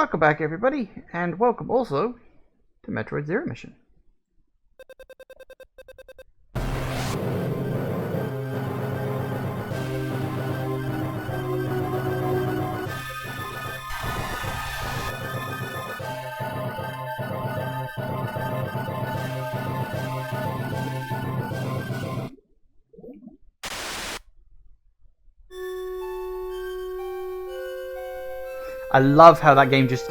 Welcome back, everybody, and welcome also to Metroid Zero Mission. I love how that game just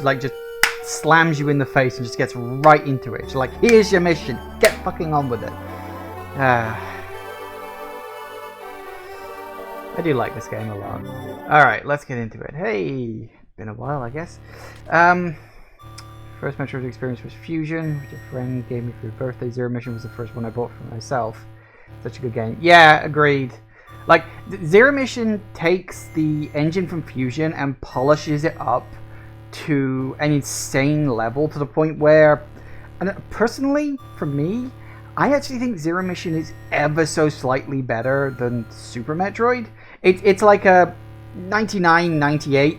slams you in the face and just gets right into it. It's like, here's your mission, get fucking on with it. I do like this game a lot. Alright, let's get into it. Hey, been a while, I guess. First Metroid experience was Fusion, which a friend gave me for your birthday. Zero Mission was the first one I bought for myself. Such a good game. Yeah, agreed. Like, Zero Mission takes the engine from Fusion and polishes it up to an insane level, to the point where, and personally, for me, I actually think Zero Mission is ever so slightly better than Super Metroid. It's like a 99-98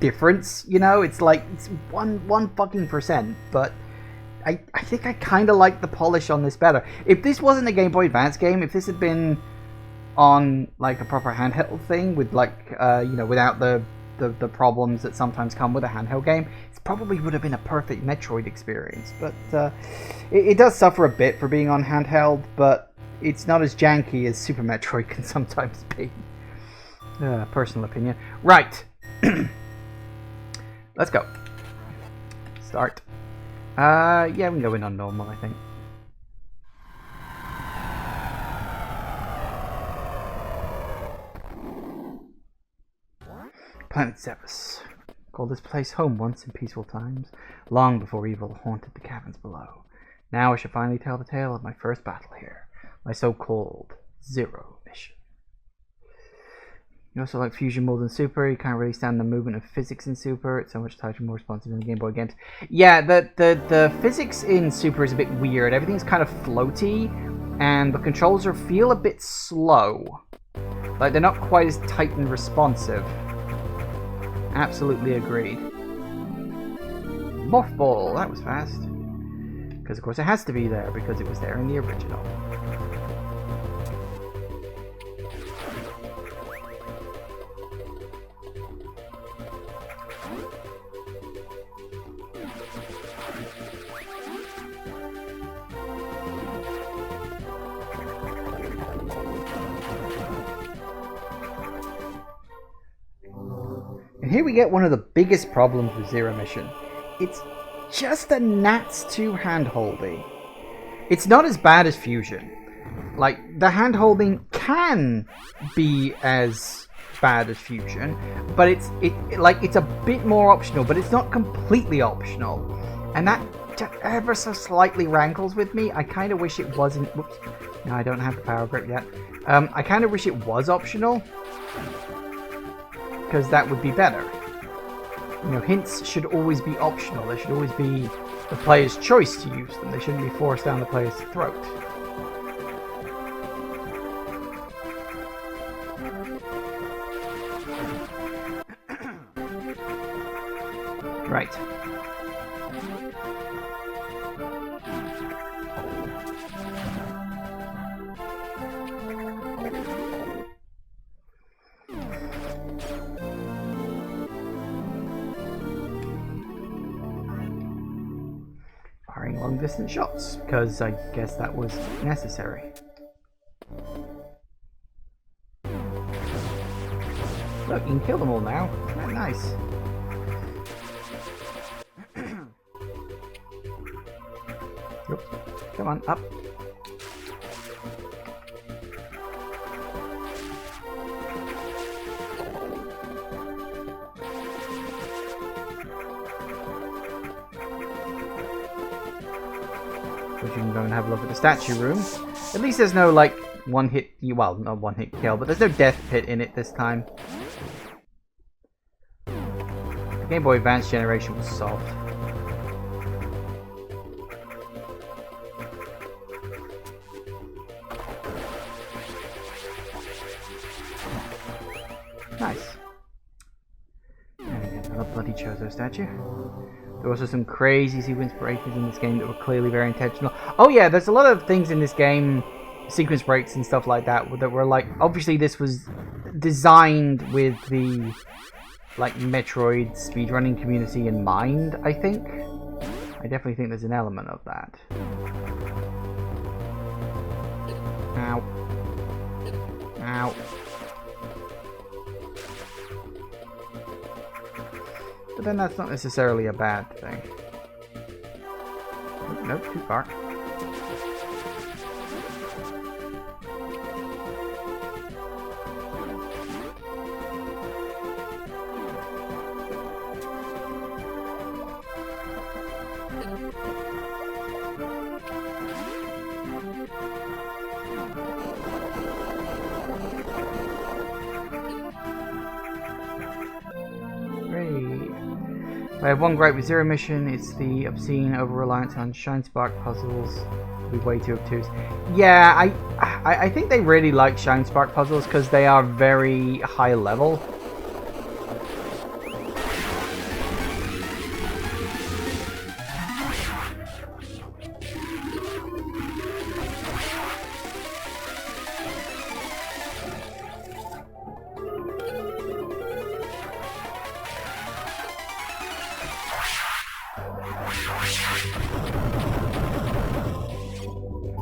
difference, you know? It's like, it's one fucking percent, but I think I kind of like the polish on this better. If this wasn't a Game Boy Advance game, if this had been on like a proper handheld thing with like you know, without the problems that sometimes come with a handheld game, it probably would have been a perfect Metroid experience. But it does suffer a bit for being on handheld, but it's not as janky as Super Metroid can sometimes be. Personal opinion. Right. Let's go. Start. Yeah, we can go in on normal, I think. Planet Zebes. Called this place home once in peaceful times, long before evil haunted the caverns below. Now I shall finally tell the tale of my first battle here, my so-called Zero Mission. You also like Fusion more than Super. You can't really stand the movement of physics in Super. It's so much tighter and more responsive than the Game Boy games. Yeah, the physics in Super is a bit weird. Everything's kind of floaty, and the controls feel a bit slow. Like, they're not quite as tight and responsive. Absolutely agreed. Morph Ball, that was fast. Because of course it has to be there, because it was there in the original. And here we get one of the biggest problems with Zero Mission. It's just a gnat's too hand-holdy. It's not as bad as Fusion. Like, the hand-holding can be as bad as Fusion, but it's a bit more optional, but it's not completely optional. And that just ever so slightly rankles with me. I kind of wish it wasn't. Whoops. No, I don't have the power grip yet. I kind of wish it was optional, because that would be better. You know, hints should always be optional. They should always be the player's choice to use them. They shouldn't be forced down the player's throat. Right. Firing long-distance shots, because I guess that was necessary. Look, you can kill them all now. Isn't that nice? Oops. Come on, up. Which you can go and have a look at the statue room. At least there's no, like, one-hit... Well, not one-hit kill, but there's no death pit in it this time. The Game Boy Advance generation was soft. Nice. There we go, another bloody Chozo statue. There were also some crazy sequence breakers in this game that were clearly very intentional. Oh yeah, there's a lot of things in this game, sequence breaks and stuff like that were like, obviously this was designed with the like Metroid speedrunning community in mind, I think. I definitely think there's an element of that. Ow. Ow. But then that's not necessarily a bad thing. Nope, too far. I have one gripe with Zero Mission, it's the obscene over-reliance on Shine Spark puzzles. It'll be way too obtuse. Yeah, I think they really like Shine Spark puzzles because they are very high level.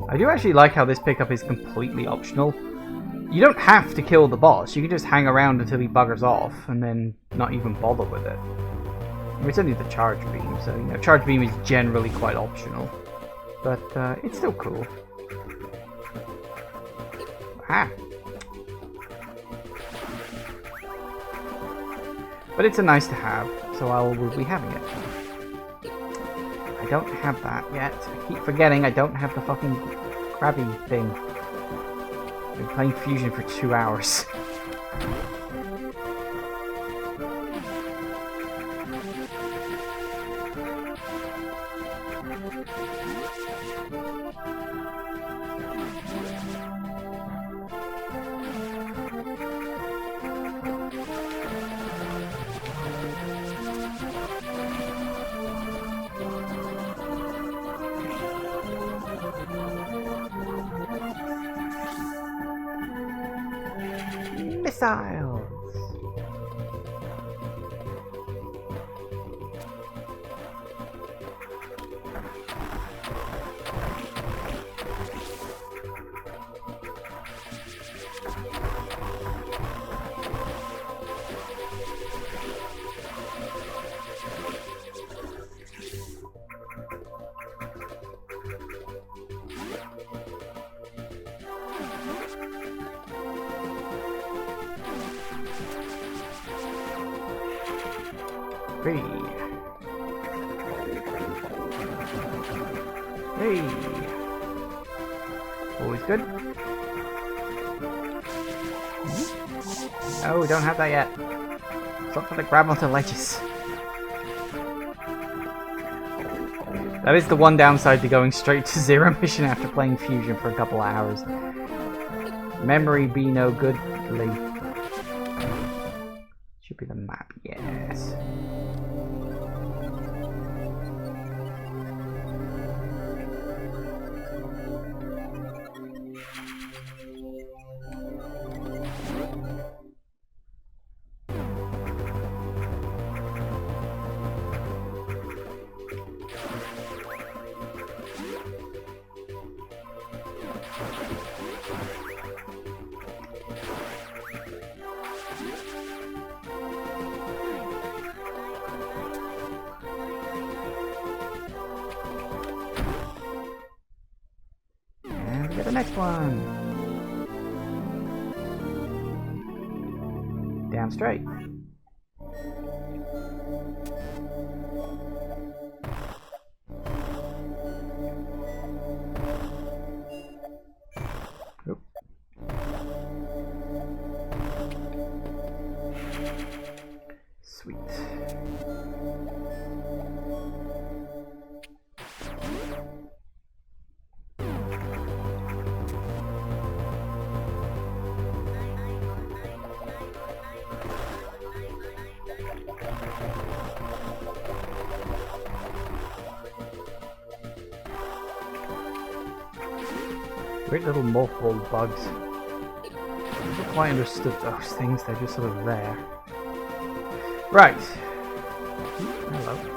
I do actually like how this pickup is completely optional. You don't have to kill the boss, you can just hang around until he buggers off and then not even bother with it. I mean, it's only the charge beam, so you know, charge beam is generally quite optional. But it's still cool. Ah. But it's a nice to have, so I will be having it. I don't have that yet. I keep forgetting I don't have the fucking crabby thing. I've been playing Fusion for 2 hours. Missiles! Hey. Hey. Always good. Oh, don't have that yet. Stop trying to grab onto ledges. That is the one downside to going straight to Zero Mission after playing Fusion for a couple of hours. Memory be no good, Lee. Should be the map, yes. The next one. Down straight. Oop. Sweet. Weird little mothball bugs. I never quite understood those things, they're just sort of there. Right. Hello.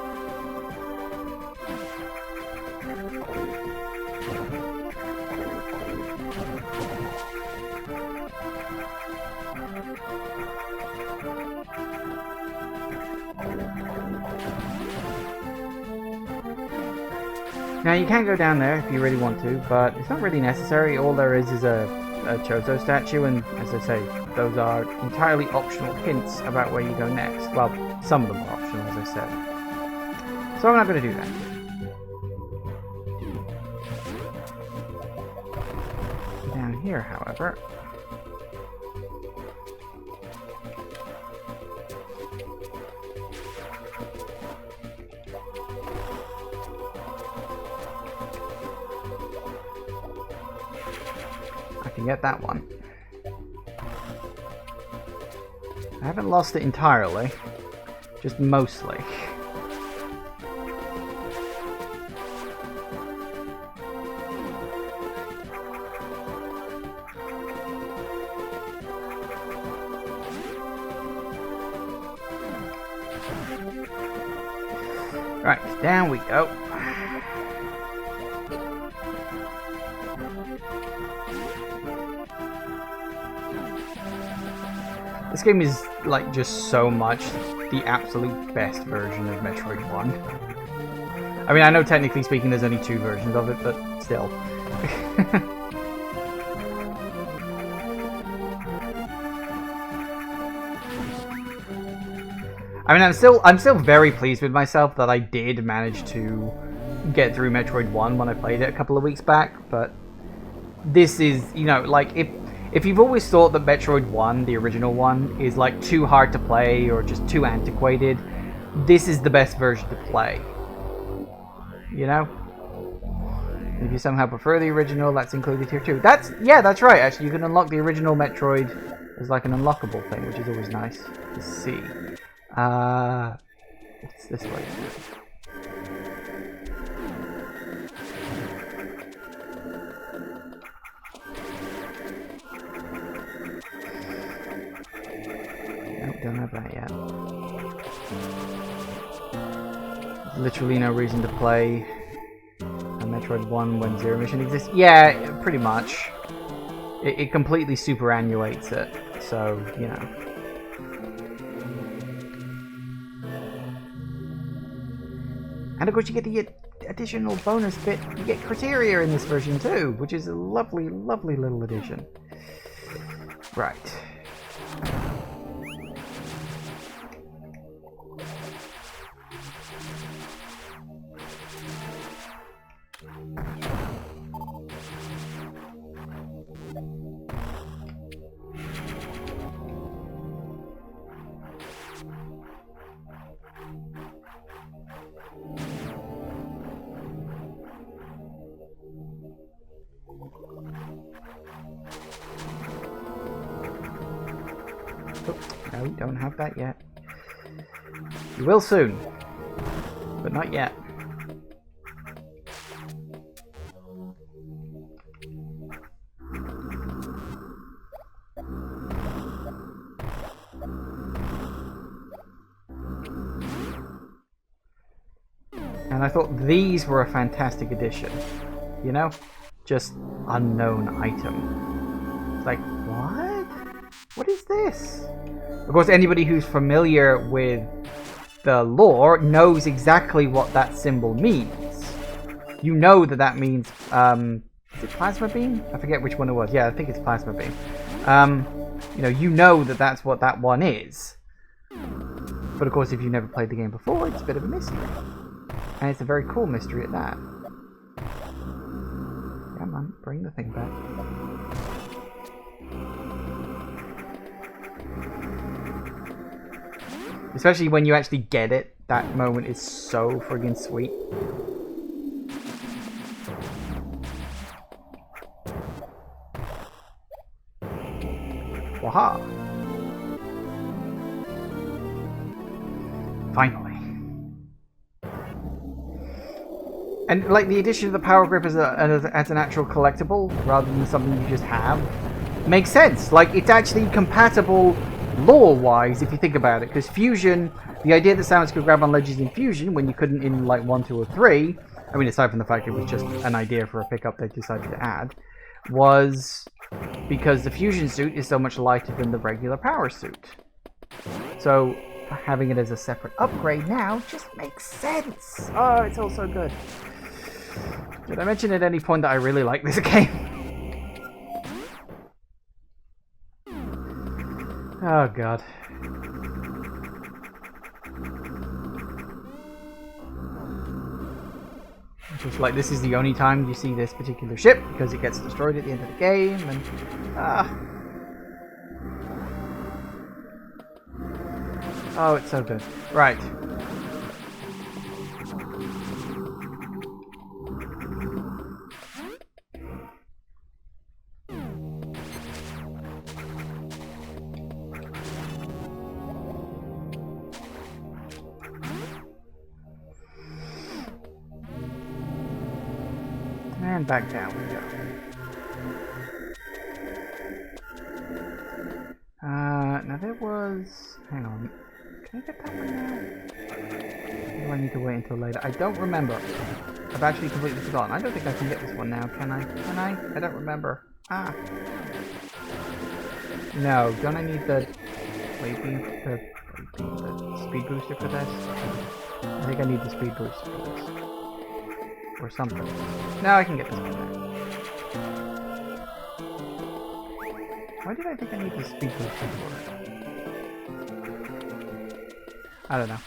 Now you can go down there if you really want to, but it's not really necessary. All there is a Chozo statue, and as I say, those are entirely optional hints about where you go next. Well, some of them are optional, as I said. So I'm not going to do that. Down here, however... I can get that one. I haven't lost it entirely, just mostly. Right, down we go. This game is, like, just so much the absolute best version of Metroid 1. I mean, I know technically speaking there's only 2 versions of it, but still. I mean, I'm still very pleased with myself that I did manage to get through Metroid 1 when I played it a couple of weeks back, but this is, you know, like, if you've always thought that Metroid 1, the original one, is like too hard to play or just too antiquated, this is the best version to play. You know? If you somehow prefer the original, that's included here too. Yeah, that's right, actually. You can unlock the original Metroid as like an unlockable thing, which is always nice to see. What's this way? Don't have that yet. There's literally no reason to play a Metroid 1 when Zero Mission exists. Yeah, pretty much. It completely superannuates it, so, you know. And of course you get the additional bonus bit. You get criteria in this version too, which is a lovely, lovely little addition. Right. Oh, no, don't have that yet. You will soon, but not yet. And I thought these were a fantastic addition. You know? Just unknown item. It's like, what? What is this? Of course, anybody who's familiar with the lore knows exactly what that symbol means. You know that that means, is it plasma beam? I forget which one it was. Yeah, I think it's plasma beam. You know that that's what that one is. But of course, if you've never played the game before, it's a bit of a mystery. And it's a very cool mystery at that. Come on, bring the thing back. Especially when you actually get it, that moment is so friggin' sweet. Waha! Finally. And like the addition of the power grip as an actual collectible rather than something you just have makes sense. Like it's actually compatible lore-wise if you think about it. Because Fusion, the idea that Samus could grab on ledges in Fusion when you couldn't in like 1, 2, or 3, I mean aside from the fact it was just an idea for a pickup they decided to add, was because the Fusion suit is so much lighter than the regular power suit. So having it as a separate upgrade now just makes sense. Oh, it's all so good. Did I mention at any point that I really like this game? Oh god. Just like this is the only time you see this particular ship because it gets destroyed at the end of the game and oh, it's so good. Right. And back down we go. Now there was... Hang on. Can I get that one now? Or do I need to wait until later? I don't remember. I've actually completely forgotten. I don't think I can get this one now, can I? Can I? I don't remember. Ah. No, don't I need the... the speed booster for this? I think I need the speed booster for this. Or something. No, I can get this one now. Why did I think I need the speed booster for? I don't know.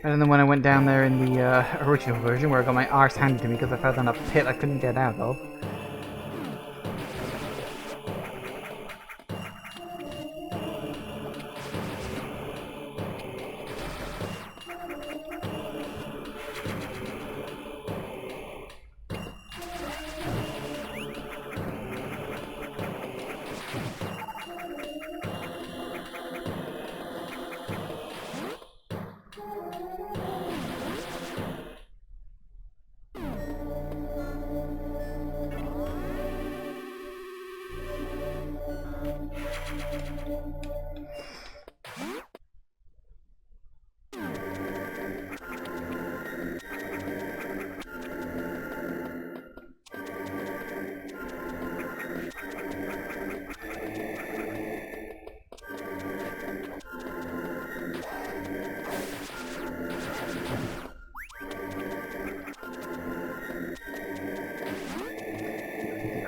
And then when I went down there in the original version where I got my arse handed to me because I fell down a pit I couldn't get out of.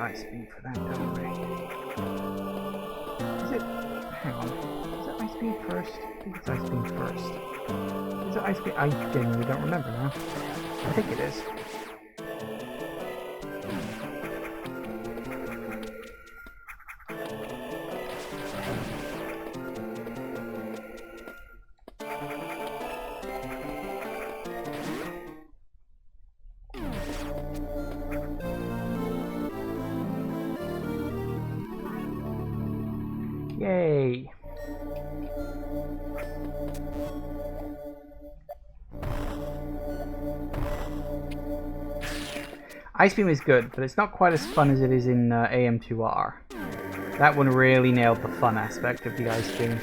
Ice beam for that, don't we? Is it... Hang on. Is it ice beam first? I think it's ice beam first. Is it ice beam... I genuinely don't remember now. I think it is. Yay! Ice Beam is good, but it's not quite as fun as it is in AM2R. That one really nailed the fun aspect of the Ice Beam.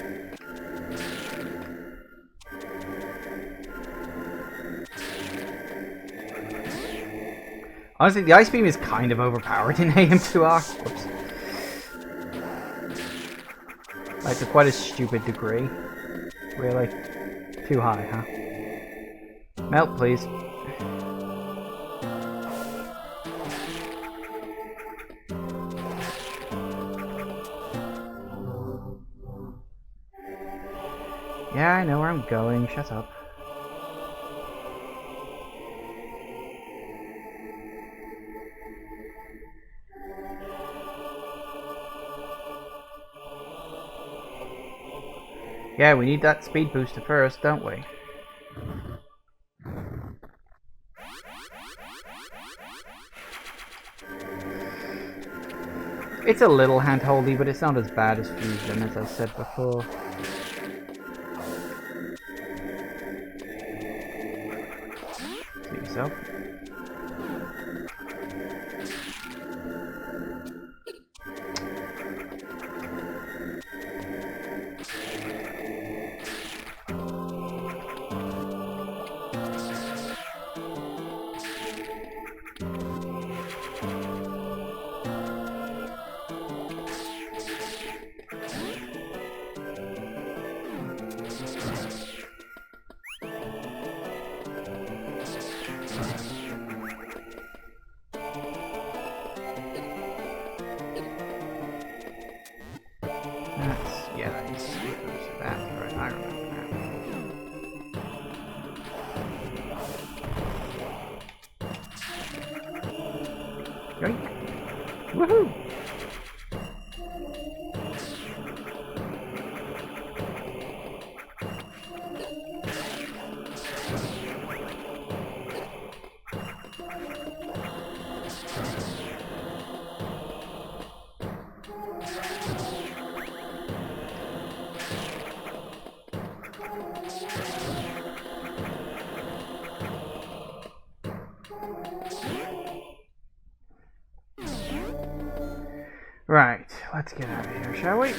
Honestly, the Ice Beam is kind of overpowered in AM2R. Whoops. Like, to quite a stupid degree. Really? Too high, huh? Melt, please. Yeah, I know where I'm going. Shut up. Yeah, we need that speed booster first, don't we? It's a little handholdy, but it's not as bad as Fusion, as I said before. See yourself. Woohoo! Right, let's get out of here, shall we?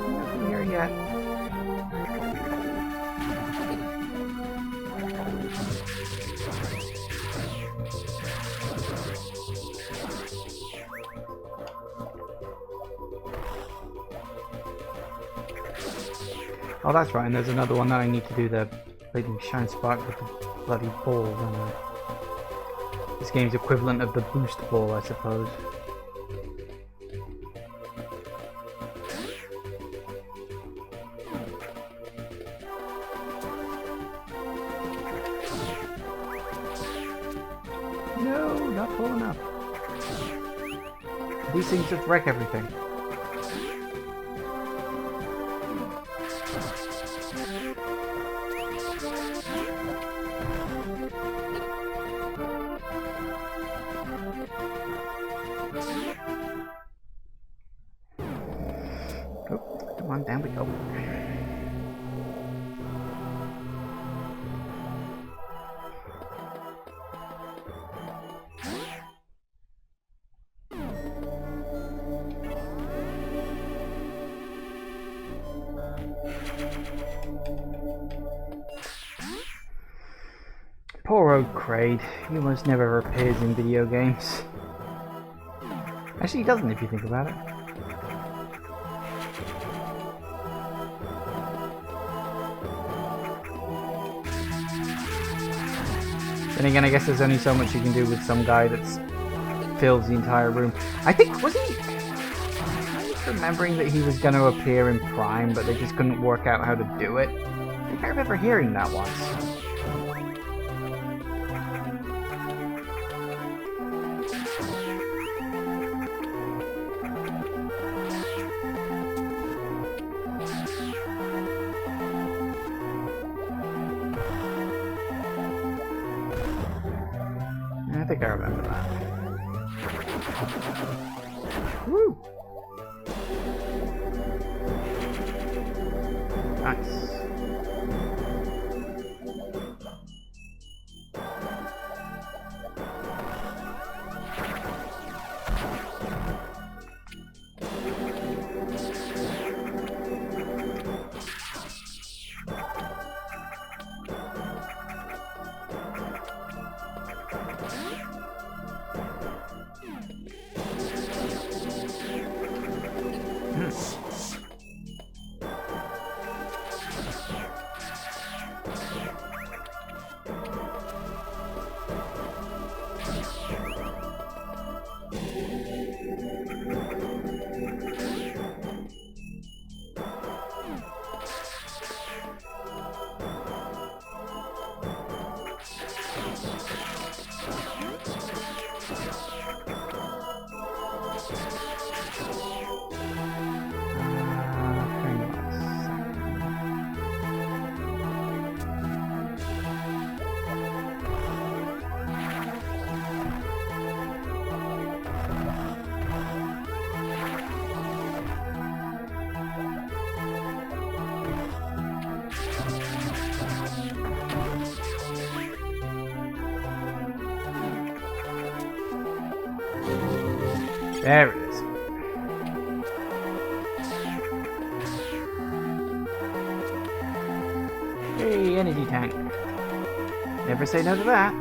Nothing here yet. Oh, that's right, and there's another one that I need to do, the Bleeding Shine Spark with the bloody ball. This game's equivalent of the boost ball, I suppose. No, not full enough. These things just wreck everything. Oh, come on, down we go. Poor old Kraid. He almost never appears in video games. Actually, he doesn't if you think about it. Then again, I guess there's only so much you can do with some guy that fills the entire room. I think, was he... I'm just remembering that he was going to appear in Prime, but they just couldn't work out how to do it. I think I remember hearing that once. I think I remember that. Woo! Nice. There it is. Hey, energy tank. Never say no to that.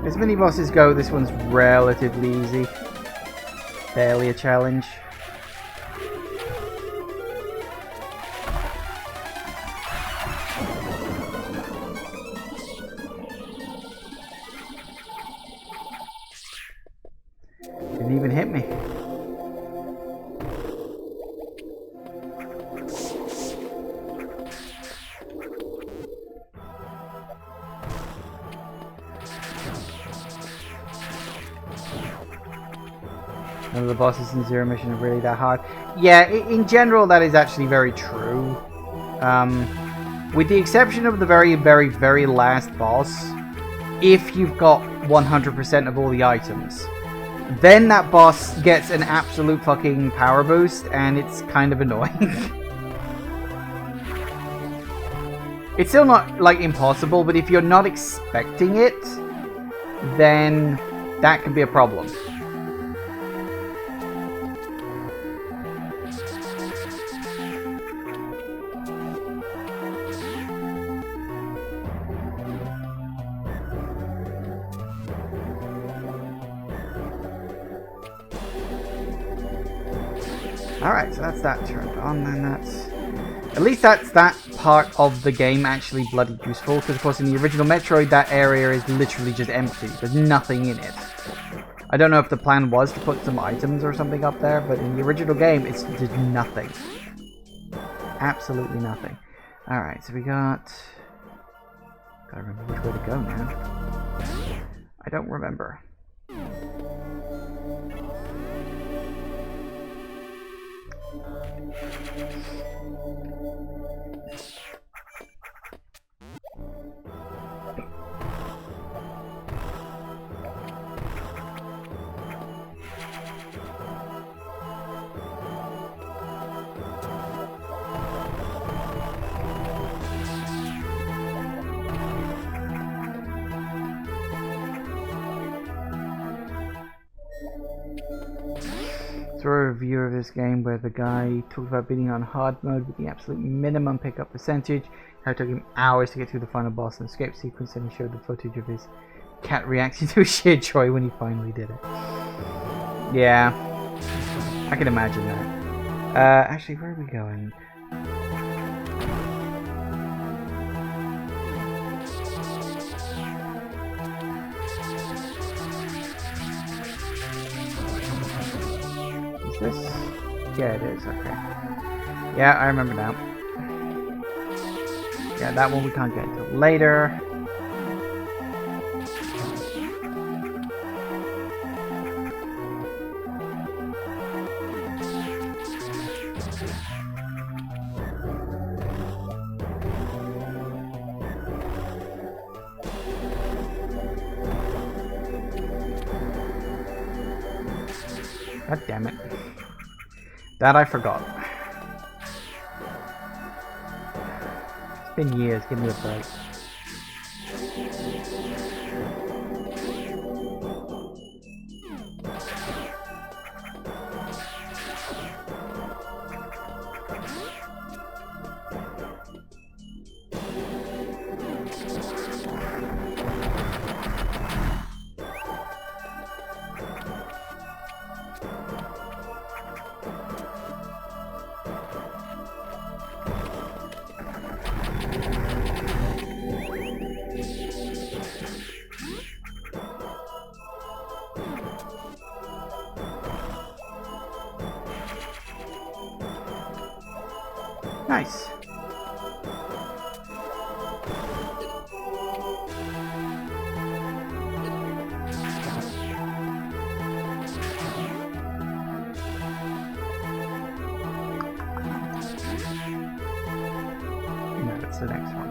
As mini bosses go, this one's relatively easy. Barely a challenge. Didn't even hit me. None of the bosses in Zero Mission are really that hard. Yeah, in general that is actually very true. With the exception of the very, very, very last boss, if you've got 100% of all the items, then that boss gets an absolute fucking power boost, and it's kind of annoying. It's still not, like, impossible, but if you're not expecting it, then that can be a problem. Alright, so that's that turned on, and that's... At least that's that part of the game actually bloody useful, because of course in the original Metroid that area is literally just empty. There's nothing in it. I don't know if the plan was to put some items or something up there, but in the original game it's just nothing. Absolutely nothing. Alright, so we got... Gotta remember which way to go now. I don't remember. Saw a review of this game where the guy talked about beating on hard mode with the absolute minimum pickup percentage, how it took him hours to get through the final boss and escape sequence, and he showed the footage of his cat reacting to sheer joy when he finally did it. Yeah, I can imagine that. Actually, where are we going? This? Yeah, it is, okay. Yeah, I remember now. Yeah, that one we can't get until later. God damn it. That I forgot. It's been years, give me a break. What's the next one?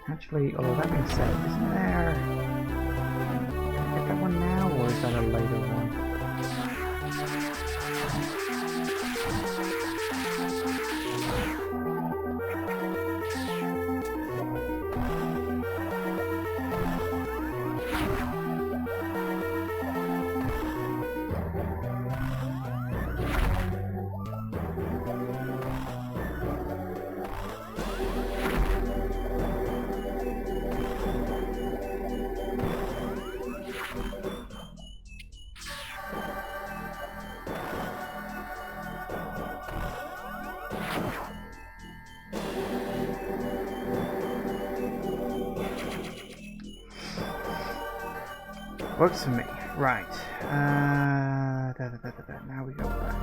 Actually, although that being said, isn't there... Can I get that one now, or is that a later one? Works for me. Right. Now we go back.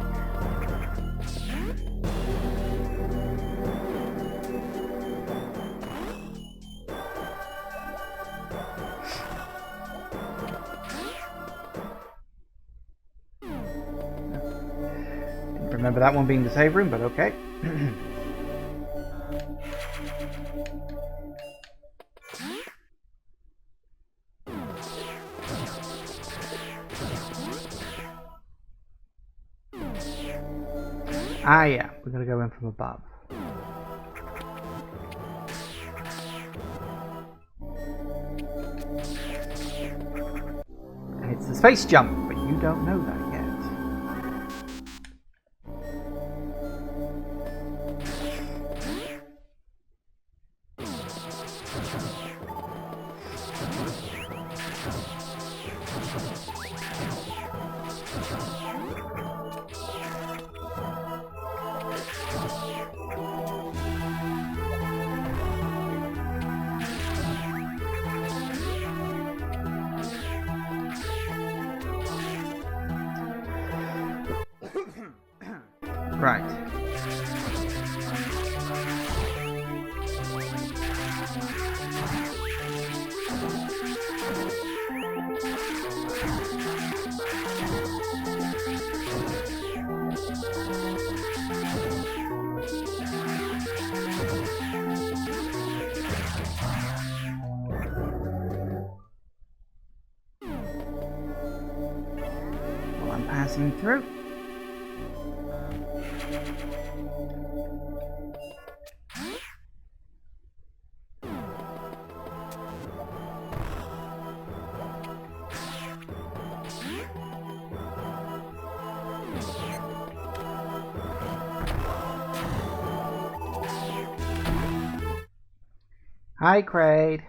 Didn't remember that one being the save room, but okay. Ah, yeah, we're gonna go in from above. And it's the space jump, but you don't know that yet. Right. Well, I'm passing through. Hi, Kraid.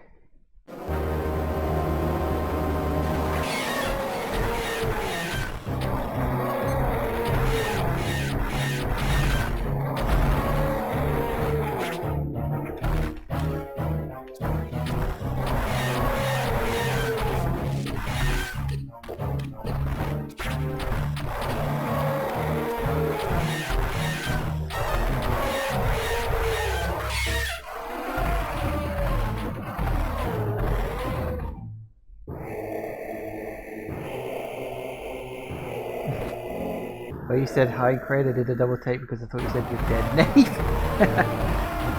Well, you said hi, Kraid. I did a double take because I thought you said your dead name.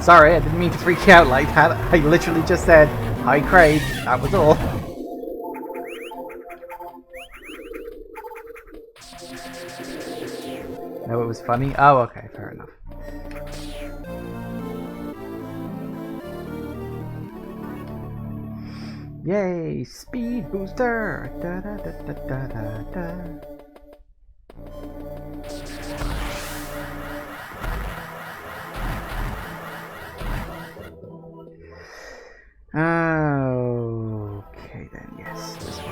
Sorry, I didn't mean to freak you out like that. I literally just said hi, Kraid. That was all. No, it was funny. Oh, okay, fair enough. Yay, speed booster! Da da da da da da da. Okay then, yes, this way.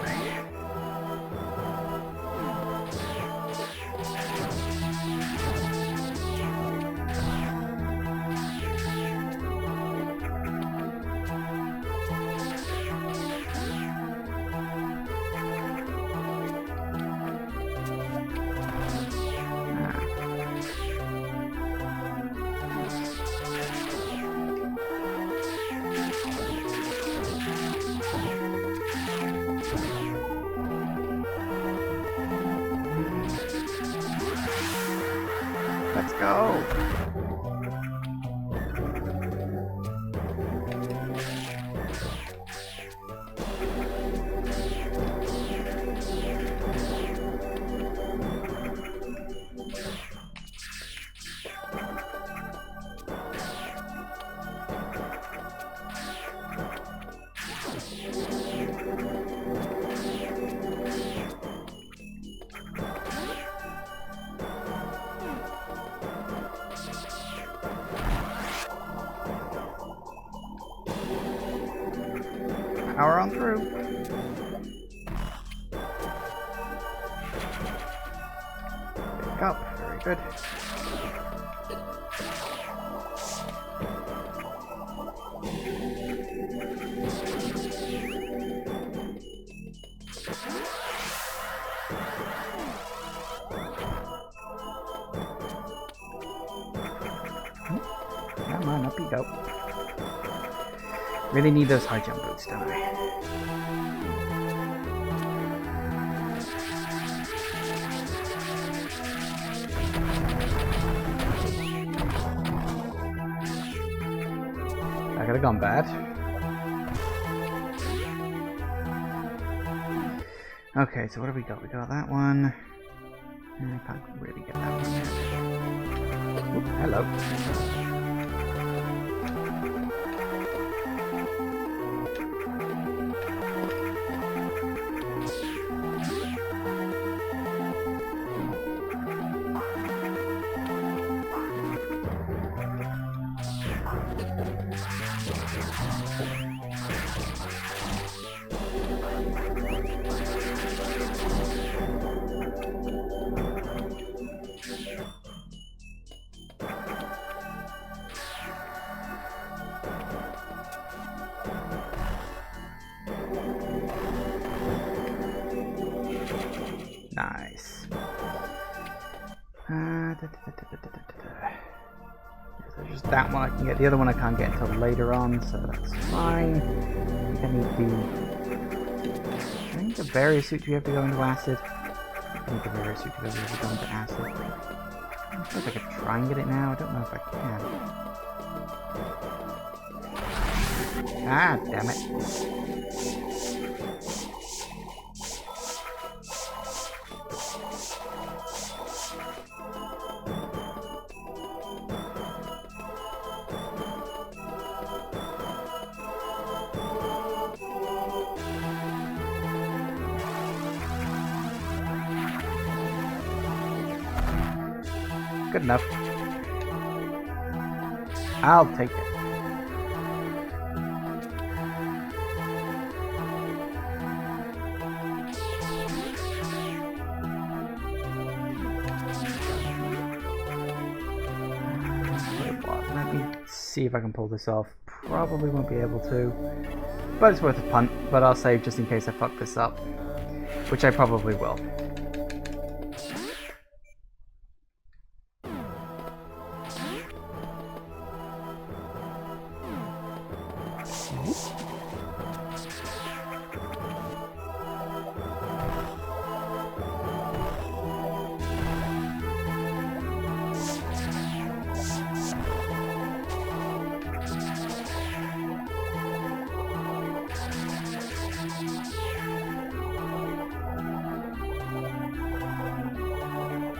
Let's go. Power on through. Pick up. Very good. Come on, up you go. Really need those high jump boots, don't I? That could have gone bad. Okay, so what have we got? We got that one. I can't really get that one yet. Ooh, hello. Nice. So just that one I can get. The other one I can't get until later on, so that's fine. I think the various suit do you have to go into acid? I need the various suit to go into acid. I suppose I could try and get it now. I don't know if I can. Ah, damn it. Good enough. I'll take it. Let me see if I can pull this off. Probably won't be able to, but it's worth a punt. But I'll save just in case I fuck this up, which I probably will.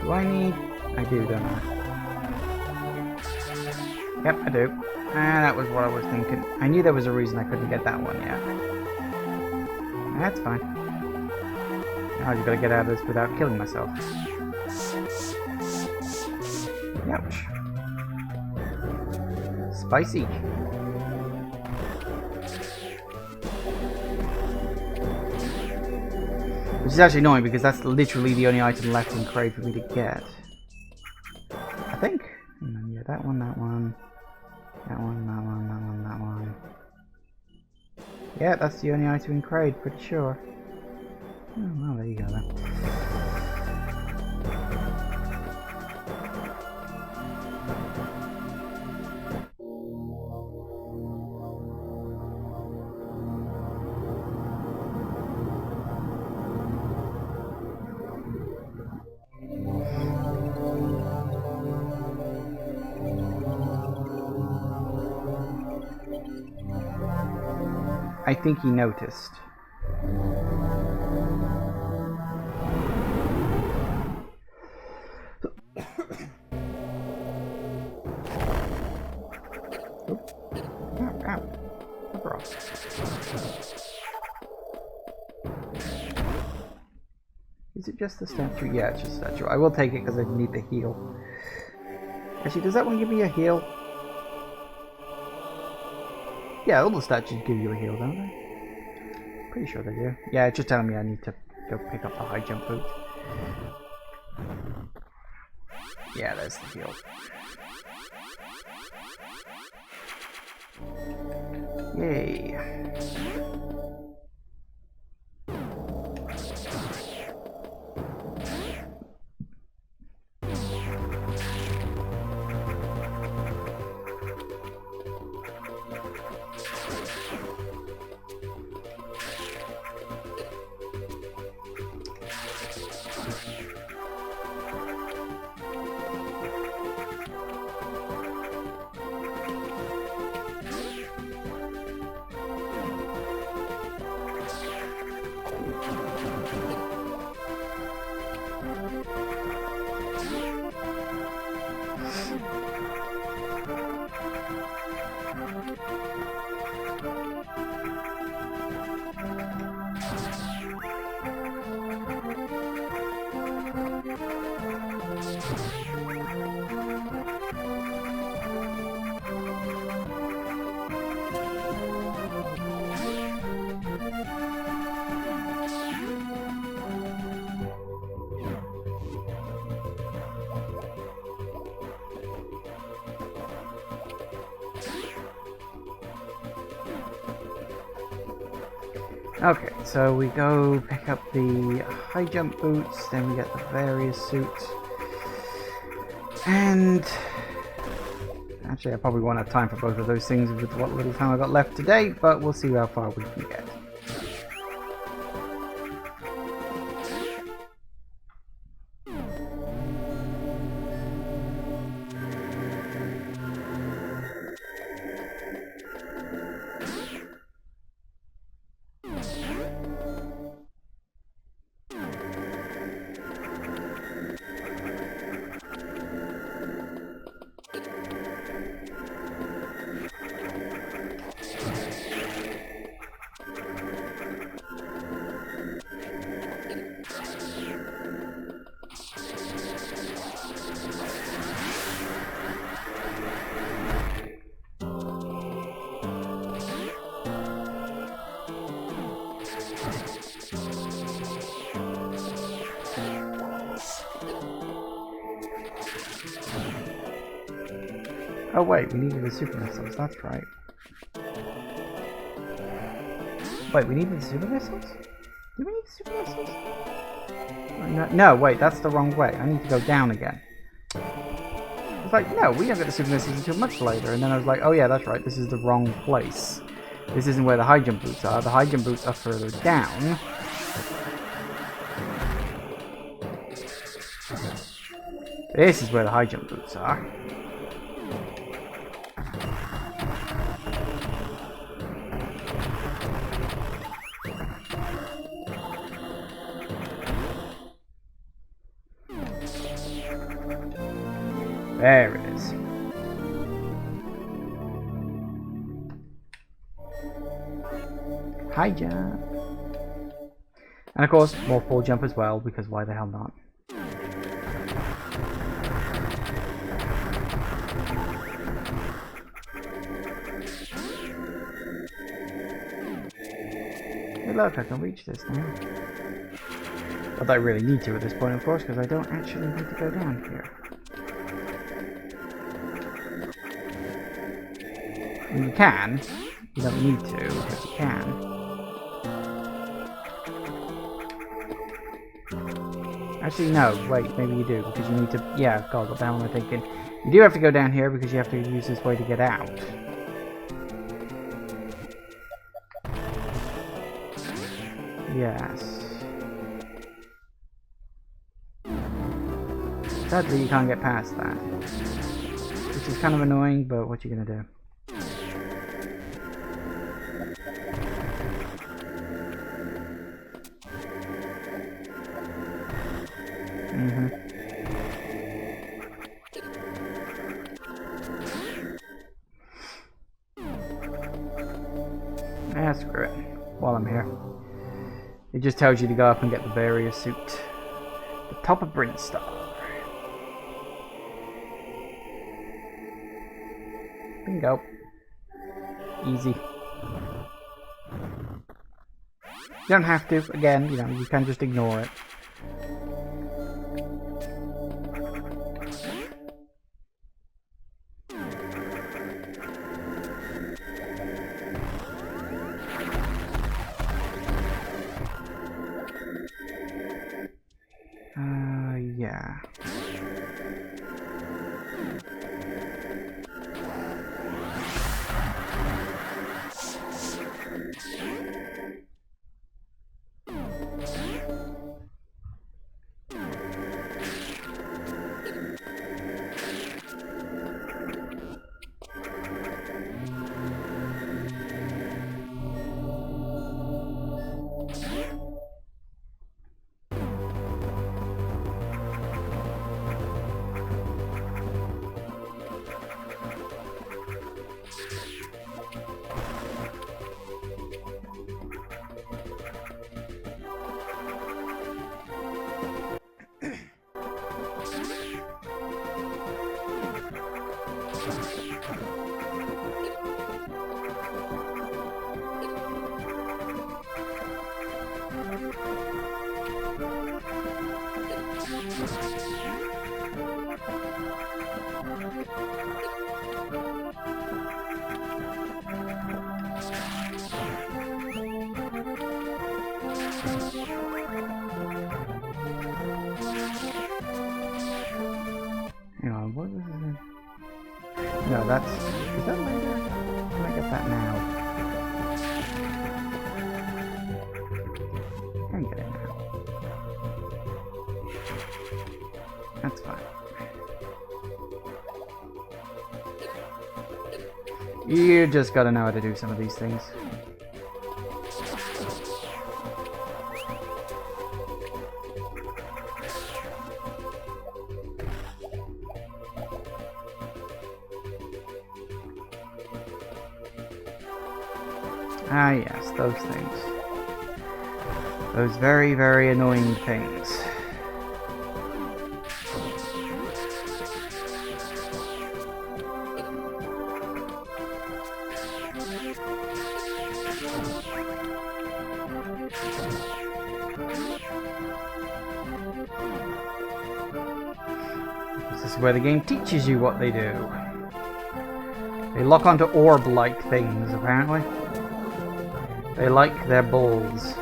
Do I need... I do, don't I? Yep, I do. Ah, that was what I was thinking. I knew there was a reason I couldn't get that one yet. That's fine. Now I just gotta get out of this without killing myself. Ouch. Spicy. Which is actually annoying because that's literally the only item left in Crate for me to get. I think. Yeah, that one, that one. That one, that one, that one, that one. Yeah, that's the only item in Crate, pretty sure. Oh, well, there you go then. I think he noticed. Is it just the statue? Yeah, it's just a statue. I will take it because I need the heal. Actually, does that one give me a heal? Yeah, all the statues give you a heal, don't they? Pretty sure they do. Yeah, it's just telling me I need to go pick up the high jump boot. Yeah, there's the heal. Yay. Okay, so we go pick up the high jump boots, then we get the various suits. And actually I probably won't have time for both of those things with what little time I got left today, but we'll see how far we can get. Oh wait, we needed the super missiles, that's right. Wait, we needed the super missiles? Do we need the super missiles? No, wait, that's the wrong way. I need to go down again. It's like, no, we don't get the super missiles until much later. And then I was like, oh yeah, that's right, this is the wrong place. This isn't where the high jump boots are. The high jump boots are further down. This is where the high jump boots are. There it is. High jump. And of course, more full jump as well, because why the hell not? Hey look, I can reach this now. But I really need to at this point, of course, because I don't actually need to go down here. I mean, you can. You don't need to, but you can. Actually, no. Wait, maybe you do, because you need to... Yeah, God, what the hell am I thinking? You do have to go down here, because you have to use this way to get out. Yes. Sadly, you can't get past that. Which is kind of annoying, but what you gonna do? Yeah, screw it. While I'm here. It just tells you to go up and get the barrier suit. The top of Brinstar. Bingo. Easy. You don't have to. Again, you know, you can just ignore it. Yeah. Hang on, what was it? No, that's... Is that later? Can I get that now? I can get it now. That's fine. You just gotta know how to do some of these things. Ah yes, those things. Those very, very annoying things. This is where the game teaches you what they do. They lock onto orb-like things, apparently. They like their balls.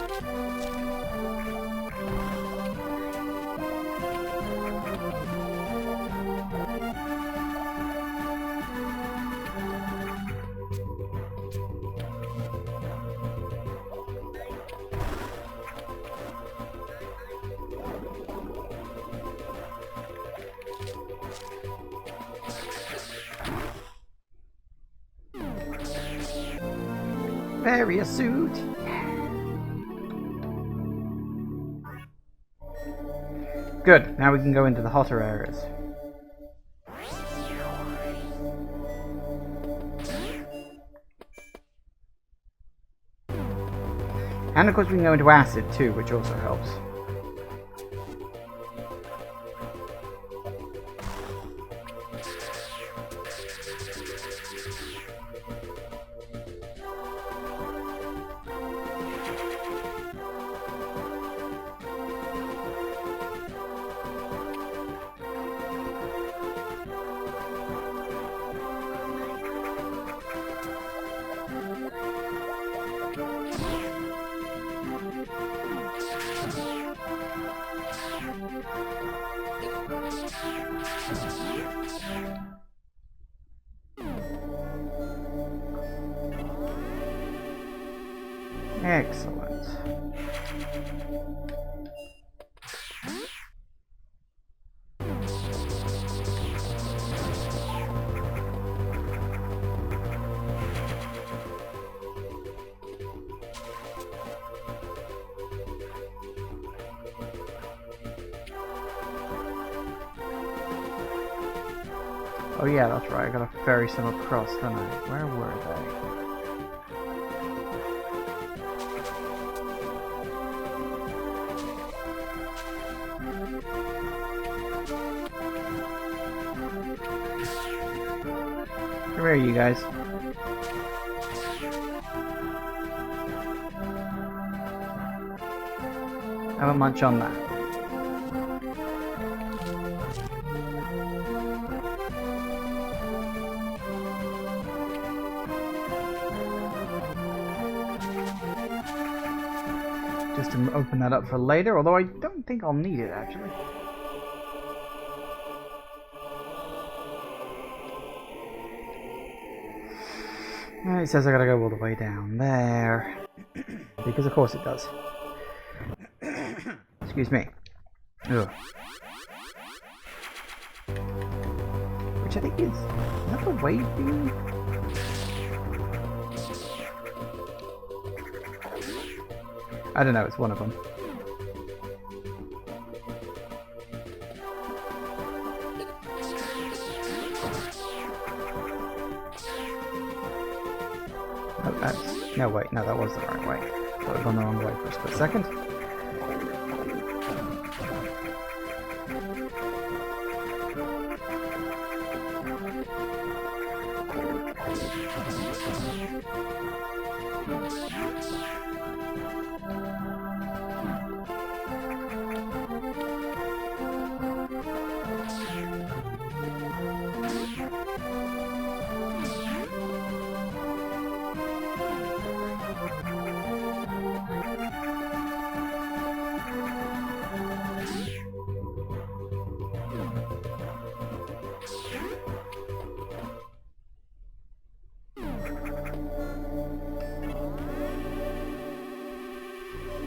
Barrier suit. Good, now we can go into the hotter areas. And of course we can go into acid too, which also helps. Excellent. Oh yeah, that's right, I gotta ferry some across, don't I? Where were they? Come here, you guys. Have a munch on that. Just to open that up for later, although I don't think I'll need it actually. And it says I gotta go all the way down there. Because of course it does. Excuse me. Ugh. Which I think is that the wave beam? I don't know, it's one of them. Oh, that's... No, wait, no, that was the right way. I thought I'd gone the wrong way for a split second.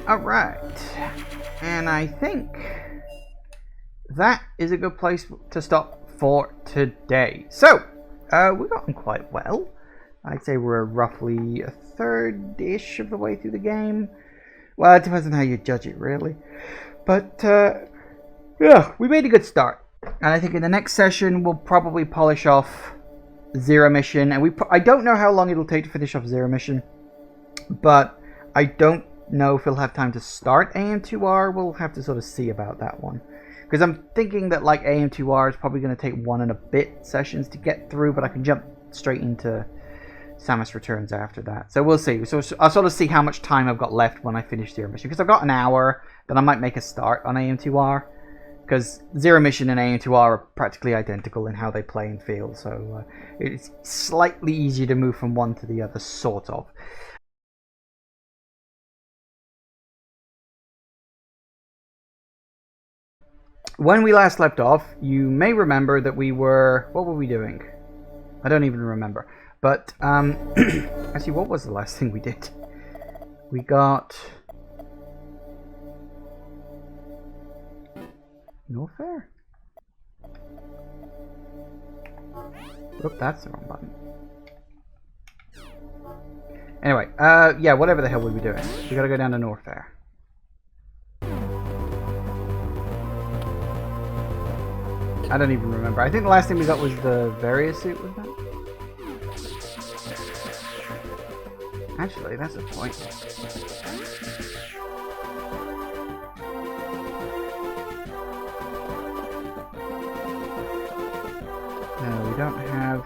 Alright, and I think that is a good place to stop for today. So, we've gotten quite well. I'd say we're roughly a third-ish of the way through the game. Well, it depends on how you judge it, really. But, yeah, we made a good start. And I think in the next session, we'll probably polish off Zero Mission. And I don't know how long it'll take to finish off Zero Mission. But I don't know if we'll have time to start AM2R. We'll have to sort of see about that one. Because I'm thinking that like AM2R is probably going to take 1 and a bit sessions to get through. But I can jump straight into Samus Returns after that. So we'll see. So I'll sort of see how much time I've got left when I finish Zero Mission. Because I've got an hour, then I might make a start on AM2R. Because Zero Mission and AM2R are practically identical in how they play and feel. So it's slightly easier to move from one to the other, sort of. When we last left off, you may remember that we were... What were we doing? I don't even remember. But, actually, what was the last thing we did? We got... Norfair? Oop, that's the wrong button. Anyway, yeah, whatever the hell we were doing. We gotta go down to Norfair. I don't even remember. I think the last thing we got was the Varia suit, was that? Actually, that's a point. No, we don't have...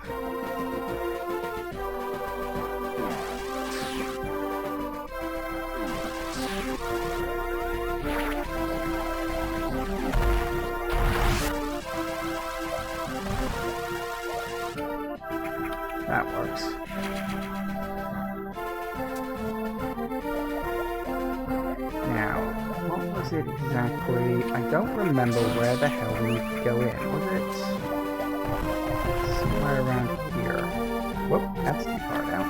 That works. Now, what was it exactly? I don't remember where the hell we need to go in. Was it somewhere around here? Whoop, that's too far down.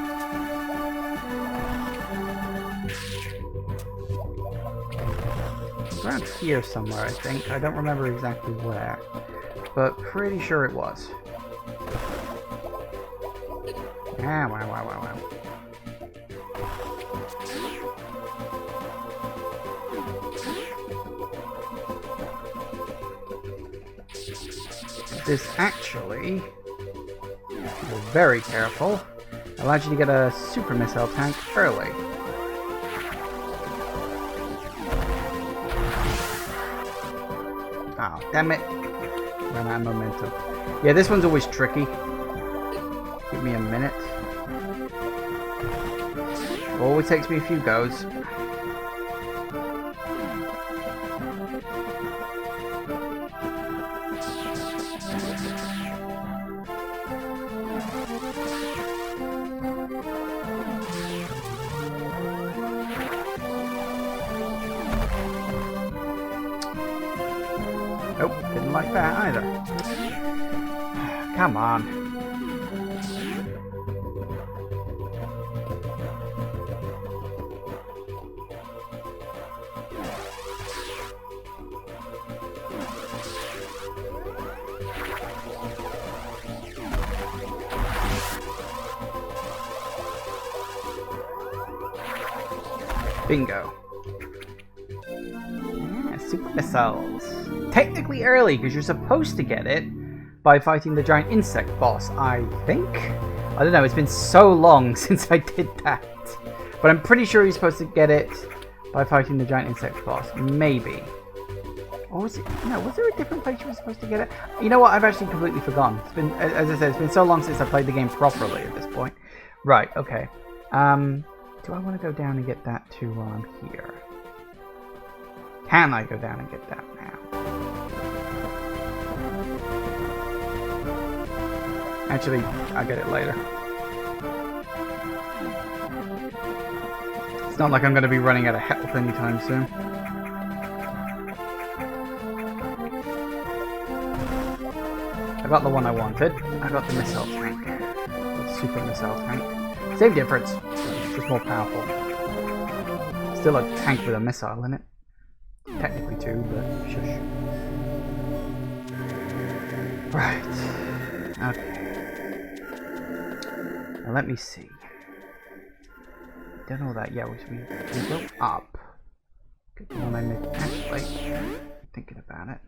It's around here somewhere, I think. I don't remember exactly where, but pretty sure it was. Ah, wow. This actually, if you're very careful, allows you to get a super missile tank early. Oh, damn it. Ran out of momentum. Yeah, this one's always tricky. Give me a minute. Always takes me a few goes. Nope, didn't like that either. Come on. Bingo. Yeah, super missiles. Technically early, because you're supposed to get it by fighting the giant insect boss, I think? I don't know, it's been so long since I did that. But I'm pretty sure you're supposed to get it by fighting the giant insect boss. Maybe. Or was it? No, was there a different place you were supposed to get it? You know what, I've actually completely forgotten. It's been, as I said, it's been so long since I played the game properly at this point. Right, okay. Do I want to go down and get that too while I'm here? Can I go down and get that now? Actually, I'll get it later. It's not like I'm going to be running out of health anytime soon. I got the one I wanted. I got the missile tank. The super missile tank. Same difference. Just more powerful. Still a tank with a missile in it. Technically two, but shush. Right. Okay. Now let me see. Done all that. Yeah, we go up. Good one I made. Actually, thinking about it.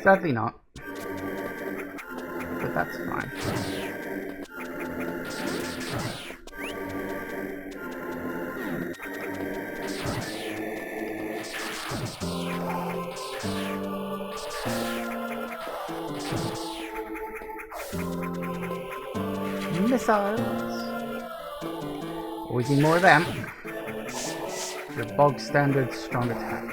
Sadly not. But that's fine. Missiles! Always need more of them. Your bog standard strong attack.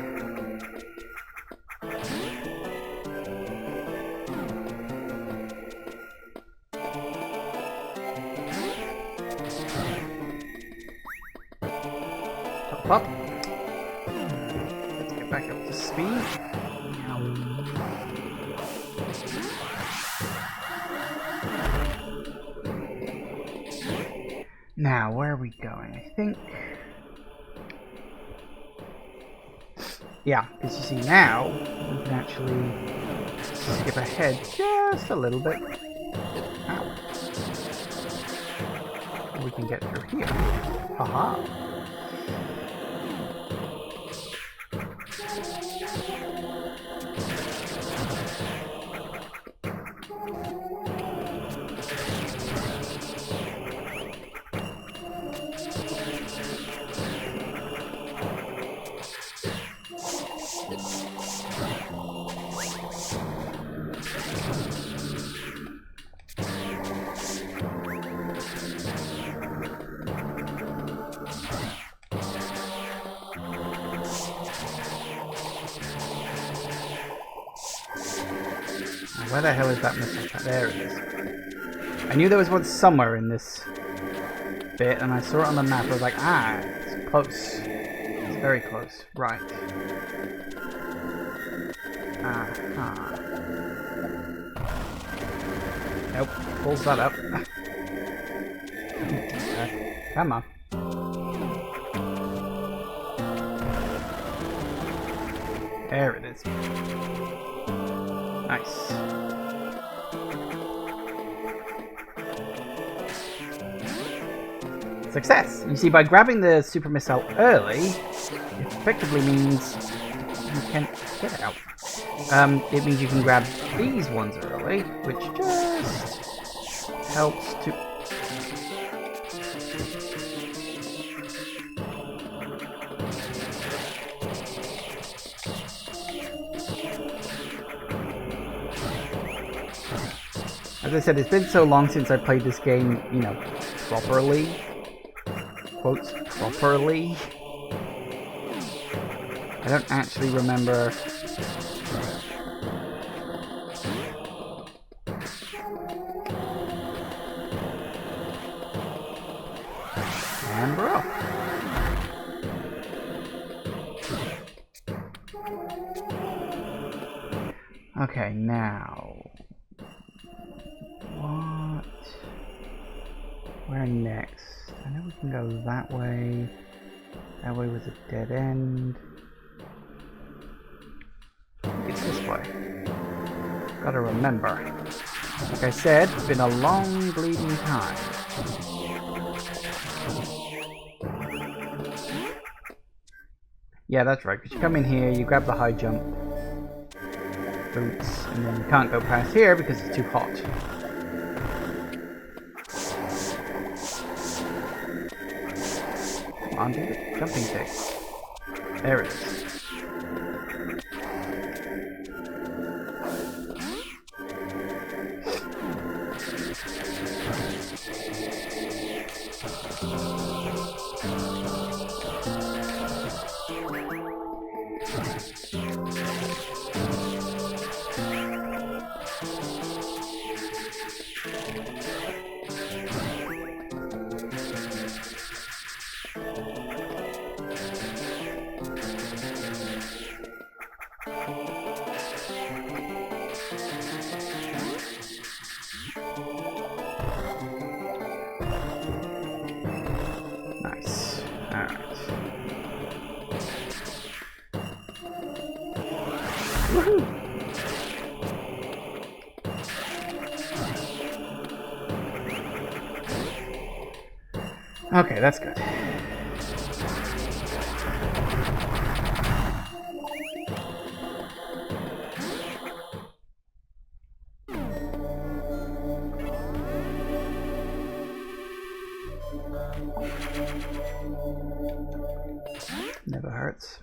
Up. Let's get back up to speed. Now, where are we going? I think... Yeah, because you see now, we can actually skip ahead just a little bit. Ow. We can get through here. Haha. Where the hell is that missile tank? There it is. I knew there was one somewhere in this bit, and I saw it on the map. I was like, ah, it's close. It's very close. Right. Nope. Pulls that up. Come on. There it is. Nice. Success! You see, by grabbing the super missile early, it effectively means you can get out. it means you can grab these ones early, which just helps to... As I said, it's been so long since I played this game, you know, properly. Quotes, properly. I don't actually remember... And we're off. Okay, now... What? Where next? I know we can go that way. That way was a dead end. It's this way. Gotta remember. Like I said, it's been a long bleeding time. Yeah, that's right, because you come in here, you grab the high jump boots, and then you can't go past here because it's too hot. Come on, do the jumping thing. There it is. Nice. Alright. Woohoo! Okay, that's good. Never hurts.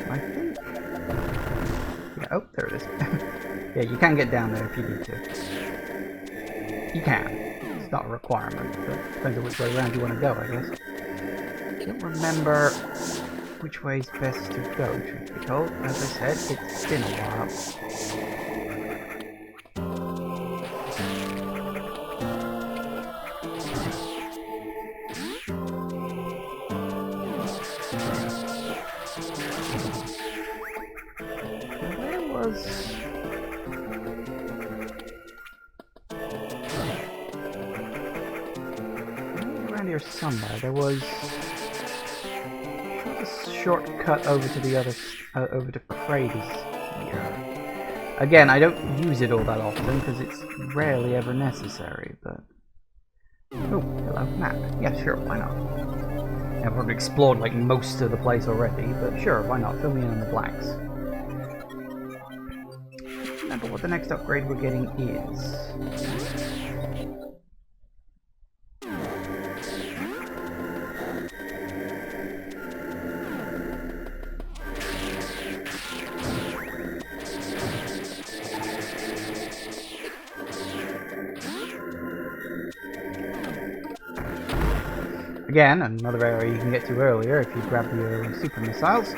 I think... Yeah, oh, there it is. Yeah, you can get down there if you need to. You can. It's not a requirement, but depends on which way around you want to go, I guess. I don't remember which way is best to go, truth be told. As I said, it's been a while. Around here somewhere there was a shortcut over to the other over to Craig's here. Again, I don't use it all that often because it's rarely ever necessary, but oh, hello, map. Yeah, sure, why not? I've already explored like most of the place already, but sure, why not? Fill me in on the blanks. Remember what the next upgrade we're getting is. Again, another area you can get to earlier if you grab your super missiles.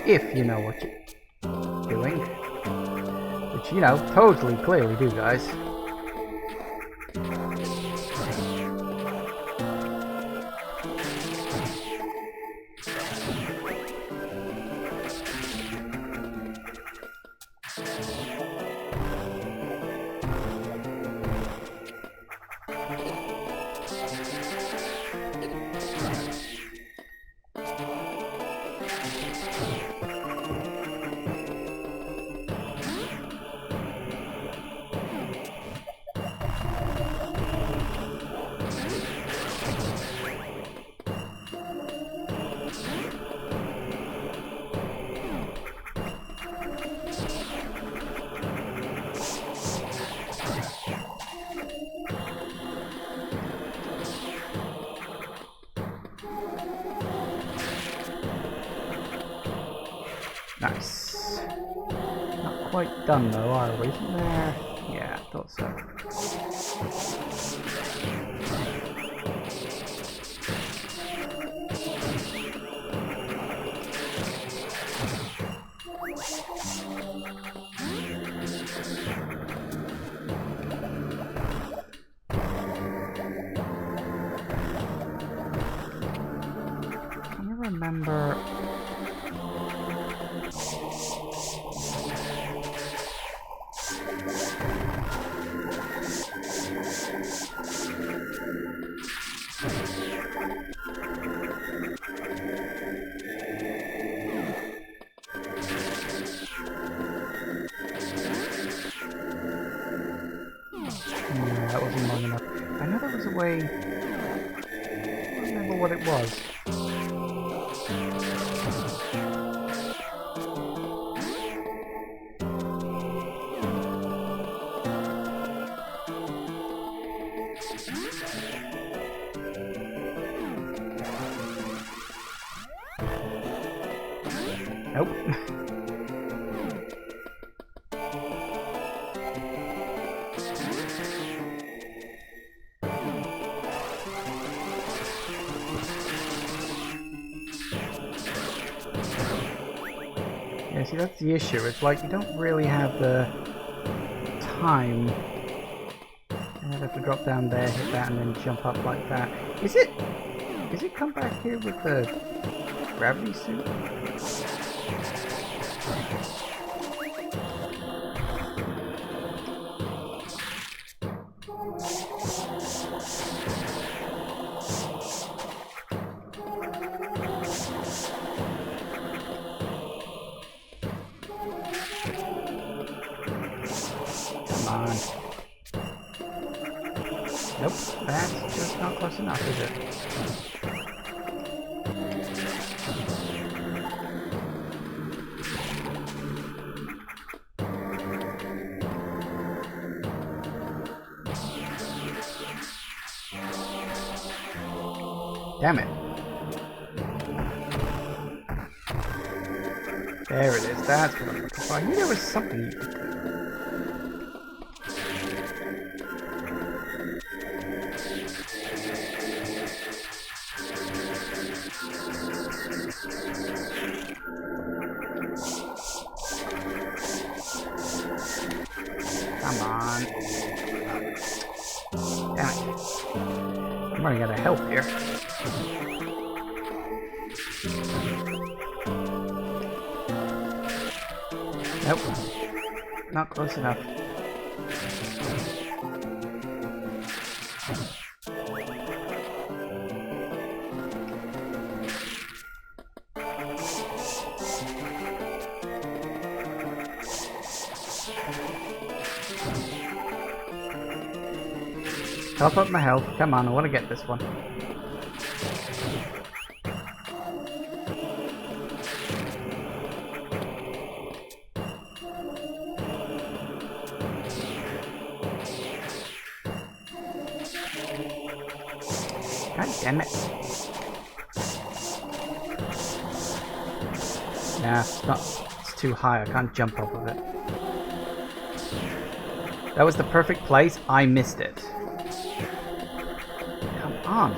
If you know what you're doing. Which, you know, totally clearly do, guys. Nice. Not quite done though, are we? Isn't there? Yeah, I thought so. Can you remember? Yeah, that wasn't long enough. I know there was a way. I don't remember what it was. Nope. Yeah, see, that's the issue. It's like you don't really have the time. And I'd have to drop down there, hit that, and then jump up like that. Is it? Does it come back here with the gravity suit? Come on. Nope, that's just not close enough, is it? Damn it. There it is, that's what I'm looking for. I knew there was something you could do. Come on. Damn it. I'm running out of health here. Nope. Not close enough. Top up my health. Come on, I want to get this one. God damn it. Nah, it's too high. I can't jump off of it. That was the perfect place. I missed it. Come on.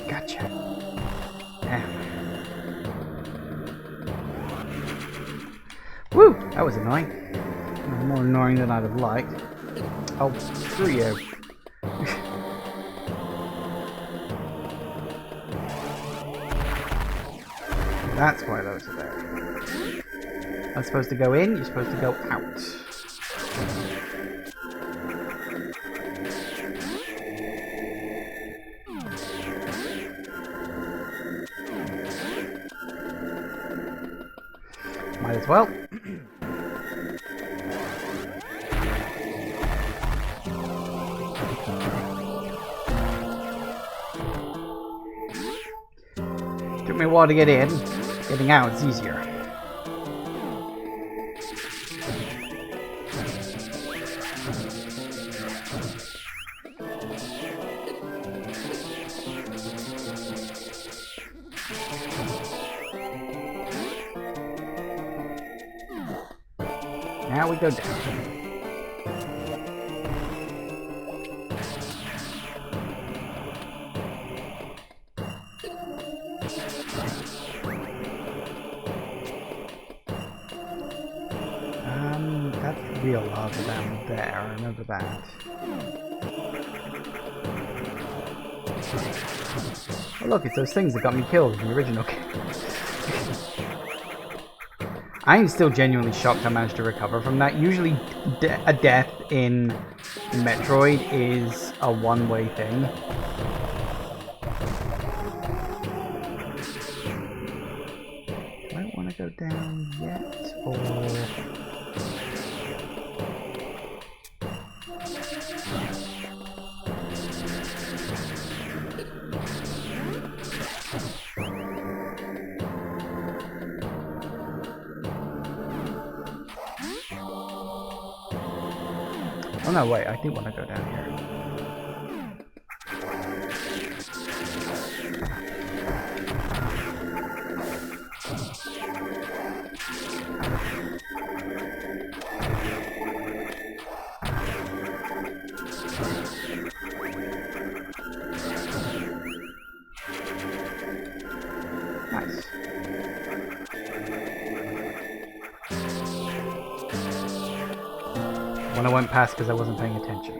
Gotcha. Woo! That was annoying. More annoying than I'd have liked. Oh, screw you. That's why those are there. Not supposed to go in, you're supposed to go out. Might as well. Took me a while to get in. Getting out is easier. now we go down. That's real lava down there, I remember that. Oh look, it's those things that got me killed in the original game. I am still genuinely shocked I managed to recover from that. Usually a death in Metroid is a one-way thing. Do I want to go down yet, or... Oh no, wait, I do want to go down here. Nice. When I went past because I wasn't paying attention.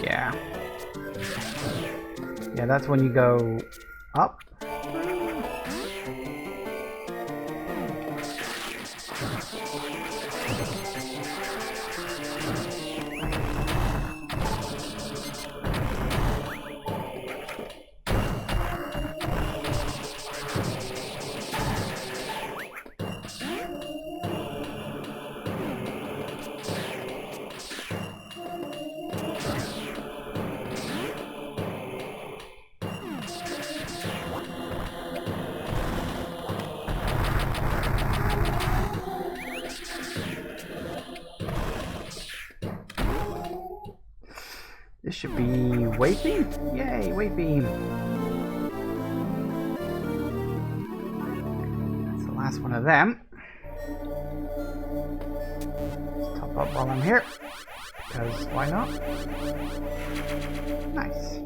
Yeah. Yeah, that's when you go up. This should be wave beam? Yay, wave beam! That's the last one of them. Let's top up while I'm here, because why not? Nice.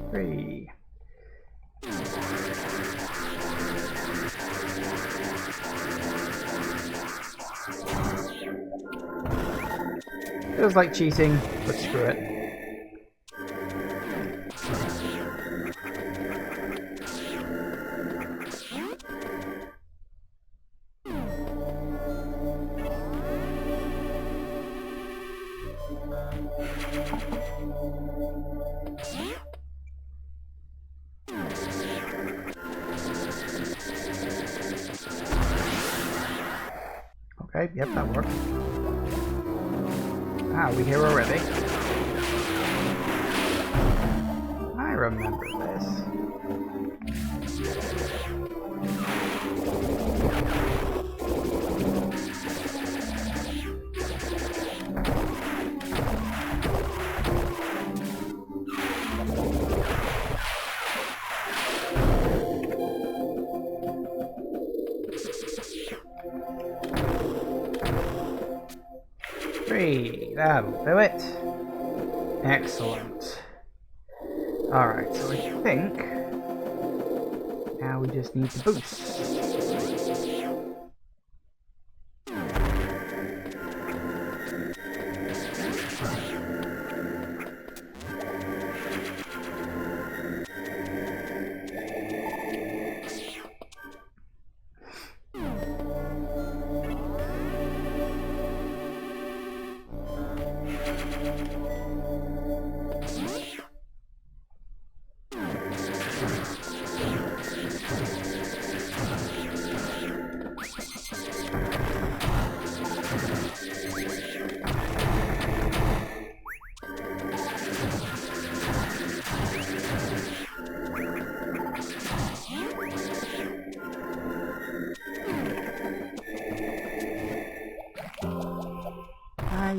3. Feels like cheating, but screw it. Okay, yep, that worked. Ah, we here already. I remember this. That'll do it. Excellent. Alright, so I think now we just need to boost.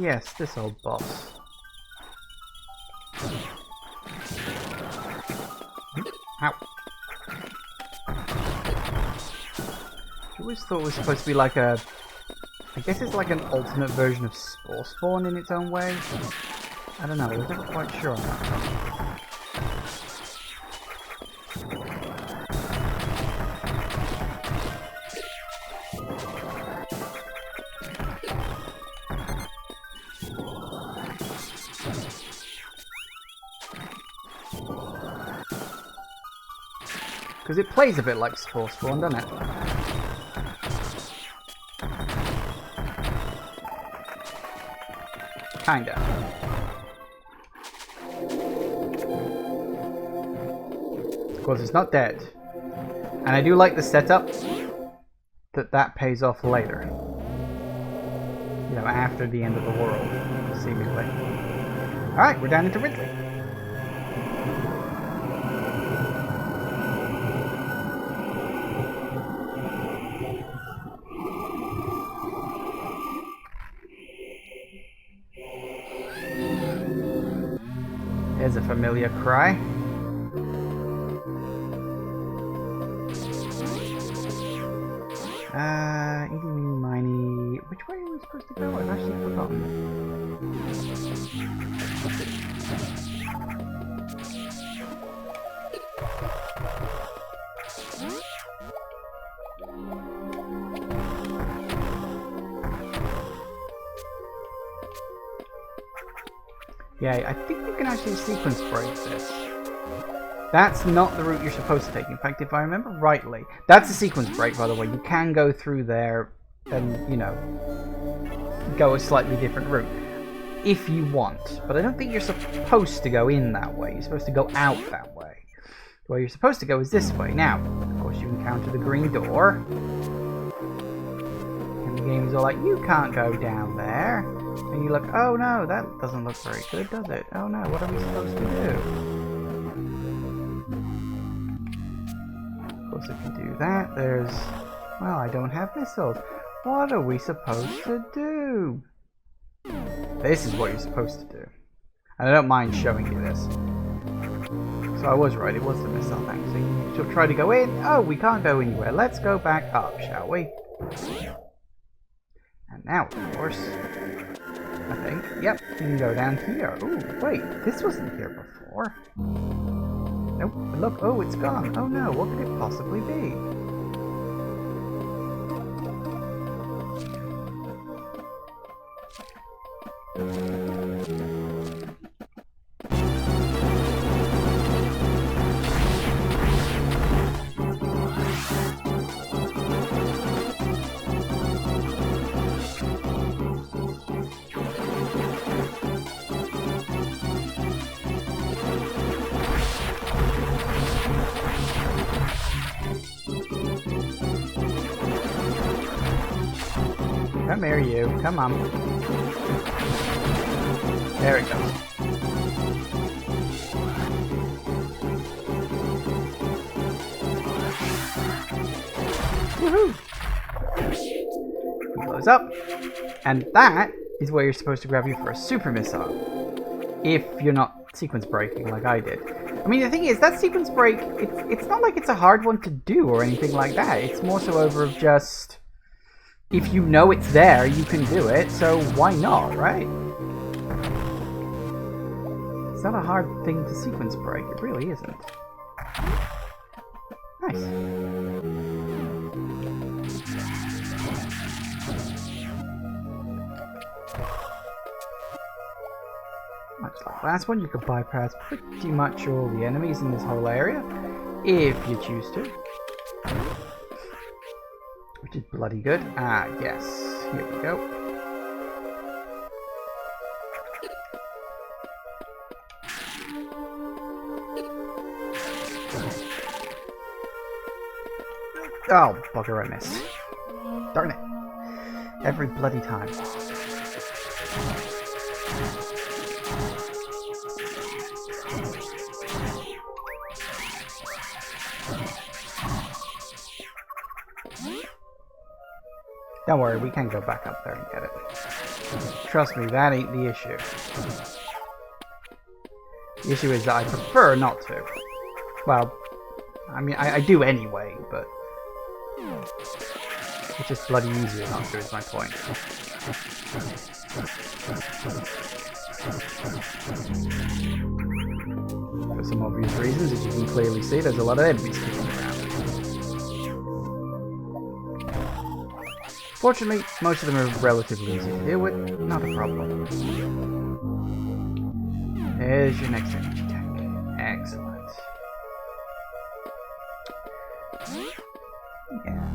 yes, this old boss. Ow. I always thought it was supposed to be like a... I guess it's like an alternate version of Spore Spawn in its own way. I don't know, I was never quite sure on that. Because it plays a bit like Spore Spawn, doesn't it? Kinda. Of course, it's not dead. And I do like the setup that pays off later. You know, after the end of the world, seemingly. Alright, we're down into Ridley. There's a familiar cry. Eeny, meeny, miny. Which way are we supposed to go? I've actually forgotten. Yeah, I think you can actually sequence break this. That's not the route you're supposed to take. In fact, if I remember rightly, that's a sequence break, by the way. You can go through there and, you know, go a slightly different route if you want. But I don't think you're supposed to go in that way. You're supposed to go out that way. The way you're supposed to go is this way. Now, of course, you encounter the green door. And the game is all like, you can't go down there. And you look, oh no, that doesn't look very good, does it? Oh no, what are we supposed to do? Of course, if you do that, there's... Well, I don't have missiles. What are we supposed to do? This is what you're supposed to do. And I don't mind showing you this. So I was right, it was the missile thing. So you should try to go in. Oh, we can't go anywhere. Let's go back up, shall we? And now, of course... I think. Yep, you can go down here. Ooh, wait, this wasn't here before. Nope, but look, oh, it's gone. Oh no, what could it possibly be? Come here, you. Come on. There it goes. Woohoo! He blows up. And that is where you're supposed to grab you for a super missile. If you're not sequence breaking like I did. I mean, the thing is, that sequence break, it's not like it's a hard one to do or anything like that. It's more so over of just... If you know it's there, you can do it, so why not, right? It's not a hard thing to sequence break, it really isn't. Nice. Much like last one, you could bypass pretty much all the enemies in this whole area, if you choose to. Which is bloody good. Ah, yes. Here we go. Oh, bugger, I missed. Darn it. Every bloody time. Don't worry, we can go back up there and get it. trust me, that ain't the issue. The issue is that I prefer not to. Well, I mean, I do anyway, but it's just bloody easier not to, is my point. For some obvious reasons, as you can clearly see, there's a lot of enemies kicking around. Fortunately, most of them are relatively easy to deal with, not a problem. There's your next energy tank. Excellent. Yeah.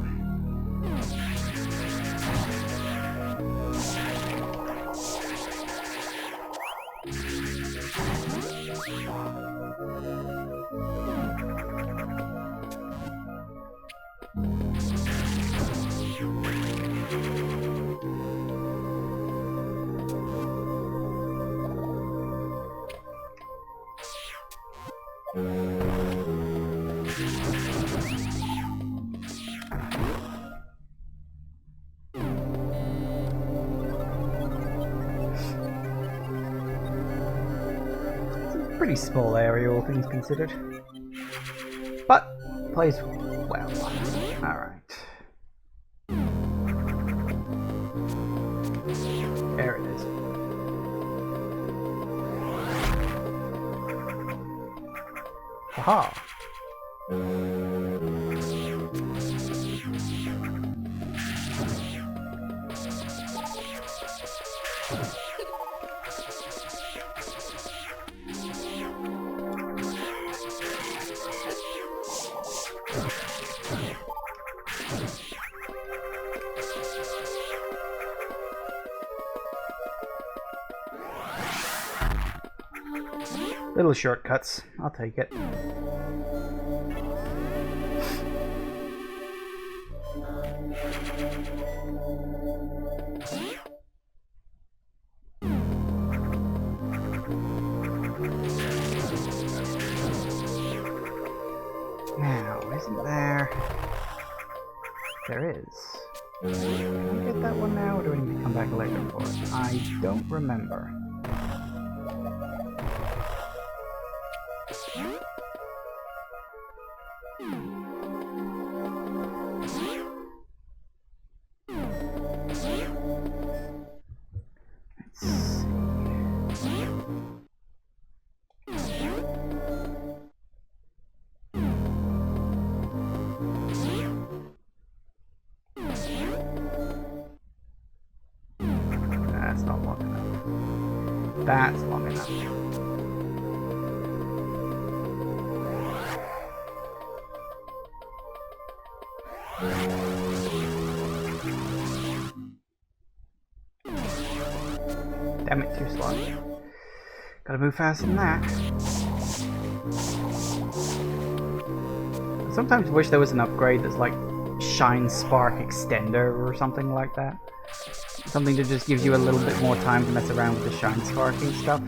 Pretty small area, all things considered. But plays well. Alright. There it is. Aha! Little shortcuts, I'll take it. Now, isn't there? There is. Can I get that one now, or do I need to come back later for it? I don't remember. That's not long enough. That's long enough. Damn it, too slow. Gotta move faster than that. I sometimes wish there was an upgrade that's like Shine Spark Extender or something like that. Something that just gives you a little bit more time to mess around with the Shine Sparking stuff.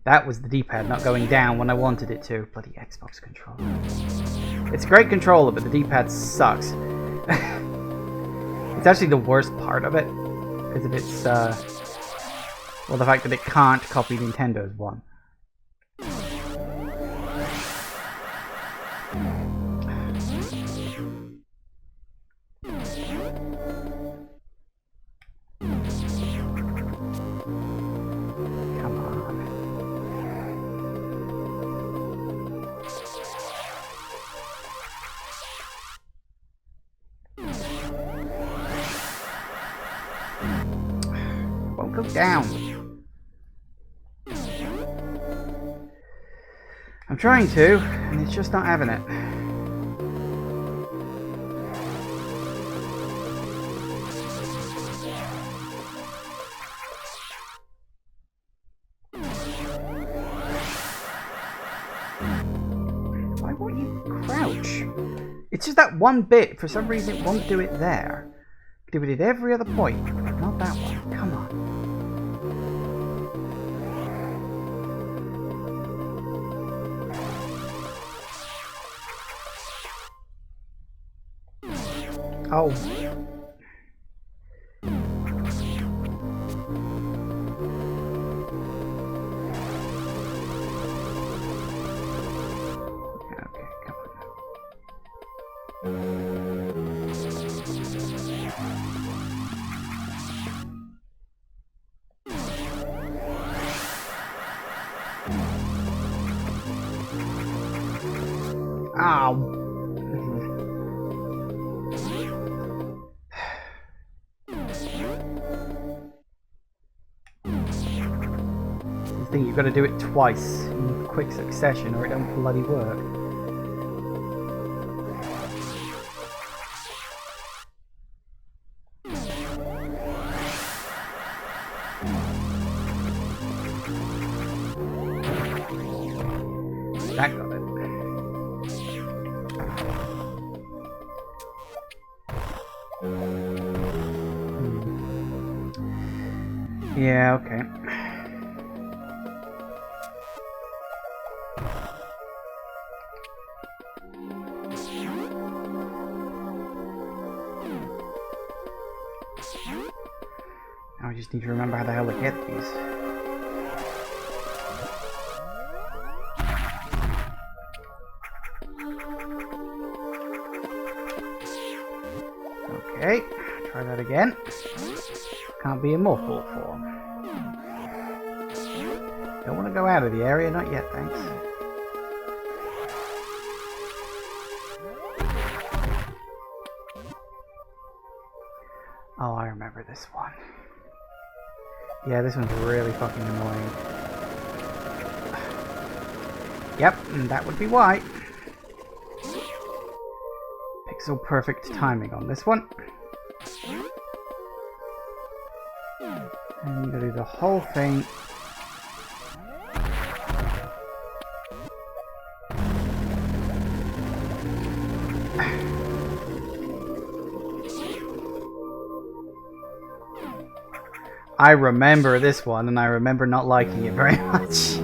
That was the D-pad not going down when I wanted it to. Bloody Xbox controller. It's a great controller, but the D-pad sucks. It's actually the worst part of it, because of its, well, the fact that it can't copy Nintendo's one. Go down. I'm trying to, and it's just not having it. Why won't you crouch? It's just that one bit. For some reason, it won't do it there. Do it at every other point, but not that one. Come on. Oh. Okay, come on. Ow. The thing, you've got to do it twice in quick succession or it don't bloody work. That got it. Yeah, okay. Now I just need to remember how the hell to get these. Okay, try that again. Can't be in morphle form. Don't want to go out of the area, not yet, thanks. Oh, I remember this one. Yeah, this one's really fucking annoying. Yep, and that would be why. Pixel perfect timing on this one. And you gotta do the whole thing. I remember this one, and I remember not liking it very much.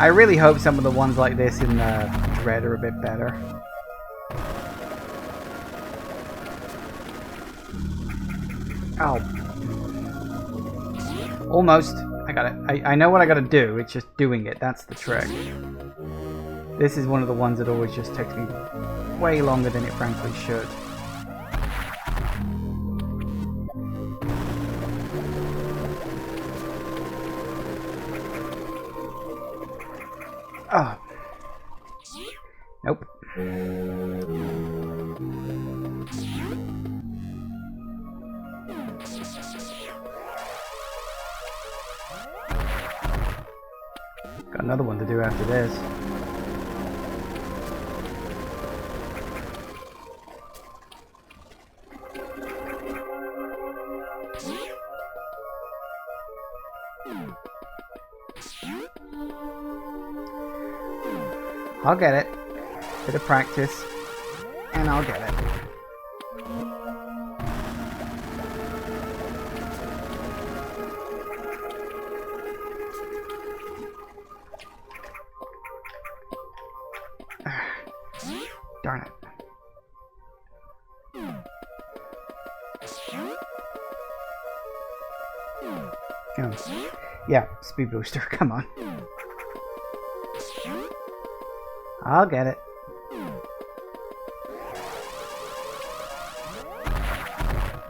I really hope some of the ones like this in Dread are a bit better. Oh. Almost. I got it. I know what I gotta do, it's just doing it. That's the trick. This is one of the ones that always just takes me way longer than it frankly should. Oh. Nope. Got another one to do after this. I'll get it. Bit of practice, and I'll get it. Darn it. Oh. Yeah, speed booster, come on. I'll get it.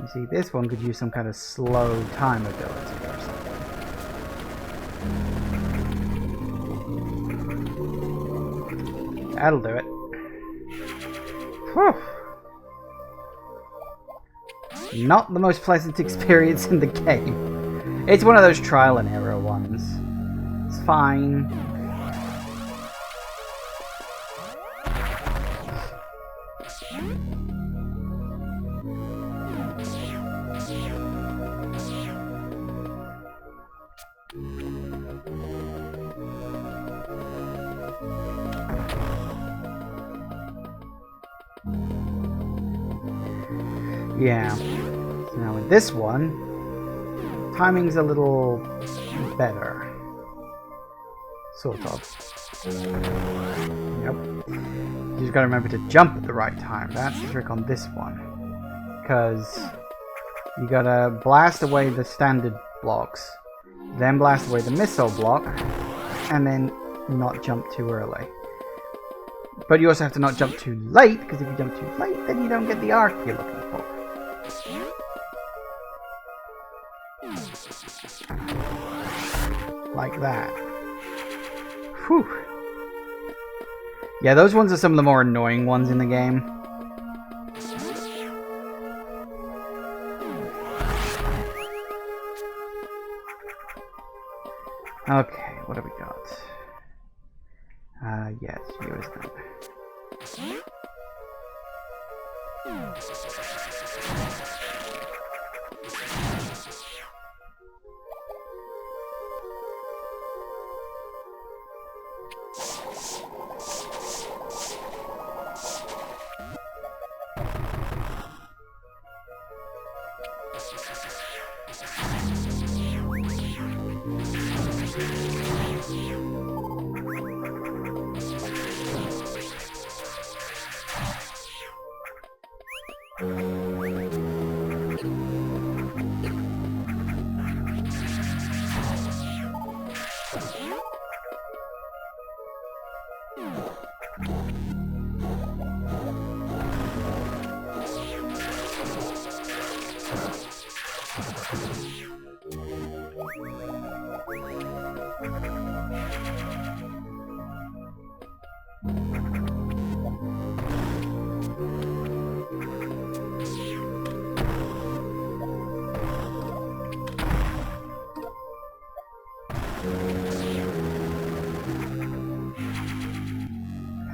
You see, this one could use some kind of slow time ability or something. That'll do it. Whew. Not the most pleasant experience in the game. It's one of those trial and error ones. It's fine. Yeah. So now with this one, timing's a little better. Sort of. Yep. You just gotta remember to jump at the right time. That's the trick on this one. Because you gotta blast away the standard blocks, then blast away the missile block, and then not jump too early. But you also have to not jump too late, because if you jump too late, then you don't get the arc you're looking for. Like that. Whew. Yeah, those ones are some of the more annoying ones in the game. Okay, what have we got? Yeah, it's you, isn't it?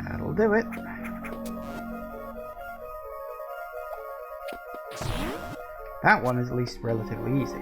That'll do it. That one is at least relatively easy.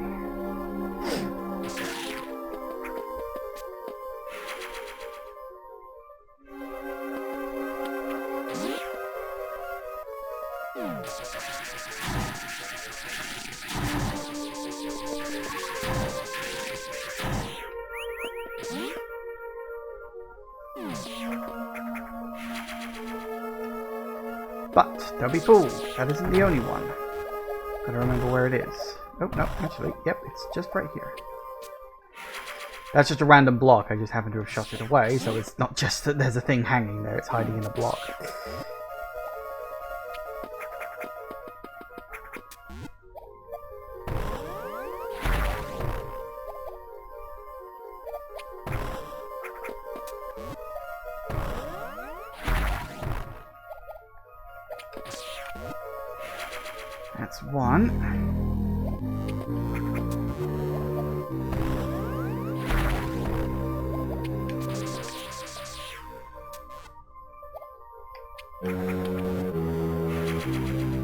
But don't be fooled, that isn't the only one. Gotta remember where it is. Oh, no, actually, yep, it's just right here. That's just a random block, I just happen to have shot it away, so it's not just that there's a thing hanging there, it's hiding in a block. That's one.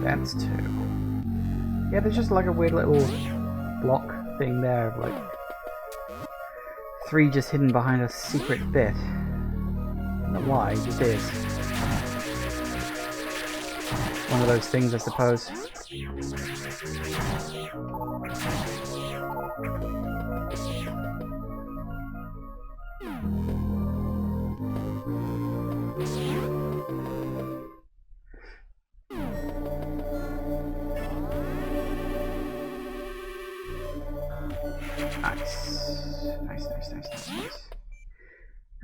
That's two. Yeah, there's just like a weird little block thing there of like 3 just hidden behind a secret bit. I don't know why, it just is. One of those things, I suppose. Nice.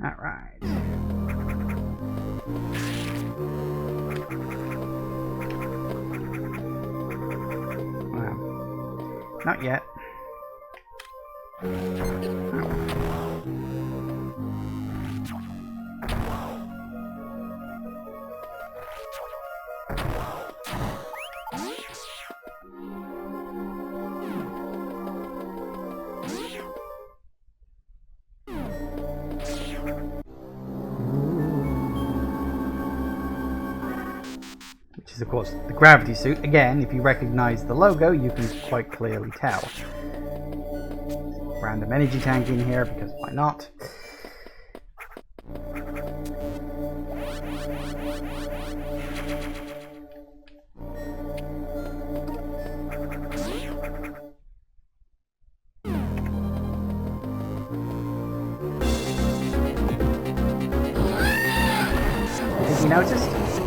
Alright. Well, not yet. Is of course the gravity suit. Again, if you recognize the logo, you can quite clearly tell. Random energy tank in here, because why not? Did you notice?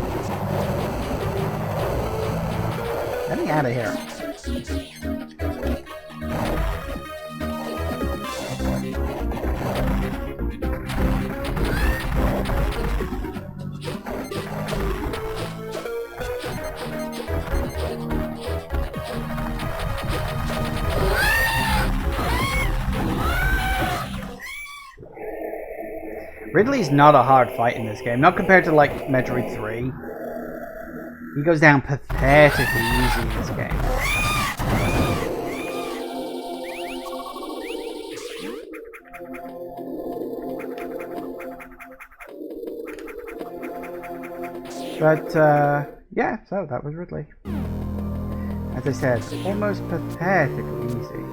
out of here. Ridley's not a hard fight in this game, not compared to like Metroid 3. He goes down pathetically easy in this game. But yeah, so that was Ridley. As I said, almost pathetically easy.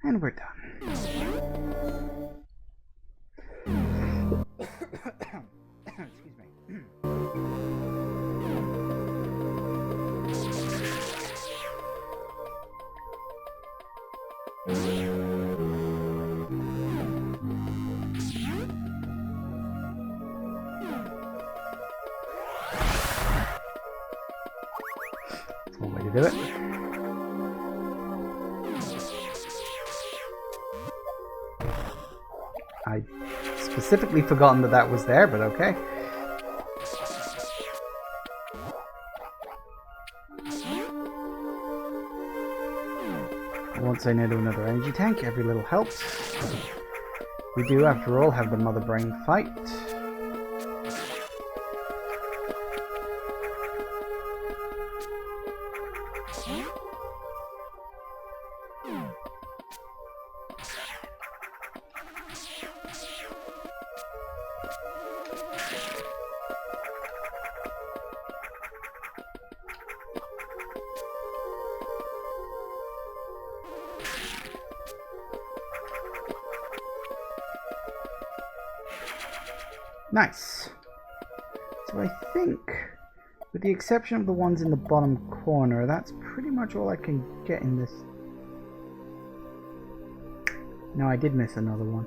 And we're done. Excuse me. That's one way to do it. I specifically forgotten that that was there, but okay. I won't say no to another energy tank. Every little helps. We do, after all, have the Mother Brain fight. Nice. So I think, with the exception of the ones in the bottom corner, that's pretty much all I can get in this. No, I did miss another one.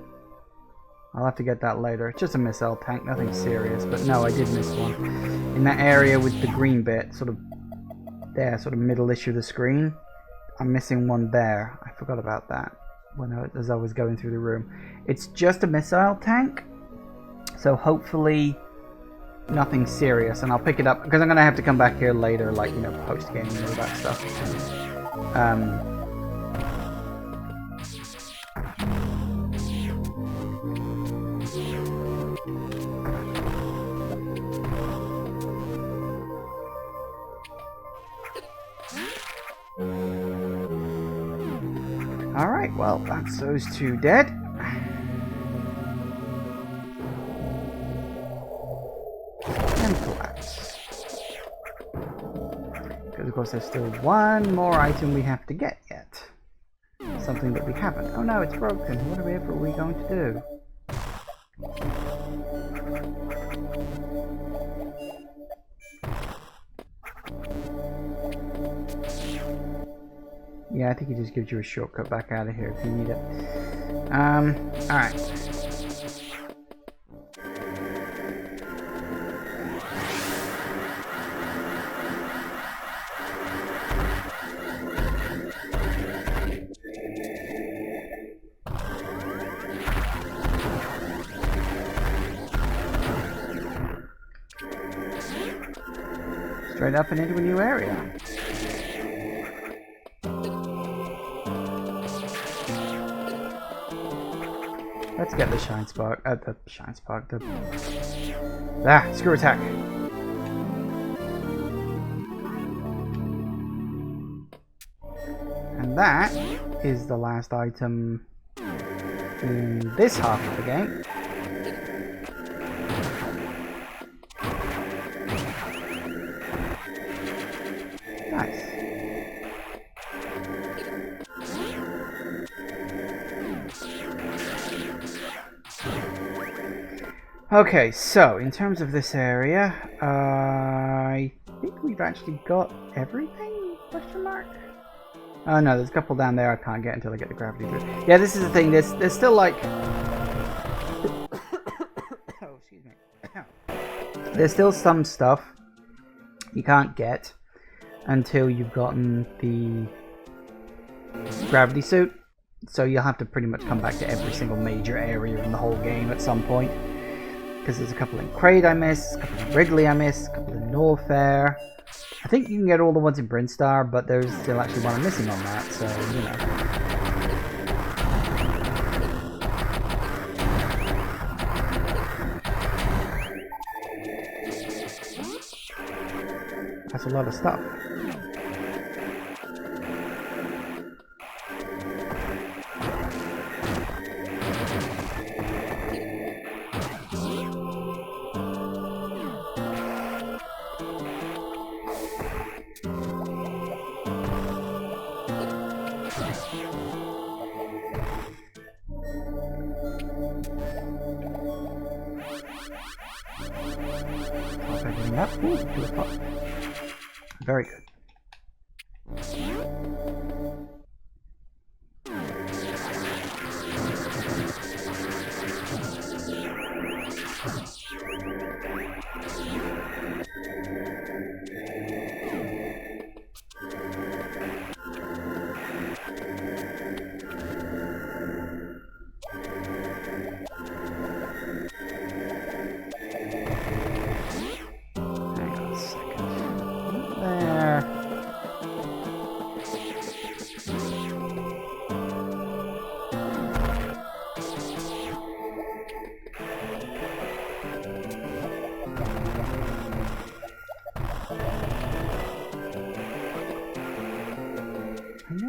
I'll have to get that later. It's just a missile tank, nothing serious, but no, I did miss one. In that area with the green bit, sort of there, sort of middle-ish of the screen, I'm missing one there. I forgot about that as I was going through the room. It's just a missile tank. So hopefully nothing serious, and I'll pick it up because I'm gonna have to come back here later, like, you know, post game and all that stuff. All right, well, that's those two dead. Because of course there's still one more item we have to get yet. Something that we haven't. Oh no, it's broken. What are we going to do? Yeah, I think he just gives you a shortcut back out of here if you need it. Alright. Straight up and into a new area. Let's get the shine spark. Screw attack. And that is the last item in this half of the game. Nice. Okay, so in terms of this area, I think we've actually got everything? Question mark? Oh no, there's a couple down there I can't get until I get the gravity through. Yeah, this is the thing. There's still like. Oh, excuse me. There's still some stuff you can't get until you've gotten the gravity suit. So you'll have to pretty much come back to every single major area in the whole game at some point. Because there's a couple in Kraid I missed, a couple in Wrigley I missed, a couple in Norfair. I think you can get all the ones in Brinstar, but there's still actually one I'm missing on that, so, you know. That's a lot of stuff. Up. Ooh, to the top. Very good.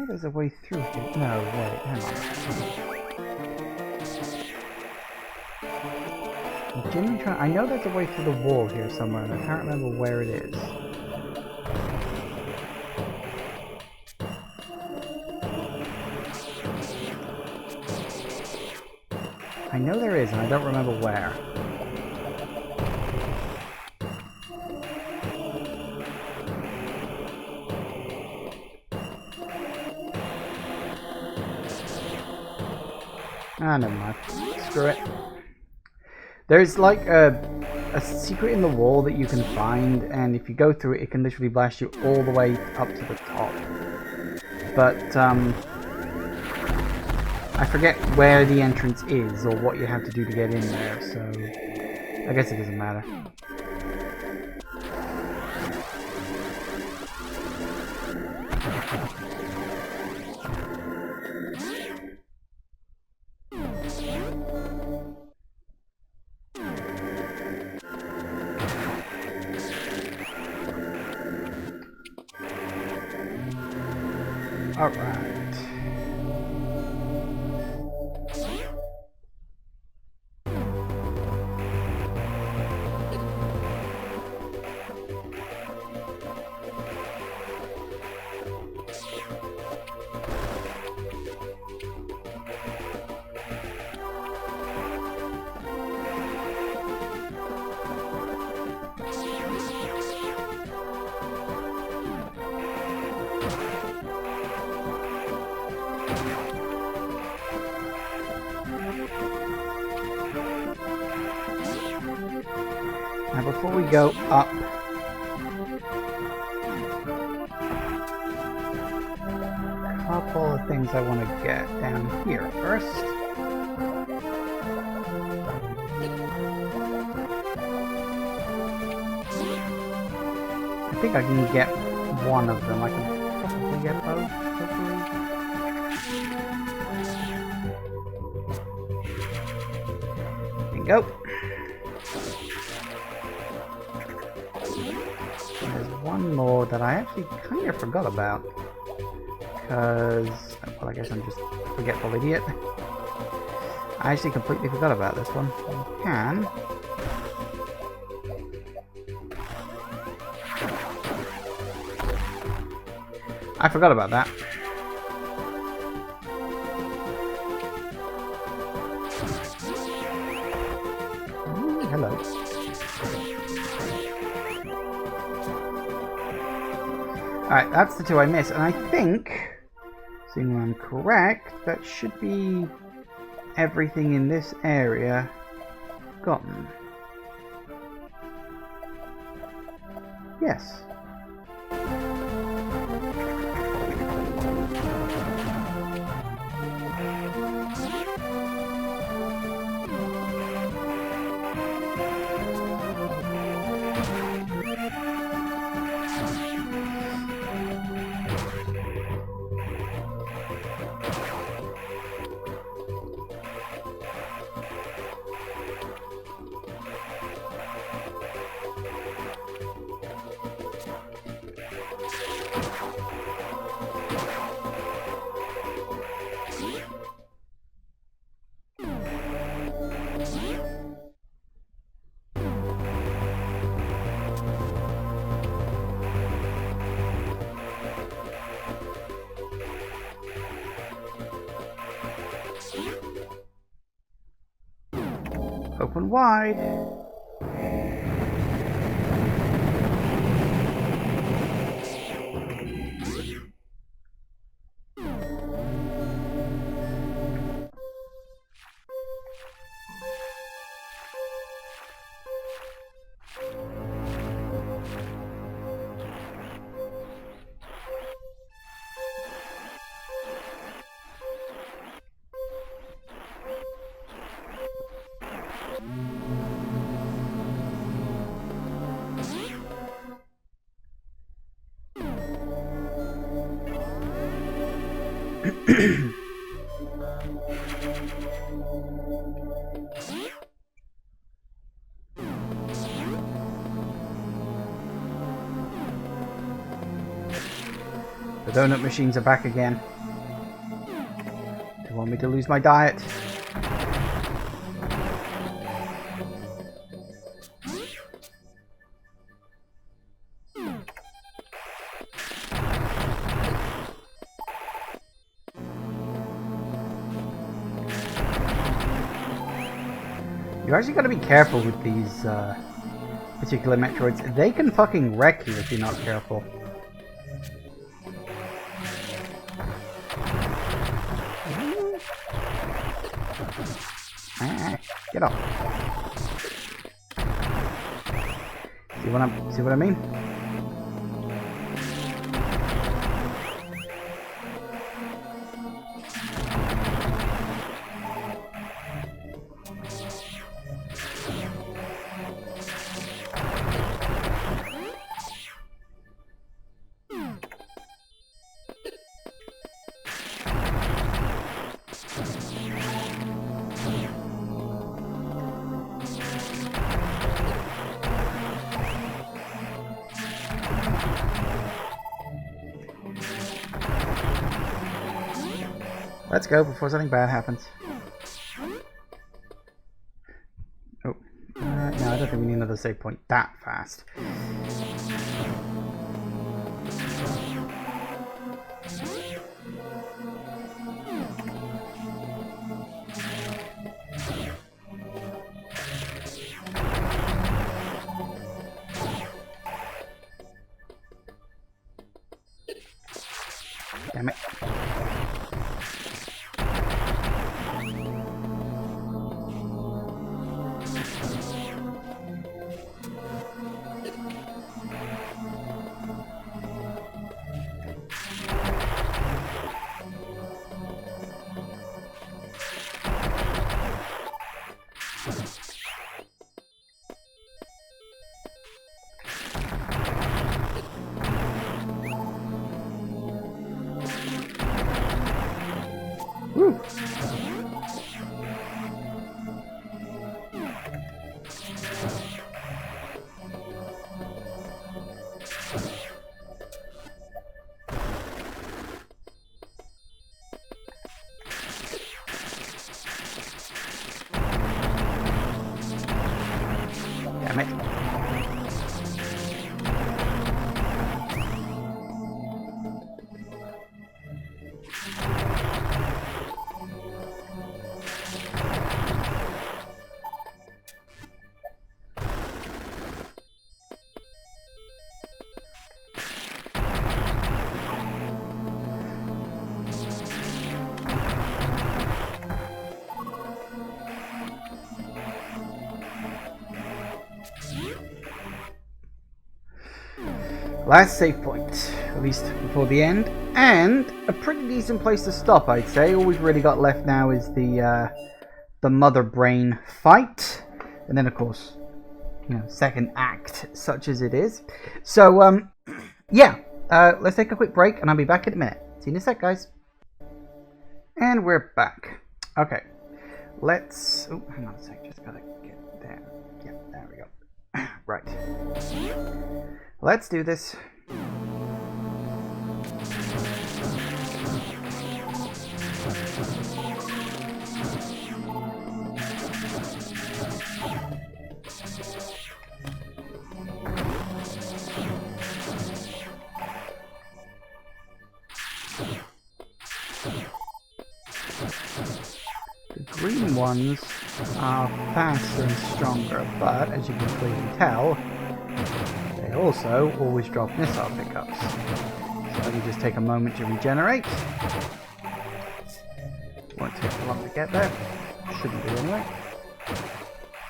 There's a way through here. No, wait, hang on. I'm genuinely trying. I know there's a way through the wall here somewhere, and I can't remember where it is. I know there is, and I don't remember where. Ah, never mind. Screw it. There's like a secret in the wall that you can find, and if you go through it, it can literally blast you all the way up to the top. But, I forget where the entrance is, or what you have to do to get in there, so I guess it doesn't matter. Alright. Now before we go up, a couple of things I want to get down here first. I think I can get one of them. I can probably get both, hopefully. There we go. There's one more that I actually kind of forgot about. Because, well, I guess I'm just a forgetful idiot. I actually completely forgot about this one. You can... I forgot about that. Ooh, hello. Alright, that's the two I missed, and I think, seeing I'm correct, that should be everything in this area gotten. Yes. Open wide. The donut machines are back again. They want me to lose my diet. You actually gotta be careful with these particular Metroids. They can fucking wreck you if you're not careful. Get off. See what I mean? Let's go before something bad happens. Oh. No, I don't think we need another save point that fast. Damn it. Last save point, at least before the end, and a pretty decent place to stop, I'd say. All we've really got left now is the mother brain fight, and then of course, second act, such as it is. So yeah, let's take a quick break, and I'll be back in a minute. See you in a sec, guys. And we're back. Okay, let's. Oh, hang on a sec. Just gotta get there. Yeah, there we go. Right. Let's do this. The green ones are faster and stronger, but as you can clearly tell, they also always drop missile pickups. So let me just take a moment to regenerate. Won't take long to get there. Shouldn't do anyway.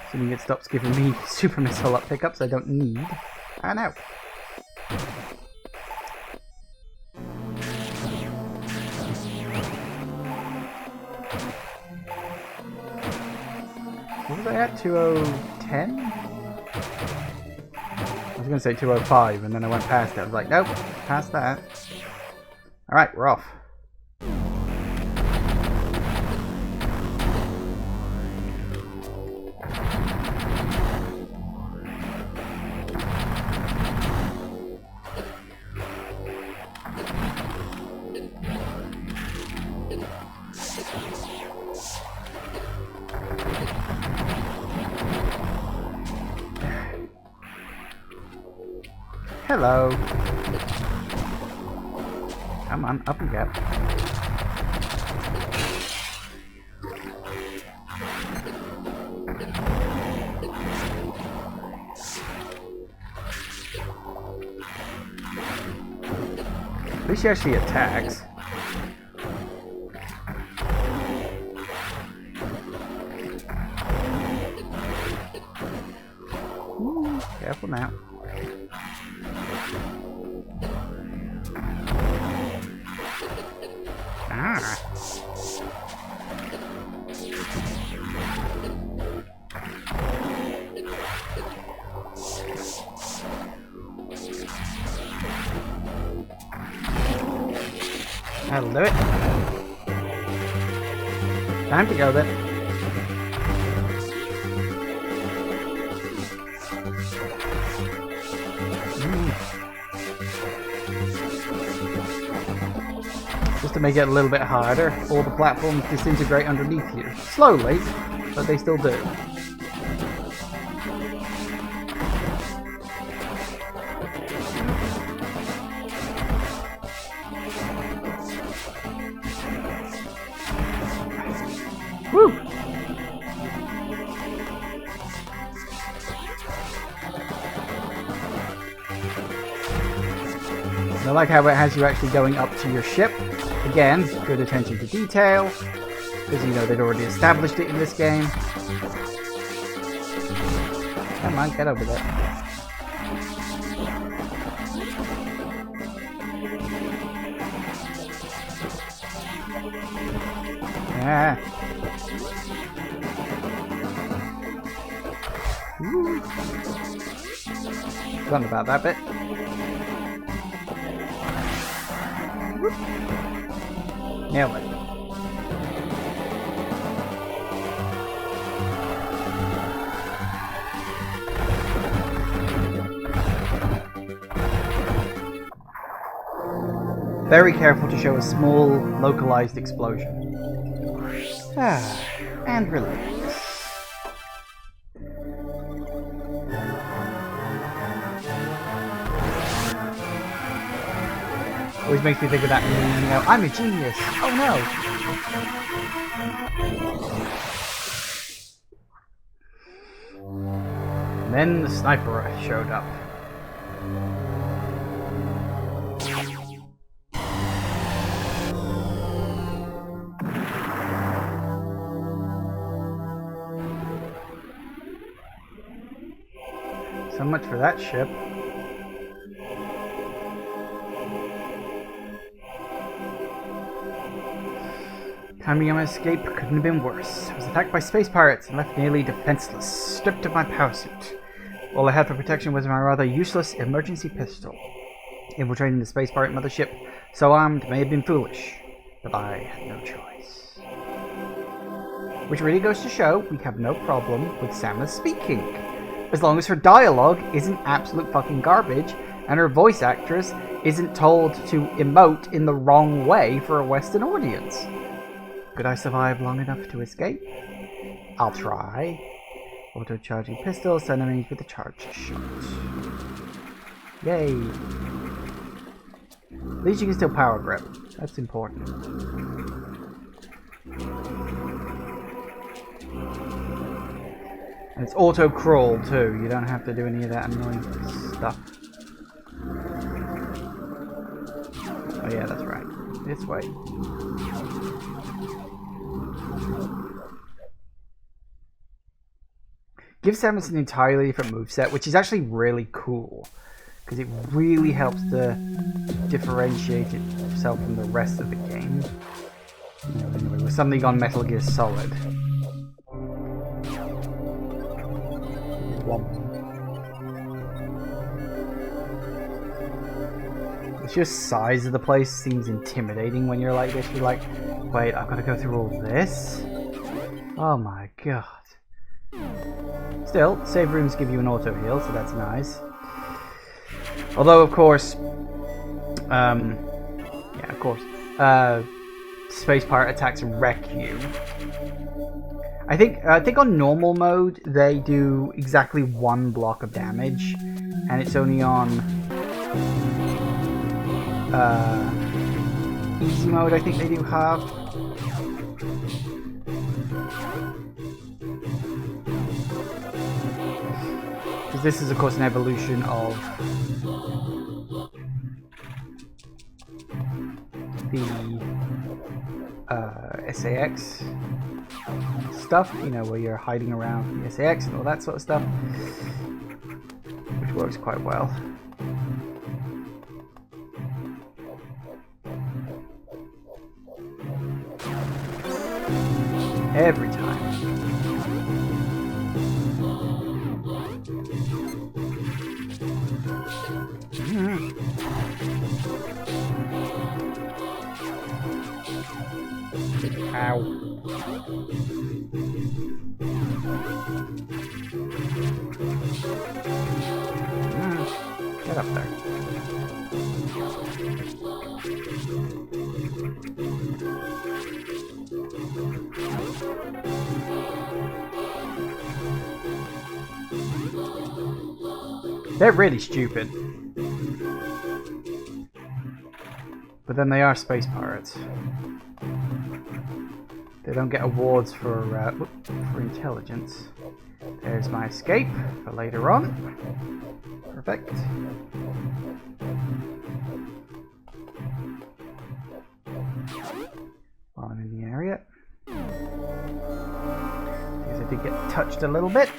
Assuming it stops giving me super missile up pickups I don't need. And out. What was I at? 2010? I was going to say 205 and then I went past it. I was like, nope, past that. Alright, we're off. Hello. Come on, up we go. At least she actually attacks. Ooh, careful now. Ah. That'll do it. Time to go then. Just to make it a little bit harder, all the platforms disintegrate underneath you. Slowly, but they still do. Woo! I like how it has you actually going up to your ship. Again, good attention to detail, because they'd already established it in this game. Come on, get over there. Yeah. Woo. Forgotten about that bit. Whoop. Nailed it. Very careful to show a small, localized explosion. And release. Always makes me think of that meme, I'm a genius. Oh no. And then the sniper showed up. So much for that ship. Timing on my escape couldn't have been worse. I was attacked by space pirates and left nearly defenseless, stripped of my power suit. All I had for protection was my rather useless emergency pistol. Infiltrating the space pirate mothership, so armed, may have been foolish, but I had no choice. Which really goes to show we have no problem with Samus speaking, as long as her dialogue isn't absolute fucking garbage and her voice actress isn't told to emote in the wrong way for a Western audience. Could I survive long enough to escape? I'll try. Auto-charging pistol, send enemies with a charged shot. Yay! At least you can still power grip. That's important. And it's auto-crawl too. You don't have to do any of that annoying stuff. Oh yeah, that's right. This way. Gives Samus an entirely different moveset, which is actually really cool. Because it really helps to differentiate itself from the rest of the game. Anyway, we're suddenly on Metal Gear Solid. The sheer size of the place seems intimidating when you're like this. You're like, wait, I've got to go through all this? Oh my god. Still, save rooms give you an auto heal, so that's nice. Although, of course, space pirate attacks wreck you. I think on normal mode they do exactly 1 block of damage, and it's only on easy mode I think they do half. Because this is of course an evolution of the SAX stuff, you know, where you're hiding around the SAX and all that sort of stuff, which works quite well. Every time. Ow. Get up there. They're really stupid. But then they are space pirates. They don't get awards for intelligence. There's my escape for later on. Perfect. While I'm in the area. Because I did get touched a little bit.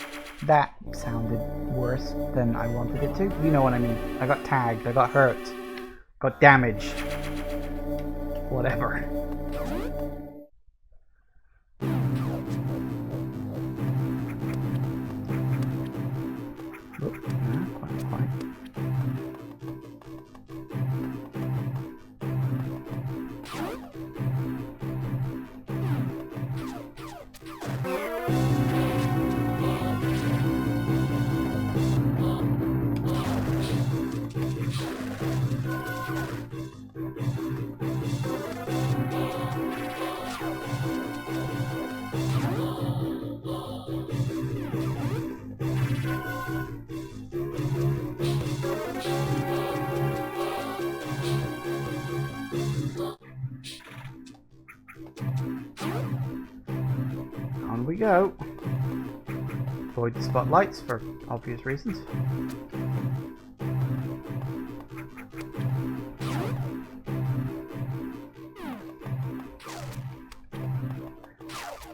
That sounded worse than I wanted it to. You know what I mean. I got tagged, I got hurt, got damaged. Whatever. On we go. Avoid the spotlights for obvious reasons.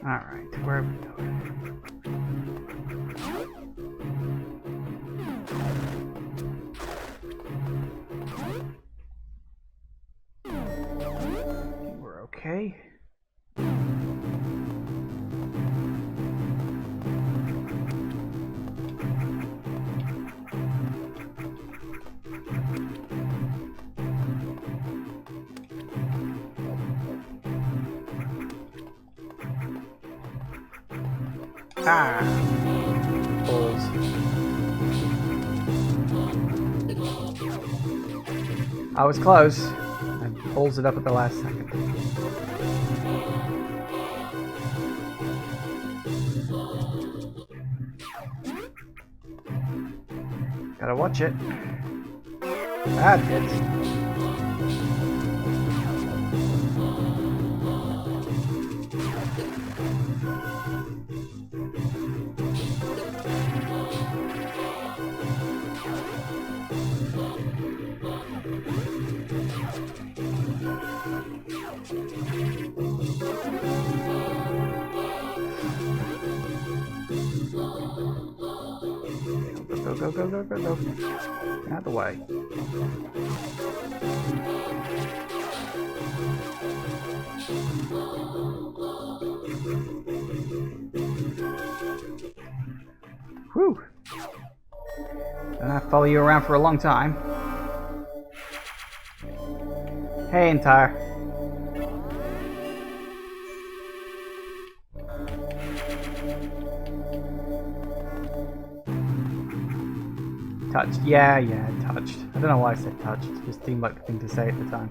Alright, where are we going? We're okay. Ah! Balls. I was close. I pulls it up at the last second. Gotta watch it. Bad hit. Go, go, go, go, go. Get out of the way. Whew. Don't have to follow you around for a long time. Hey, Entire. Touched. Yeah, touched. I don't know why I said touched. It just seemed like the thing to say at the time.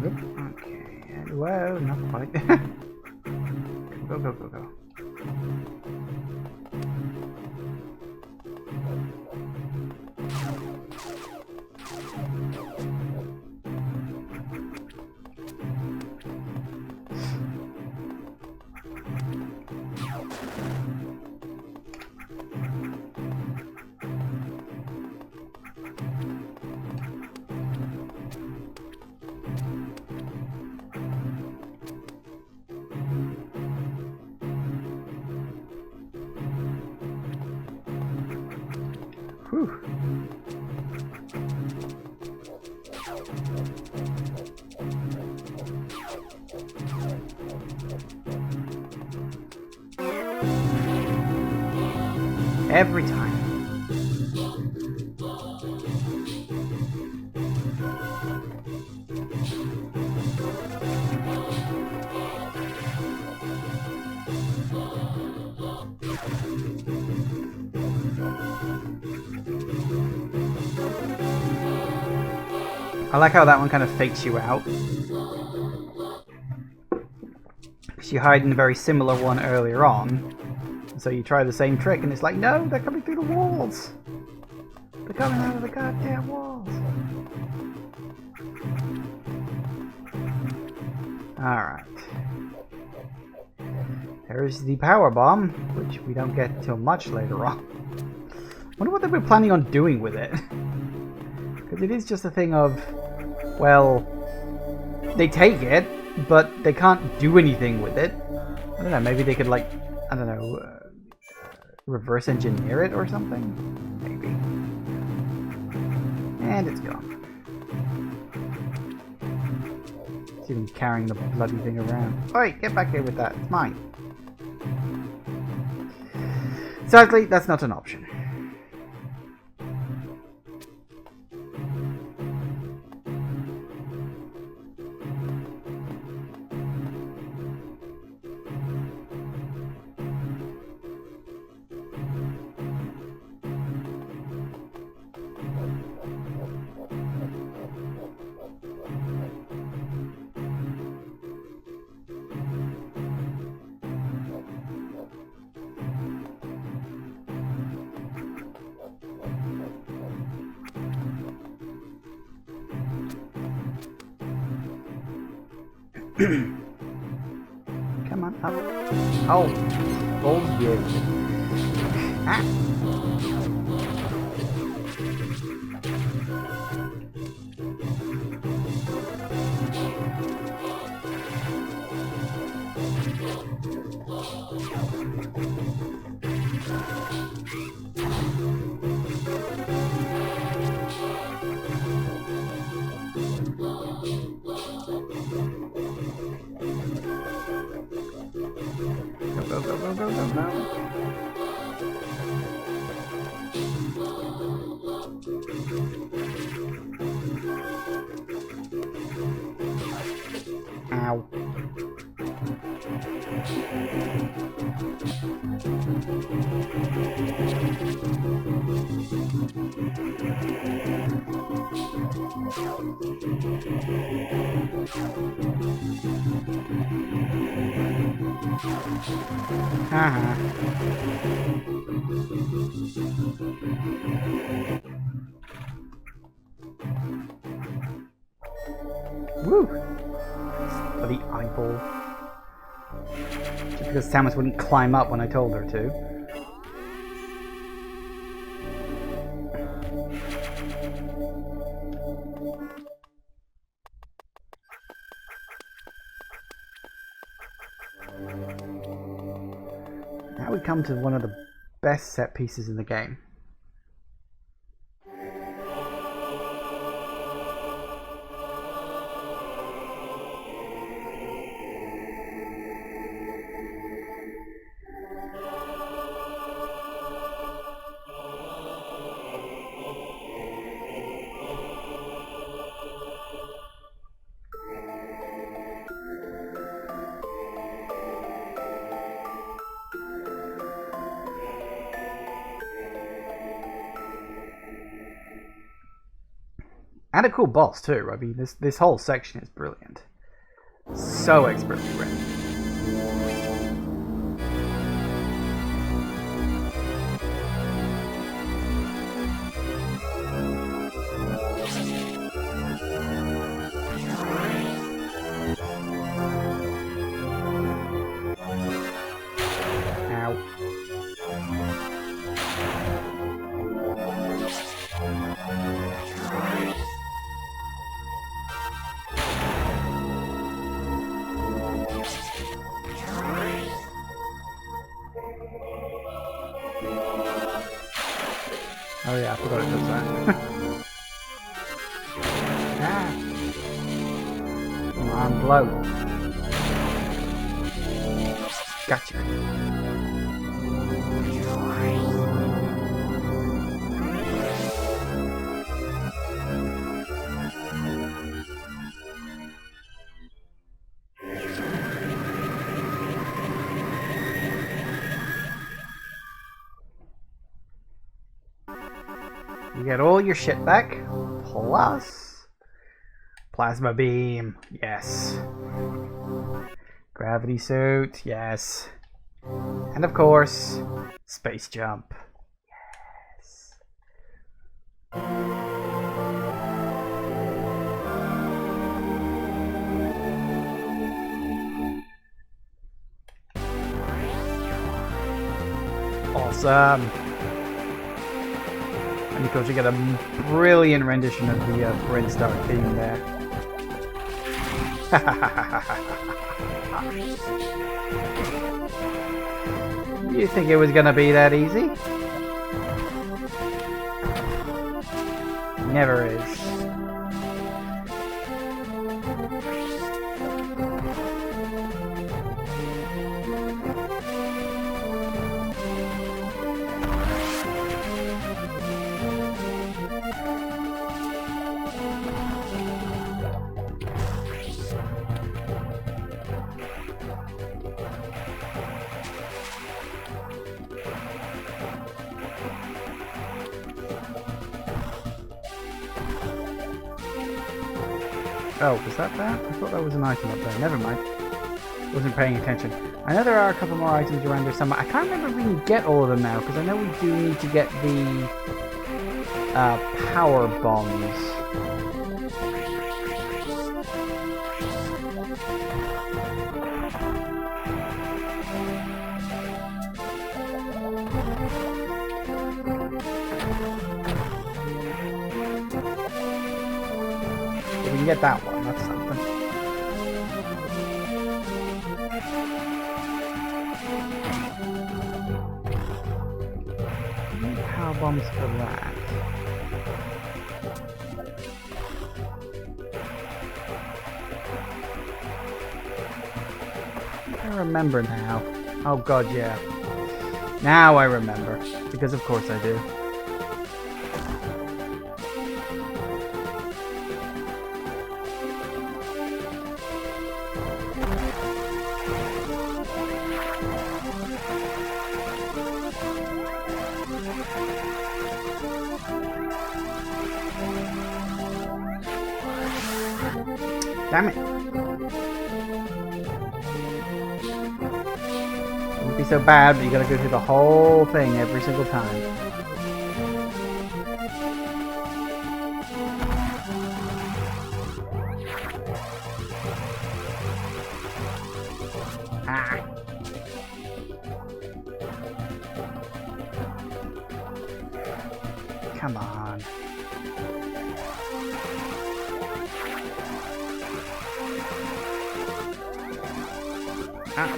Okay. Well, not quite. Go, go, go, go. Whew. Every time. I like how that one kind of fakes you out. Because you hide in a very similar one earlier on. So you try the same trick and it's like, no, they're coming through the walls. They're coming out of the goddamn walls. Alright. There's the power bomb, which we don't get till much later on. Wonder what they were planning on doing with it. Because it is just a thing of, well, they take it, but they can't do anything with it. I don't know, maybe they could, like, I don't know, reverse engineer it or something? Maybe. And it's gone. It's even carrying the bloody thing around. Oi, get back here with that. It's mine. Sadly, that's not an option. Come on, up. Oh, oh yeah. Ah. Go, go, go, go, go, go, go. Ow. Haha. Woo! Bloody eyeball. Just because Samus wouldn't climb up when I told her to. Now we come to one of the best set pieces in the game. And a cool boss too. I mean, this whole section is brilliant. So expertly written. Ow. Oh yeah, I forgot it does that. Ah. Come on, blow. Gotcha. You get all your shit back, plus plasma beam, yes. Gravity suit, yes. And of course, space jump, yes. Awesome. And of course you get a brilliant rendition of the Brinstar theme there. You think it was gonna be that easy? Never is. Oh, was that that? I thought that was an item up there. Never mind. Wasn't paying attention. I know there are a couple more items around there somewhere. I can't remember if we can get all of them now, because I know we do need to get the power bombs. We can get that one, that's something. Power bombs for that. There are remember now. Oh god, yeah. Now I remember. Because of course I do. Damn it. Wouldn't be so bad, but you gotta go through the whole thing every single time. Ah. Come on. Ah.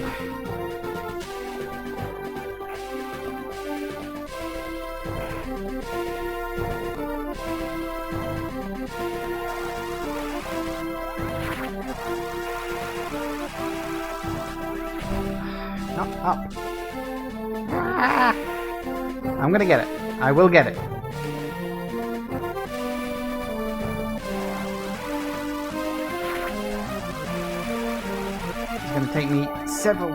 Not up. Ah. I'm gonna get it. I will get it. It's gonna take me several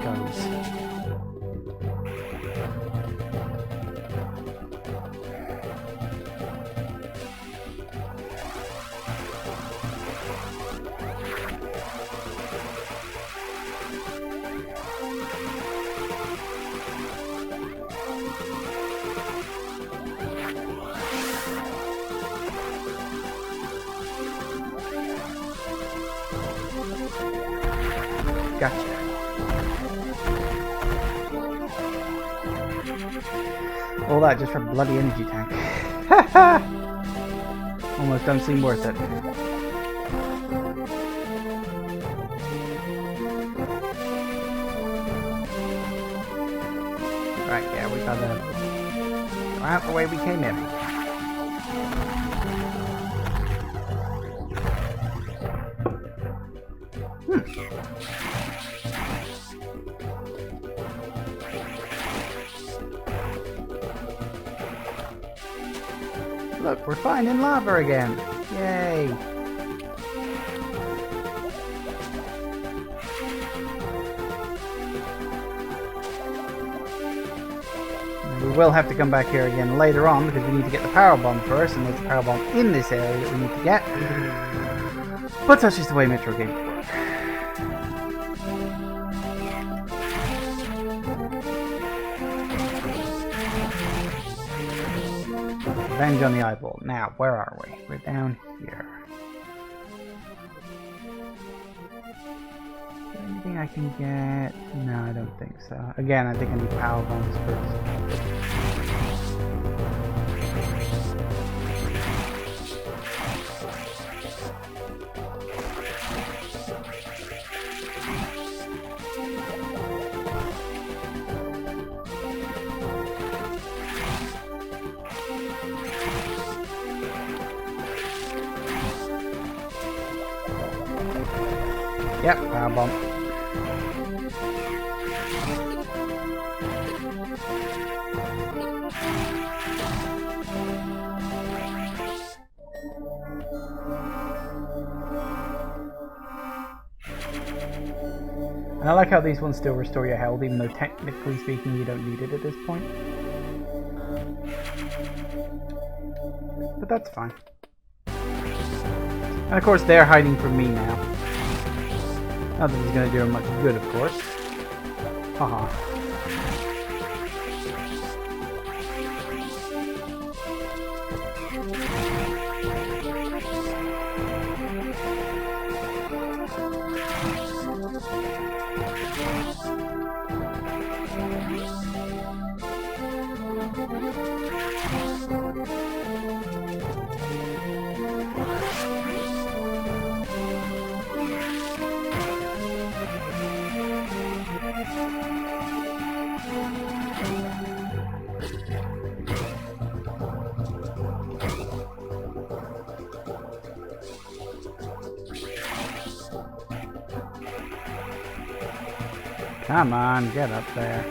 goes. Gotcha. All that just for a bloody energy tank. Almost don't seem worth it. Right, yeah, we gotta go out the way we came in. Look, we're finding lava again. Yay. Now, we will have to come back here again later on because we need to get the power bomb first, and there's a power bomb in this area that we need to get. But that's just the way Metroid games work. Revenge on the eyeball. Now, where are we? We're down here. Is there anything I can get? No, I don't think so. Again, I think I need power bombs first. Yep, power bomb. And I like how these ones still restore your health, even though technically speaking you don't need it at this point. But that's fine. And of course they're hiding from me now. Not that it's going to do them much good, of course. Haha. Come on, get up there.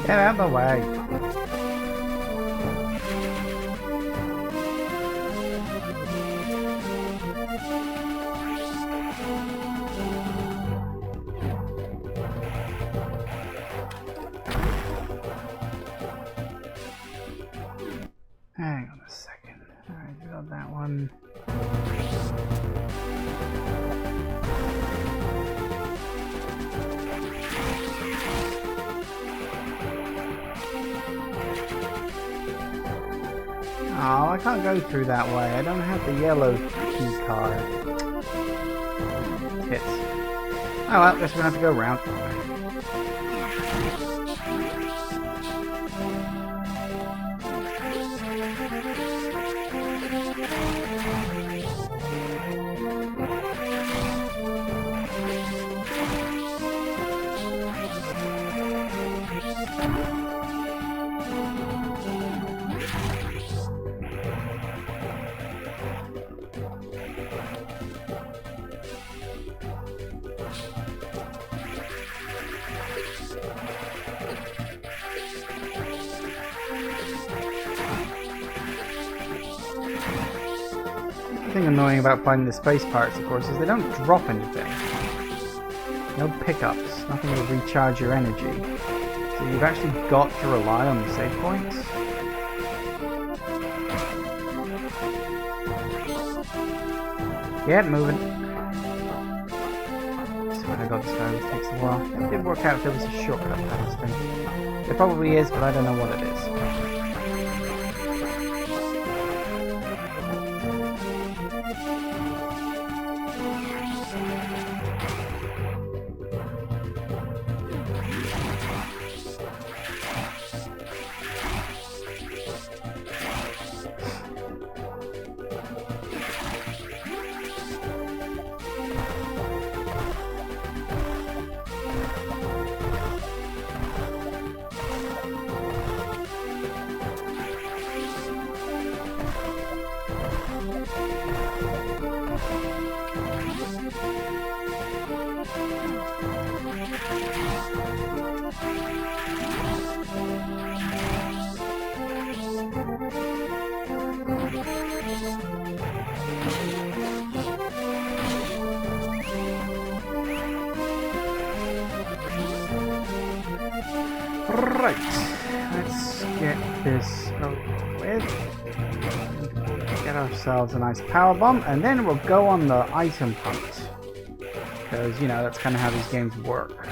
Get out of the way. Hang on a second. Alright, we got that one. Oh, I can't go through that way. I don't have the yellow key card. Tits. Oh well, guess we're gonna have to go around. The thing annoying about finding the space parts, of course, is they don't drop anything. No pickups, nothing to recharge your energy. So you've actually got to rely on the save points. Get moving. So when I got this guy, it takes a while. It did work out if there was a shortcut past him. There probably is, but I don't know what it is. Right, let's get this over with. Get ourselves a nice power bomb, and then we'll go on the item hunt. Because, you know, that's kind of how these games work.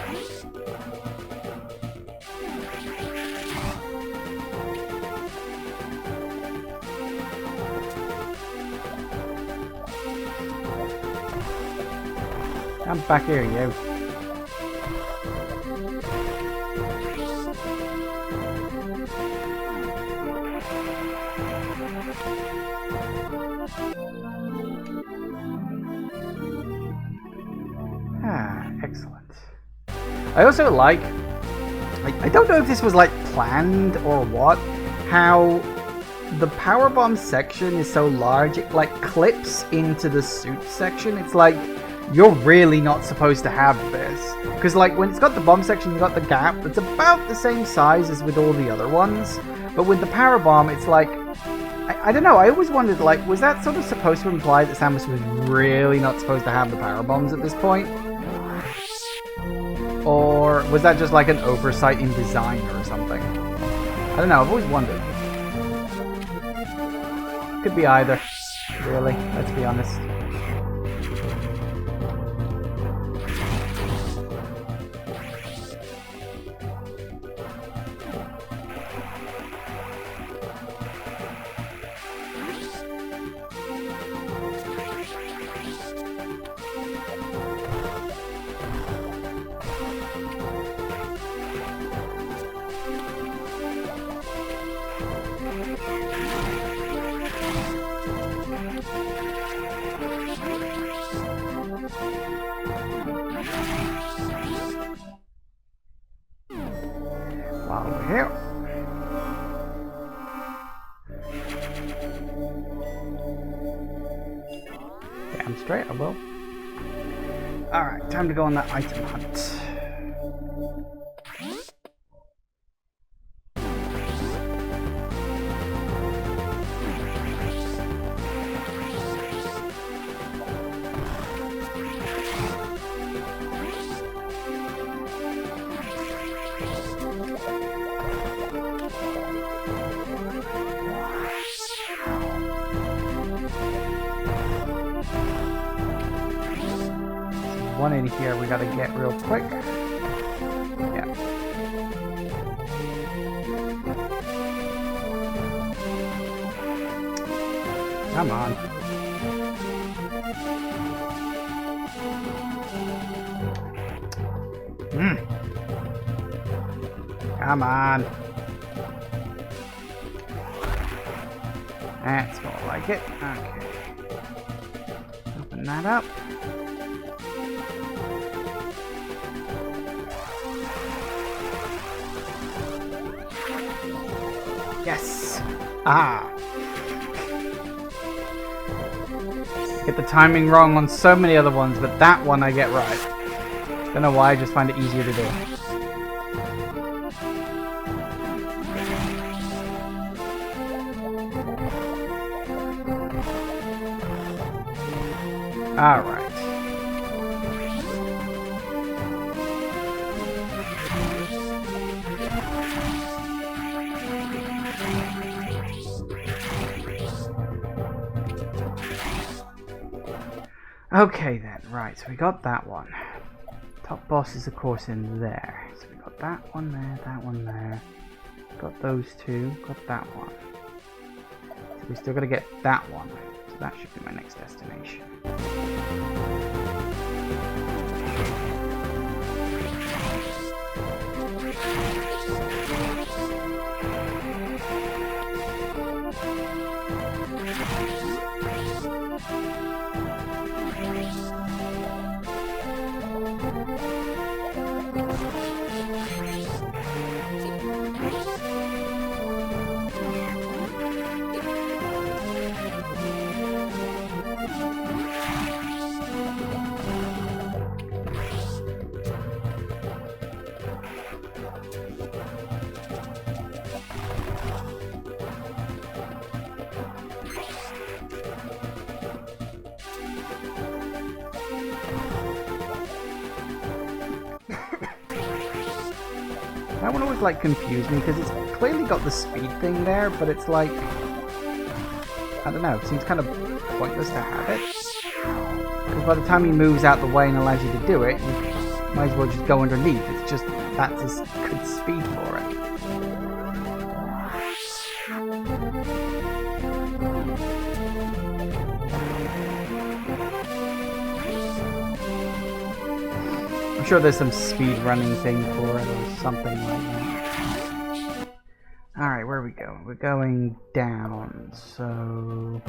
Come back here, you. Excellent. I also like, I don't know if this was like planned or what, how the powerbomb section is so large, it like clips into the suit section. It's like, you're really not supposed to have this. Because like when it's got the bomb section, you've got the gap that's about the same size as with all the other ones. But with the powerbomb, it's like, I don't know, I always wondered, like, was that sort of supposed to imply that Samus was really not supposed to have the powerbombs at this point? Or was that just like an oversight in design or something? I don't know, I've always wondered. Could be either, really, let's be honest. While we're here. Damn straight, I will. Alright, time to go on that item hunt. One in here we gotta get real quick. Yeah. Come on. Come on. That's more like it. Okay. Open that up. Yes! Ah! Get the timing wrong on so many other ones, but that one I get right. Don't know why, I just find it easier to do. Alright. Okay then, right, so we got that one. Top boss is of course in there. So we got that one there. Got those two, got that one. So we still gotta get that one. So that should be my next destination. That one always like confused me because it's clearly got the speed thing there, but it's like, I don't know, it seems kind of pointless to have it. Because by the time he moves out the way and allows you to do it, you might as well just go underneath. It's just, that's as good speed for it. I'm sure there's some speed running thing for it or something like that. Alright, where are we going? We're going down, so...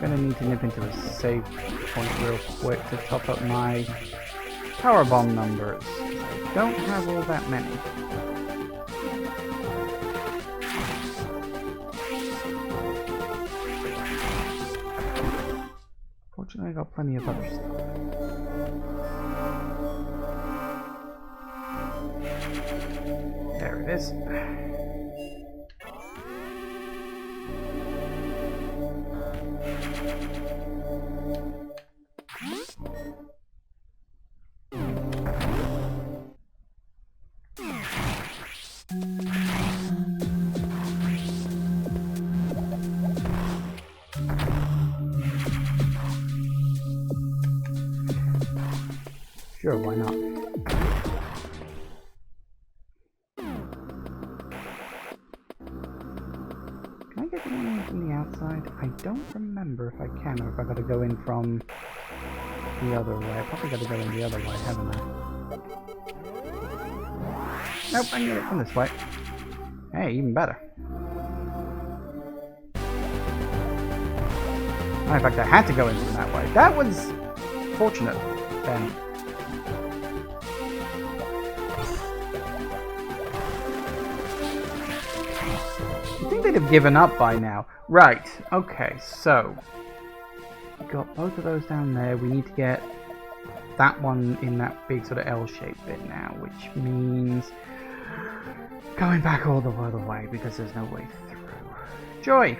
gonna need to nip into a save point real quick to top up my power bomb numbers. I don't have all that many. Fortunately, I got plenty of other stuff. There it is. Sure, why not? Can I get the one from the outside? I don't remember if I can or if I gotta go in from the other way. I probably gotta go in the other way, haven't I? Nope, I can get it from this way. Hey, even better. In fact, I had to go in from that way. That was fortunate then. I think they'd have given up by now. Right, okay, so we got both of those down there. We need to get that one in that big sort of L-shaped bit now, which means going back all the other way because there's no way through. Joy!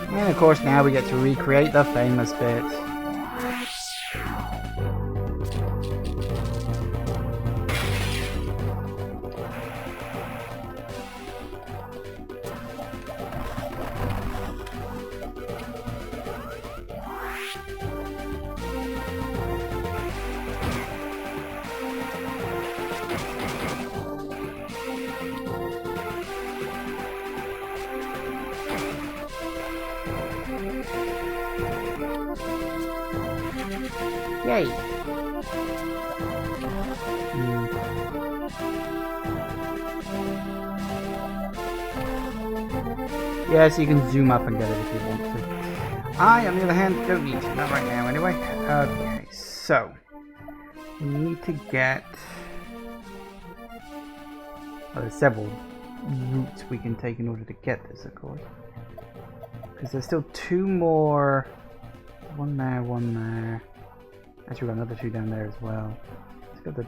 And of course now we get to recreate the famous bit. Yay! Yes, you can zoom up and get it if you want to. I, on the other hand, don't need to. Not right now, anyway. Okay, so we need to get. Well, there's several routes we can take in order to get this, of course. Because there's still two more. One there, one there. Actually, we've got another two down there as well. Let's go down.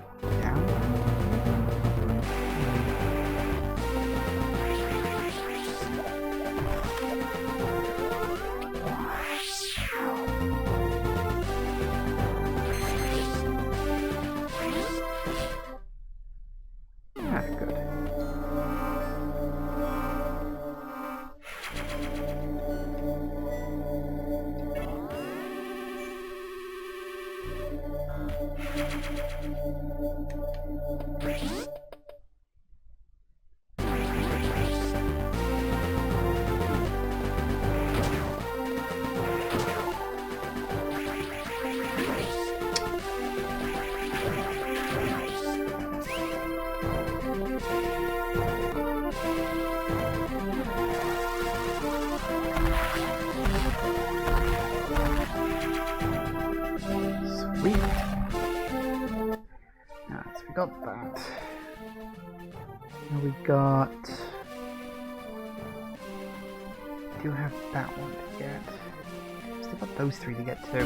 got that. Now we got... do have that one to get. Still got those three to get too.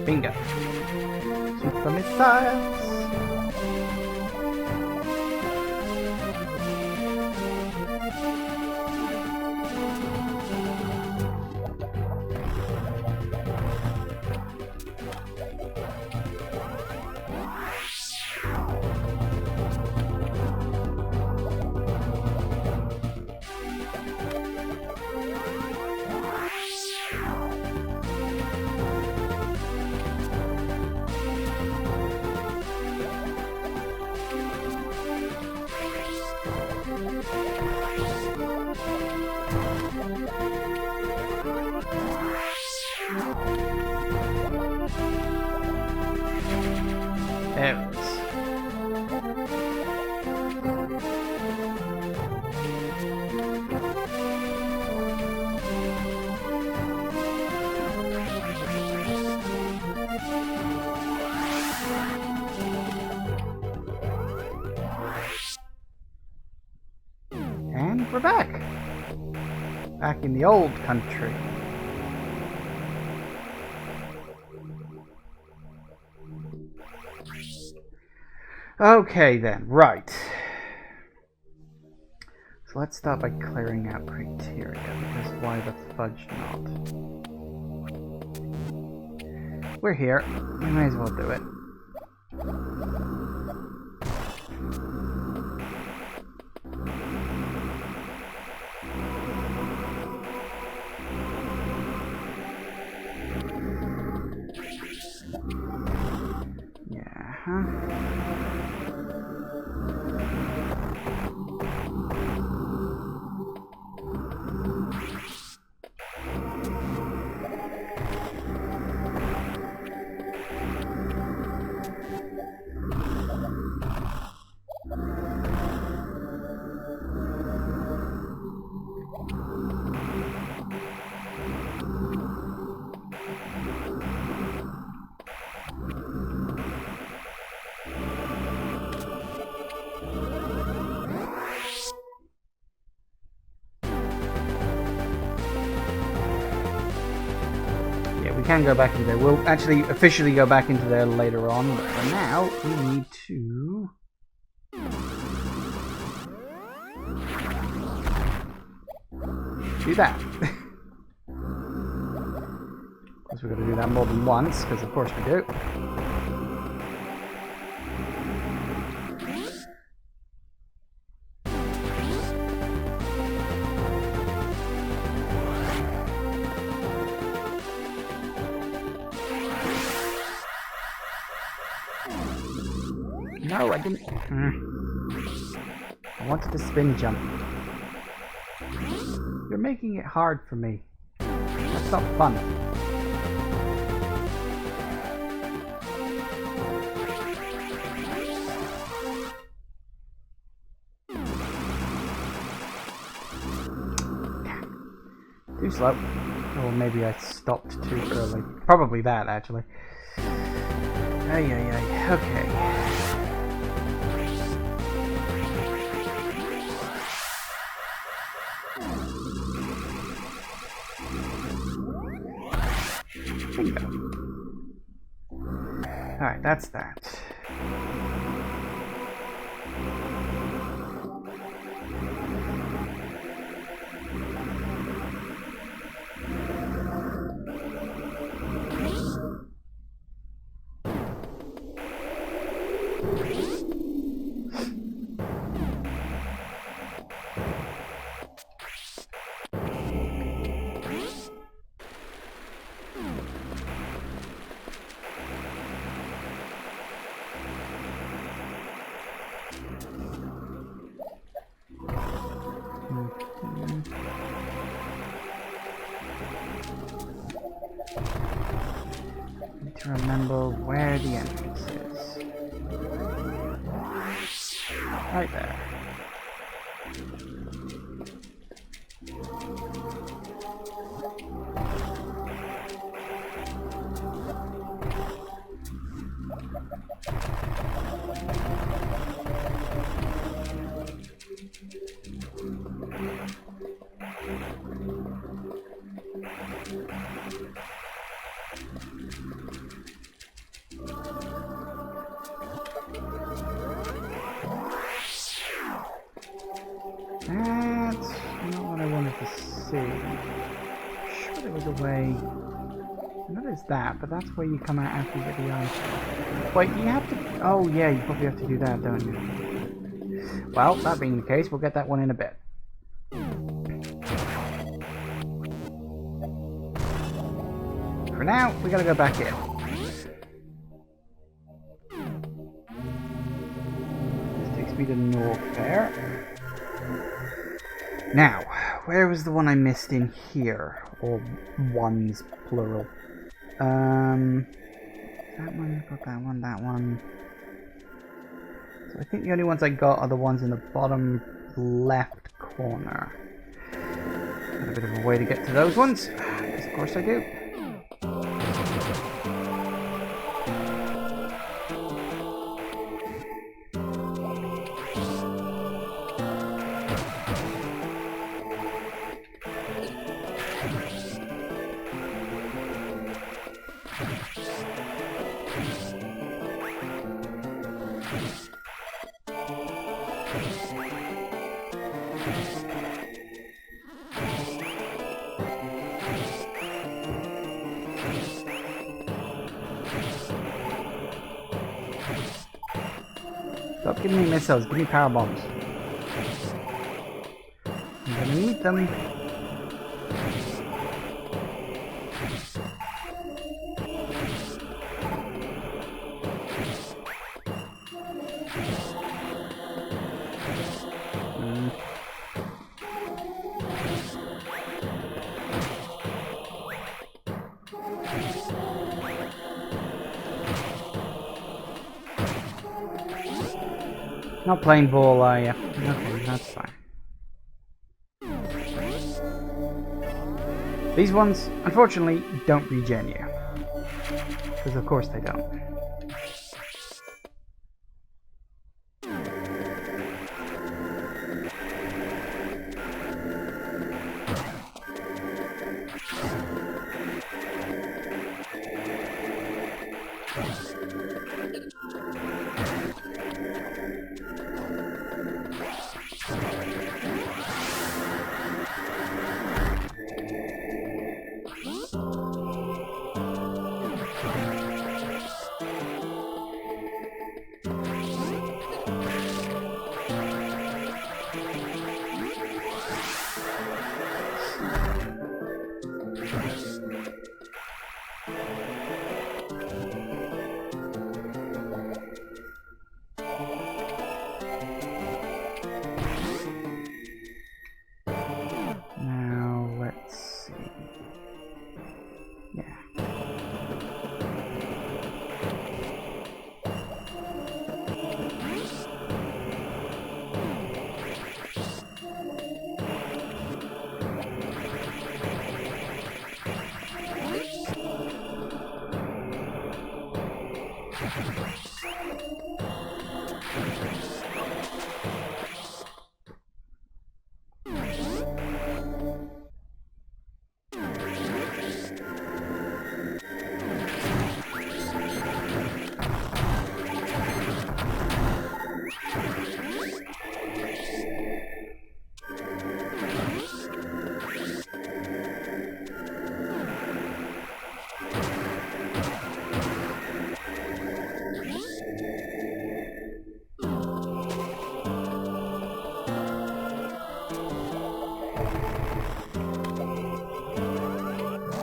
Bingo. Super missiles. There it is. And we're back. Back in the old country. Okay then, right. So let's start by clearing out criteria, because why the fudge not? We're here, we might as well do it. Yeah, we can go back into there. We'll actually officially go back into there later on, but for now, we need to... do that. Of course, we're going to do that more than once, because of course we do. No, I didn't. I wanted to spin jump. You're making it hard for me. That's not fun. Too slow. Or maybe I stopped too early. Probably that, actually. Ay, ay, ay. Okay. Bingo. Alright, that's that. remember where the entrance is. Right there. That's not what I wanted to see. Sure, there was a way. I know there's that, but that's where you come out after you get the item. Wait, you have to. Oh, yeah, you probably have to do that, don't you? Well, that being the case, we'll get that one in a bit. For now, we gotta go back in. This takes me to north there. Now, where was the one I missed in here? Or ones, plural. That one, got that one, that one. So I think the only ones I got are the ones in the bottom left corner. Got a bit of a way to get to those ones. Yes, of course I do. Stop giving me missiles, give me power bombs. I'm gonna need them. Not playing ball, are you? Okay, that's fine. These ones, unfortunately, don't regen you. Because of course they don't.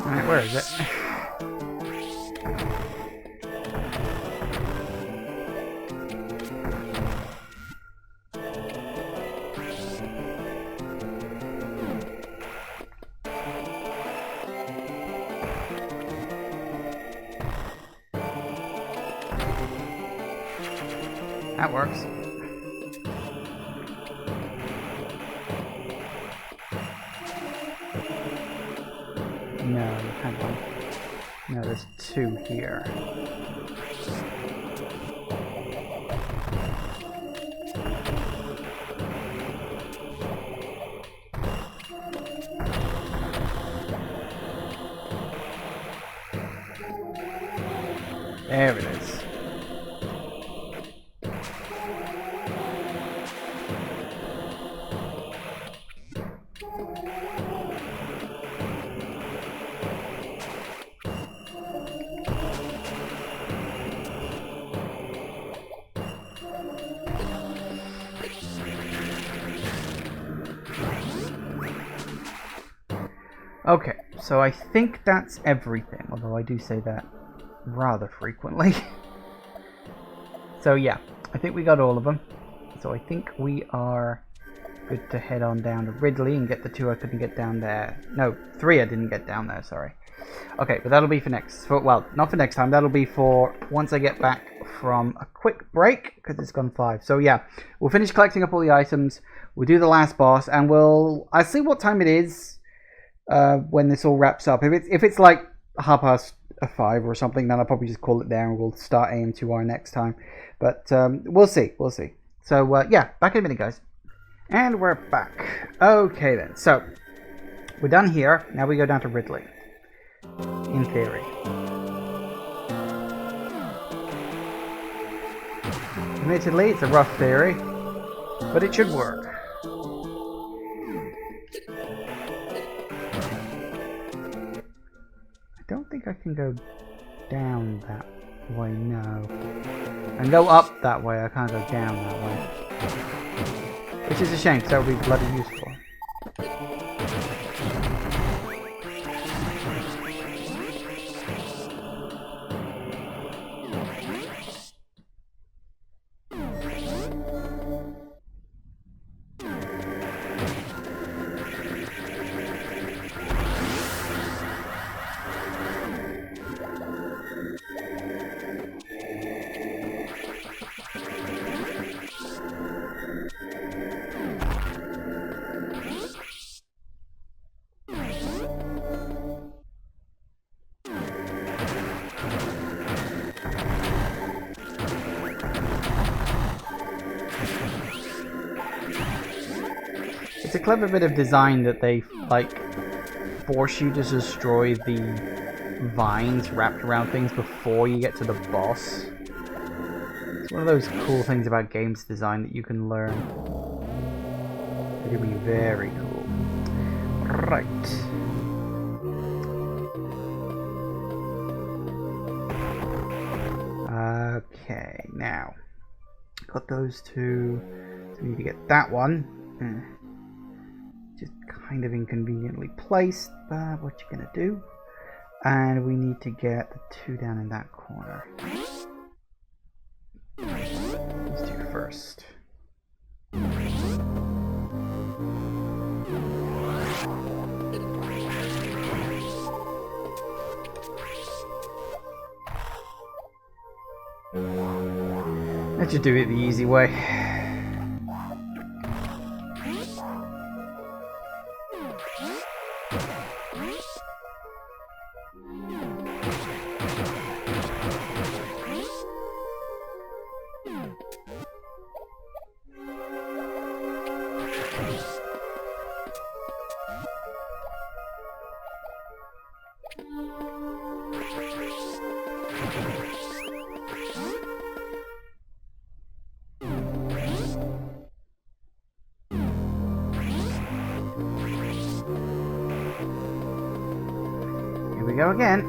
Alright, where is it? That works. No, hang on. No, there's 2 here. There it is. Okay, so I think that's everything, although I do say that rather frequently. So yeah, I think we got all of them. So I think we are good to head on down to Ridley and get the 2 I couldn't get down there. No, 3 I didn't get down there, sorry. Okay, but that'll be for next, well, not for next time, that'll be for once I get back from a quick break, because it's gone 5. So yeah, we'll finish collecting up all the items, we'll do the last boss, and I'll see what time it is when this all wraps up. If it's like 5:30 or something, then I'll probably just call it there and we'll start AM2R next time. But we'll see. So yeah, back in a minute, guys. And we're back. Okay then, so we're done here. Now we go down to Ridley. In theory. Admittedly, it's a rough theory, but it should work. I don't think I can go down that way, no. I can go up that way, I can't go down that way. Which is a shame, because that would be bloody useful. It's a clever bit of design that they, like, force you to destroy the vines wrapped around things before you get to the boss. It's one of those cool things about games design that you can learn. It'll be very cool. Right. Okay, now. Got those 2. So we need to get that one. Just kind of inconveniently placed, but what you gonna do? And we need to get the 2 down in that corner. These 2 first. Let's just do it the easy way. Here we go again.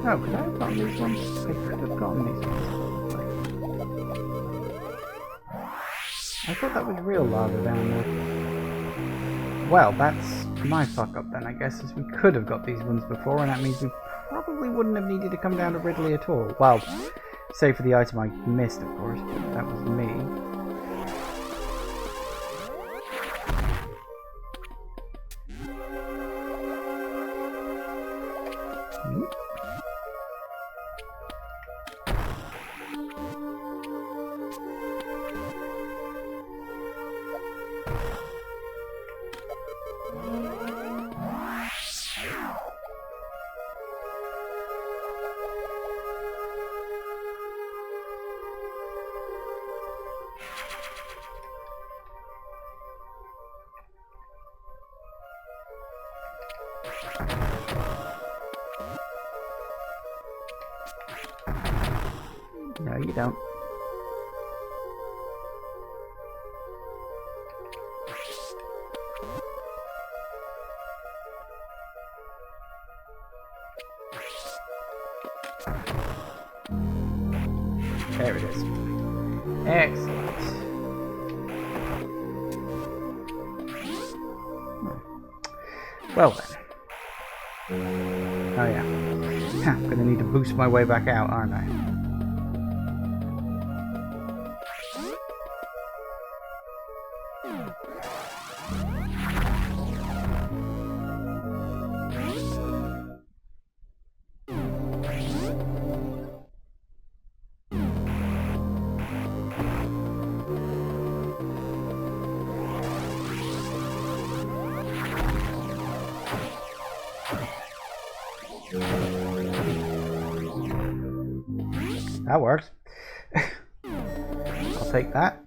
Oh, could I have gotten these ones? I could have gotten these ones. I thought that was real lava down there. Well, that's my fuck up then, I guess, as we could have got these ones before, and that means we probably wouldn't have needed to come down to Ridley at all. Well, save for the item I missed, of course, but that was me. No, you don't. There it is. Excellent. Well then. Oh yeah. I'm gonna need to boost my way back out, aren't I? That works. I'll take that.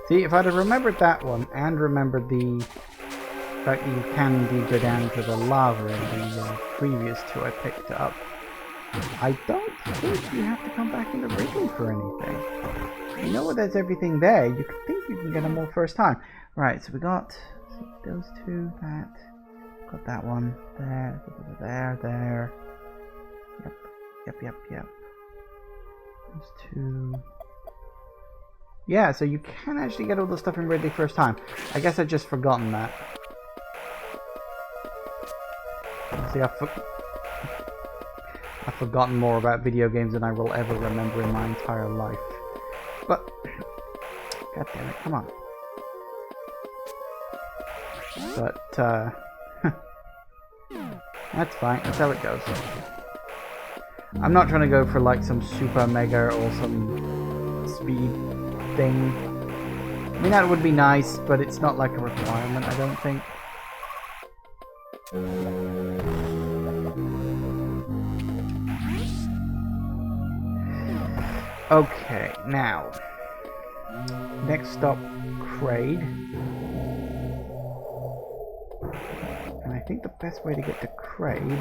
See, if I'd have remembered that one and remembered the fact that you can indeed go down to the lava in the previous two I picked up, I don't think you have to come back into Wrigley for anything. You know there's everything there. You think you can get them all first time. Right, so we got those two, that, got that one, there, there. Yep. Those two. Yeah, so you can actually get all the stuff in Ridley first time. I guess I'd just forgotten that. See, I've forgotten more about video games than I will ever remember in my entire life. But, god damn it, come on. But, that's fine, that's how it goes. I'm not trying to go for like some super mega or some speed thing. I mean, that would be nice, but it's not like a requirement, I don't think. Okay, now, next stop, Kraid. And I think the best way to get to Kraid,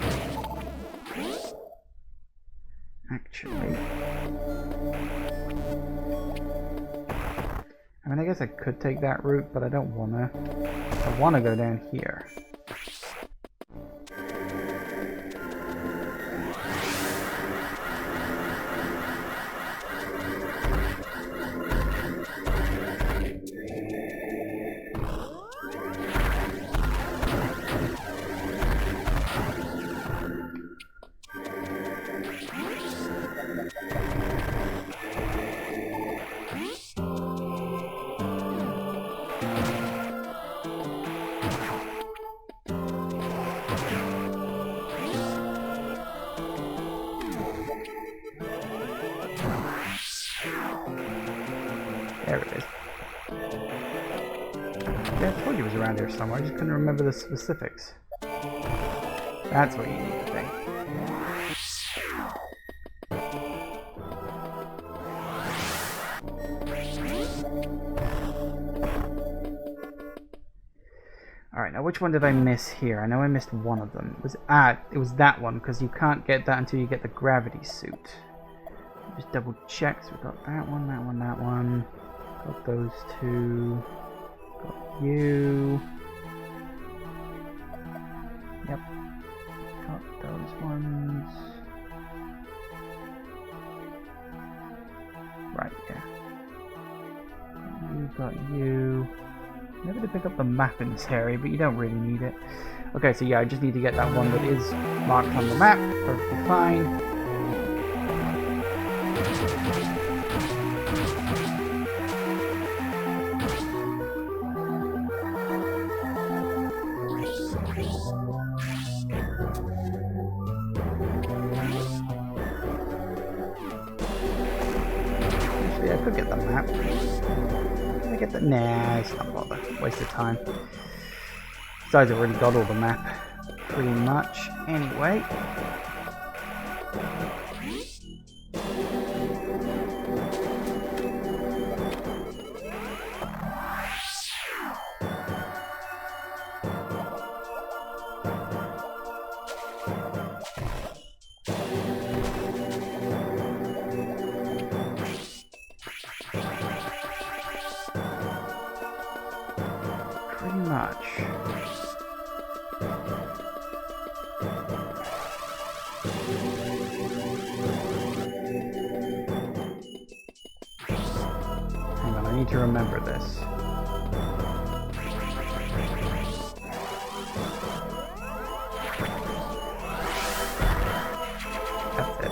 actually, I mean, I guess I could take that route, but I don't wanna. I wanna go down here. There it is. Yeah, I told you it was around here somewhere. I just couldn't remember the specifics. That's what you need to think. Alright, now which one did I miss here? I know I missed one of them. It was that one, because you can't get that until you get the gravity suit. Just double check. So we got that one, that one, that one. Got those two. Got you. Yep. Got those ones. Right, yeah. You got you. Maybe to pick up the map in this area, but you don't really need it. Okay, so yeah, I just need to get that one that is marked on the map. Perfectly fine. Actually, I could get the map. Can I get the... Nah, it's not bother. Waste of time. Besides, I've already got all the map. Pretty much. Anyway. Pretty much. Hang on, I need to remember this. That's it.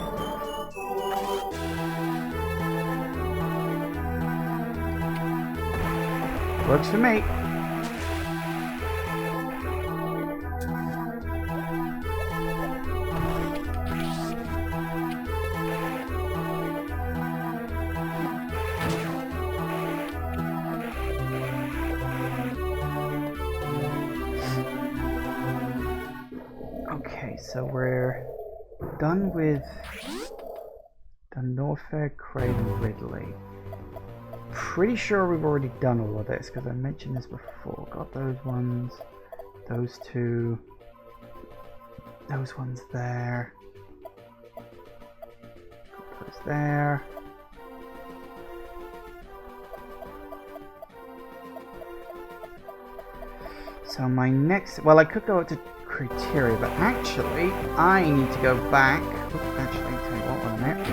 Works for me. Okay, so we're done with the Norfair, Craven, Ridley. Pretty sure we've already done all of this because I mentioned this before. Got those ones, those two, those ones there, got those there. So my next, well, I could go to criteria, but actually I need to go back. Actually, tell you what, 1 minute.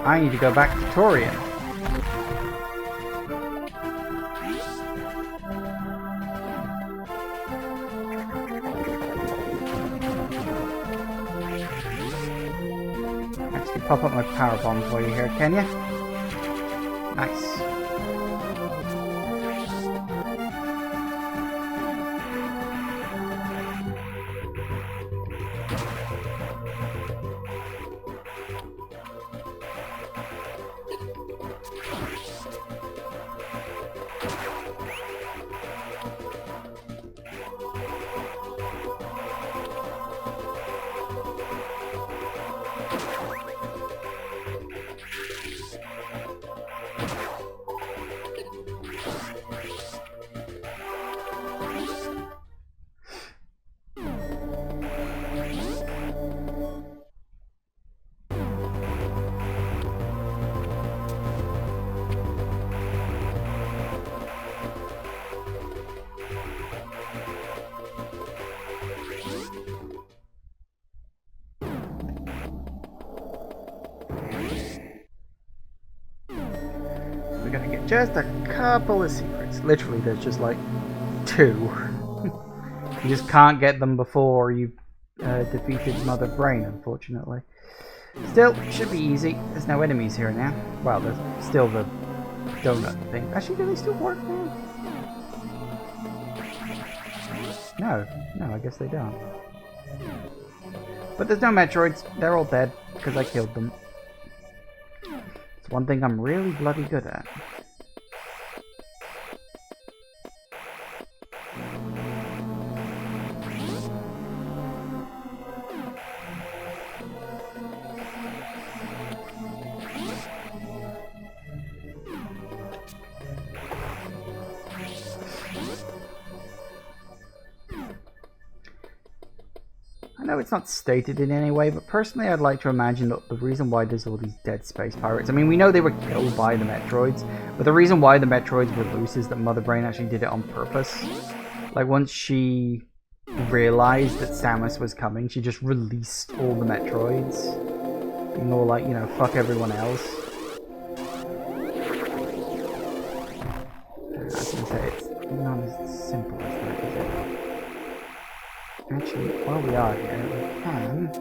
I need to go back to Torian. Actually, pop up my power bomb for you here, can you? Nice. We're gonna get just a couple of secrets. Literally, there's just like 2. You just can't get them before you defeated Mother Brain, unfortunately. Still, should be easy. There's no enemies here now. Well, there's still the donut thing. Actually, do they still work now? No, I guess they don't. But there's no Metroids. They're all dead because I killed them. It's one thing I'm really bloody good at. I know it's not stated in any way, but personally I'd like to imagine that the reason why there's all these dead space pirates, I mean, we know they were killed by the Metroids, but the reason why the Metroids were loose is that Mother Brain actually did it on purpose. Like, once she realized that Samus was coming, she just released all the Metroids. Being all like, you know, fuck everyone else. I was gonna say, it's not as simple as that, is it? Actually, while we are here, we can...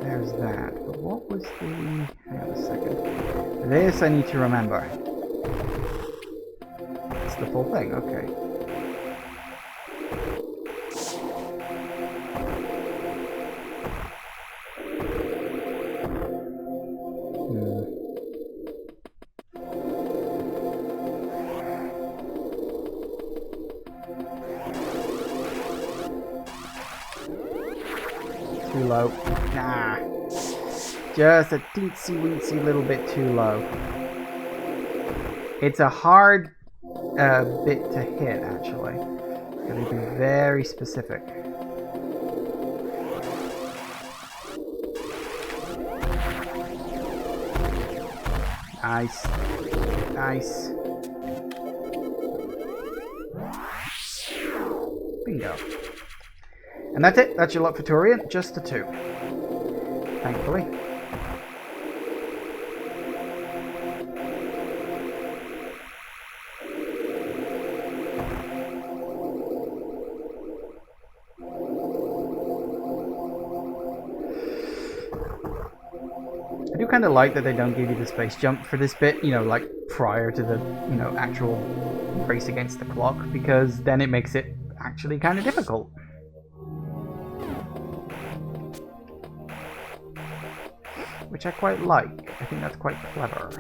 There's that. But what was the... Hang on a second. This I need to remember. It's the full thing, okay. Too low. Nah. Just a teensy weensy little bit too low. It's a hard bit to hit, actually. Gotta be very specific. Nice. Nice. Bingo. And that's it. That's your luck for Turian. Just the 2. Thankfully. I do kind of like that they don't give you the space jump for this bit, you know, like prior to the, you know, actual race against the clock, because then it makes it actually kind of difficult. Which I quite like. I think that's quite clever.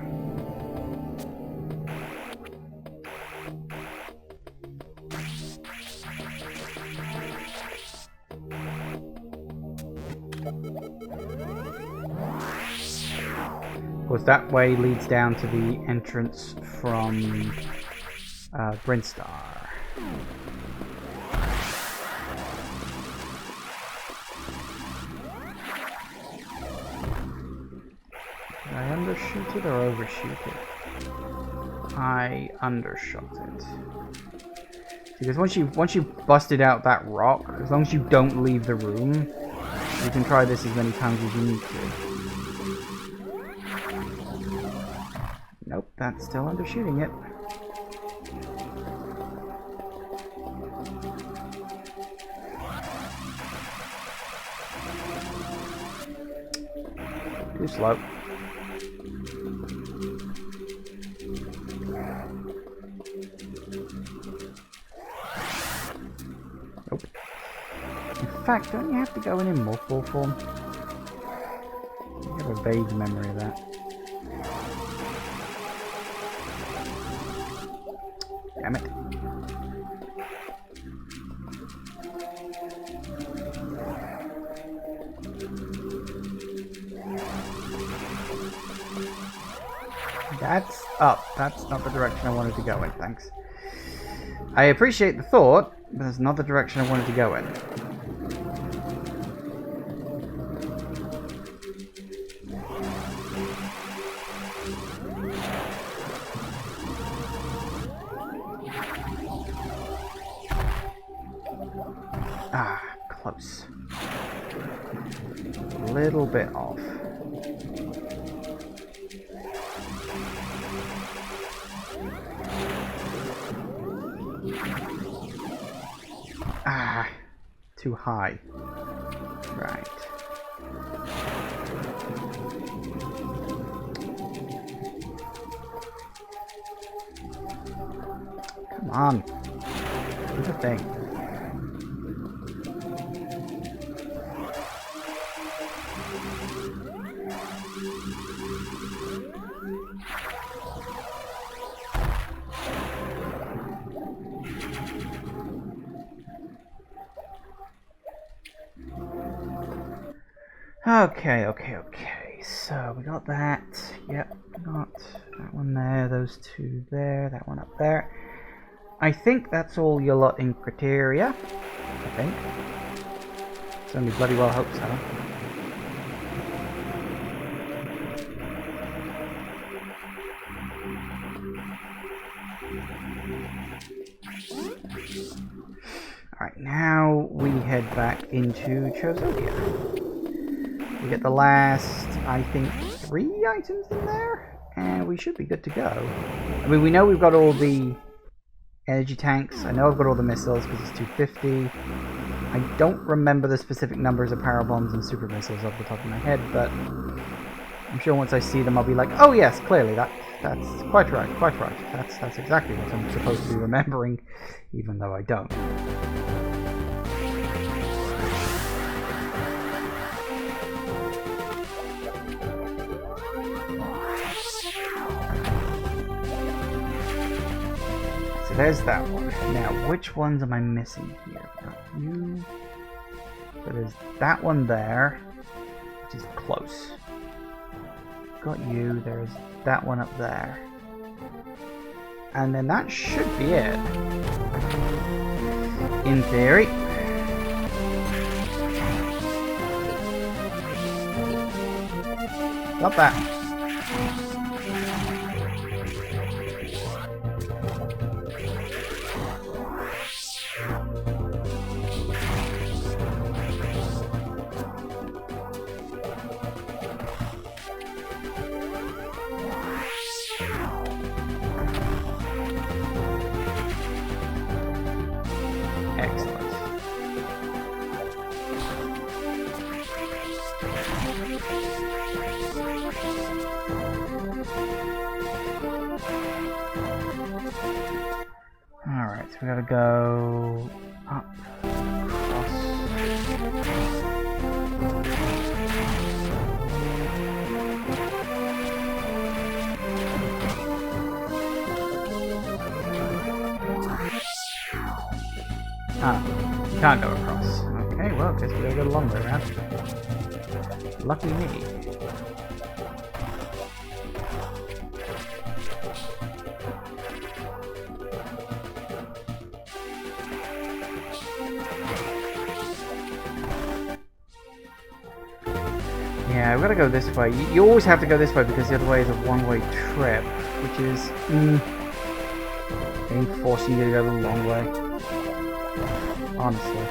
Of course, that way leads down to the entrance from Brinstar. Did I undershoot it or overshoot it? I undershot it. Because once you busted out that rock, as long as you don't leave the room, you can try this as many times as you need to. Nope, that's still undershooting it. Too slow. Nope. In fact, don't you have to go in multiple form? I have a vague memory of that. Damn it. That's up. That's not the direction I wanted to go in, thanks. I appreciate the thought, but that's not the direction I wanted to go in. Ah, close. A little bit off. Ah, too high. Right. Come on. Do the thing. Okay. So we got that. Yep, got that one there, those two there, that one up there. I think that's all your lot in criteria. I think. Certainly bloody well hope so. Alright, now we head back into Chozo. We get the last, I think, 3 items in there, and we should be good to go. I mean, we know we've got all the energy tanks. I know I've got all the missiles because it's 250. I don't remember the specific numbers of power bombs and super missiles off the top of my head, but I'm sure once I see them I'll be like, oh yes, clearly, that's quite right, quite right. That's exactly what I'm supposed to be remembering, even though I don't. So there's that one. Now, which ones am I missing here? Got you. So there's that one there, which is close. Got you. There's that one up there. And then that should be it. In theory. Got that. Alright, so we gotta go up, across. Ah, you can't go across. Okay, well, guess we gotta go the long way around. Lucky me. Yeah, we've got to go this way. You always have to go this way because the other way is a one-way trip, which is being forcing you to go the long way. Honestly.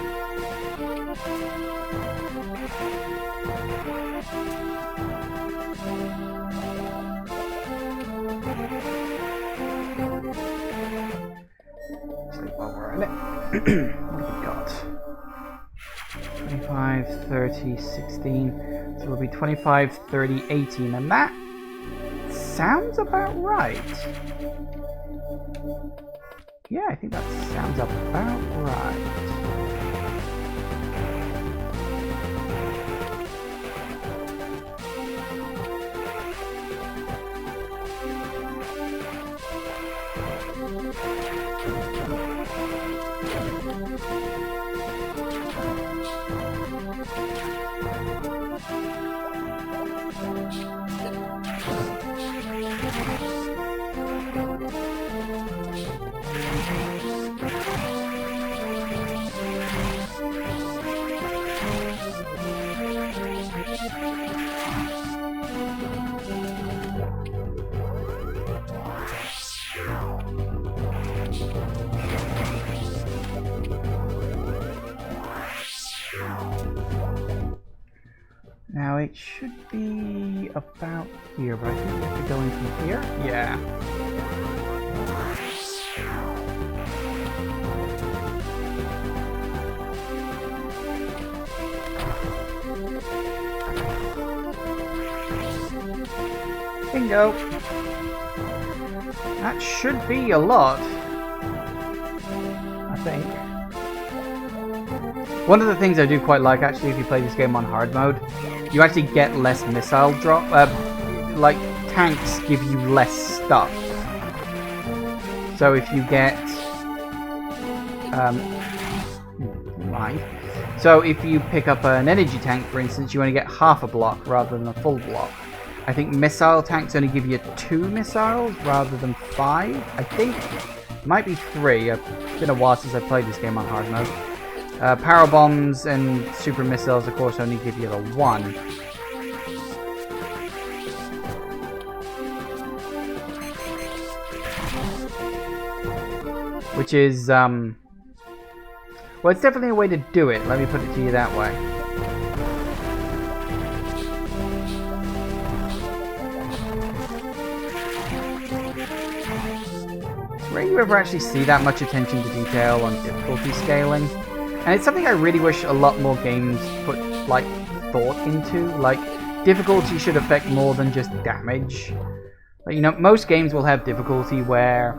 Sleep while we're in it. What have we got? 25, 30, 16. So it'll be 25, 30, 18. And that sounds about right. Yeah, I think that sounds about right. Now it should be about here, but I think we have to go in from here. Yeah. Bingo. That should be a lot, I think. One of the things I do quite like, actually, if you play this game on hard mode, you actually get less missile drop. Like, tanks give you less stuff. So if you get... So if you pick up an energy tank, for instance, you only get half a block rather than a full block. I think missile tanks only give you 2 missiles rather than 5. I think Might be 3. It's been a while since I played this game on hard mode. Power bombs and super missiles, of course, only give you the 1. Which is, well, it's definitely a way to do it. Let me put it to you that way. Rare you ever actually see that much attention to detail on difficulty scaling. And it's something I really wish a lot more games put, like, thought into. Like, difficulty should affect more than just damage. Like, you know, most games will have difficulty where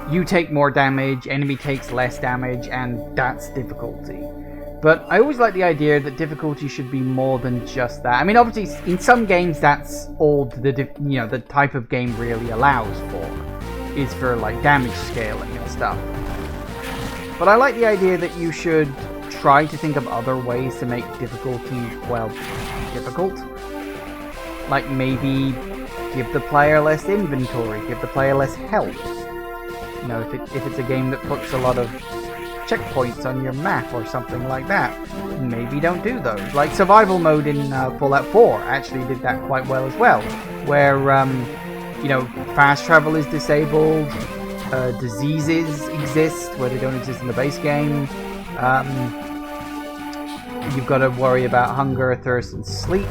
you take more damage, enemy takes less damage, and that's difficulty. But I always like the idea that difficulty should be more than just that. I mean, obviously, in some games, that's all the type of game really allows for, is for like damage scaling and stuff. But I like the idea that you should try to think of other ways to make difficulty, well, difficult. Like maybe give the player less inventory, give the player less health. You know, if it's a game that puts a lot of checkpoints on your map or something like that, maybe don't do those. Like survival mode in Fallout 4 actually did that quite well as well, where you know, fast travel is disabled, diseases exist where they don't exist in the base game. You've got to worry about hunger, thirst, and sleep,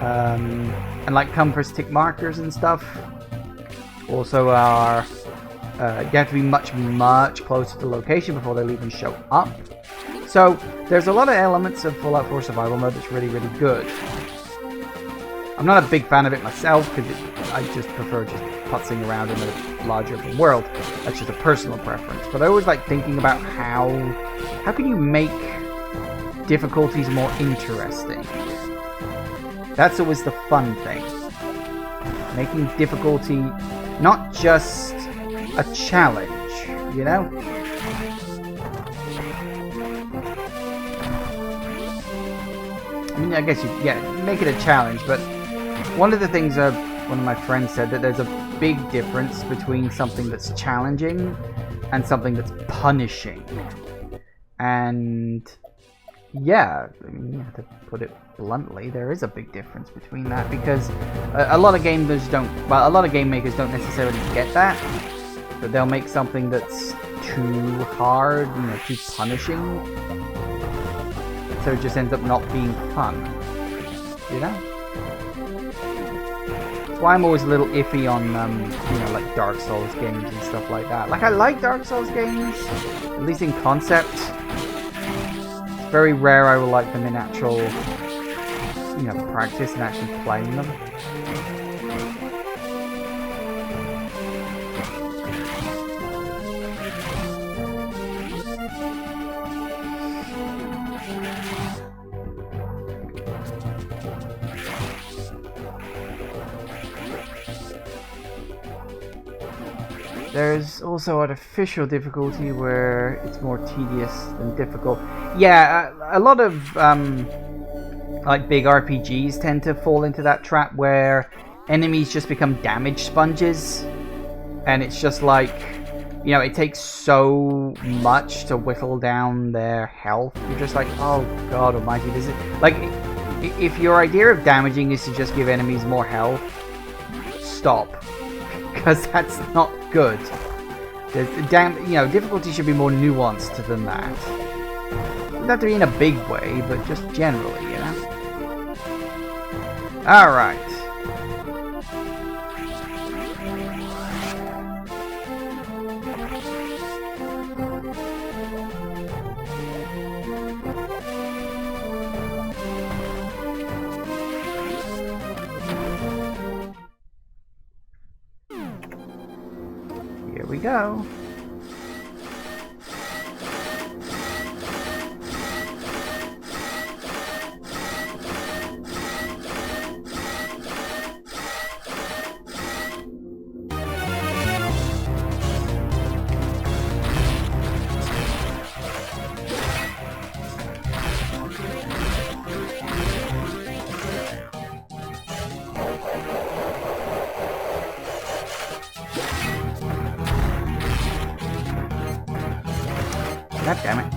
and like compass tick markers and stuff. Also are you have to be much closer to the location before they'll even show up. So there's a lot of elements of Fallout 4 survival mode that's really good. I'm not a big fan of it myself because I just prefer just putzing around in a larger open world. That's just a personal preference. But I always like thinking about how can you make difficulties more interesting. That's always the fun thing. Making difficulty not just a challenge, you know? I mean, I guess make it a challenge, but one of the things one of my friends said that there's a big difference between something that's challenging and something that's punishing. And yeah, I mean, to put it bluntly, there is a big difference between that because a lot of game makers don't necessarily get that. But they'll make something that's too hard, you know, too punishing. So it just ends up not being fun. You know? That's why I'm always a little iffy on, you know, like Dark Souls games and stuff like that. Like, I like Dark Souls games, at least in concept. It's very rare I will like them in actual, you know, practice and actually playing them. There's also artificial difficulty where it's more tedious than difficult. Yeah, a lot of like big RPGs tend to fall into that trap where enemies just become damage sponges, and it's just like, you know, it takes so much to whittle down their health. You're just like, oh god almighty, this is like, if your idea of damaging is to just give enemies more health, stop. Because that's not good. You know, difficulty should be more nuanced than that. It doesn't have to be in a big way, but just generally, you know? Alright. Here we go. Damn it.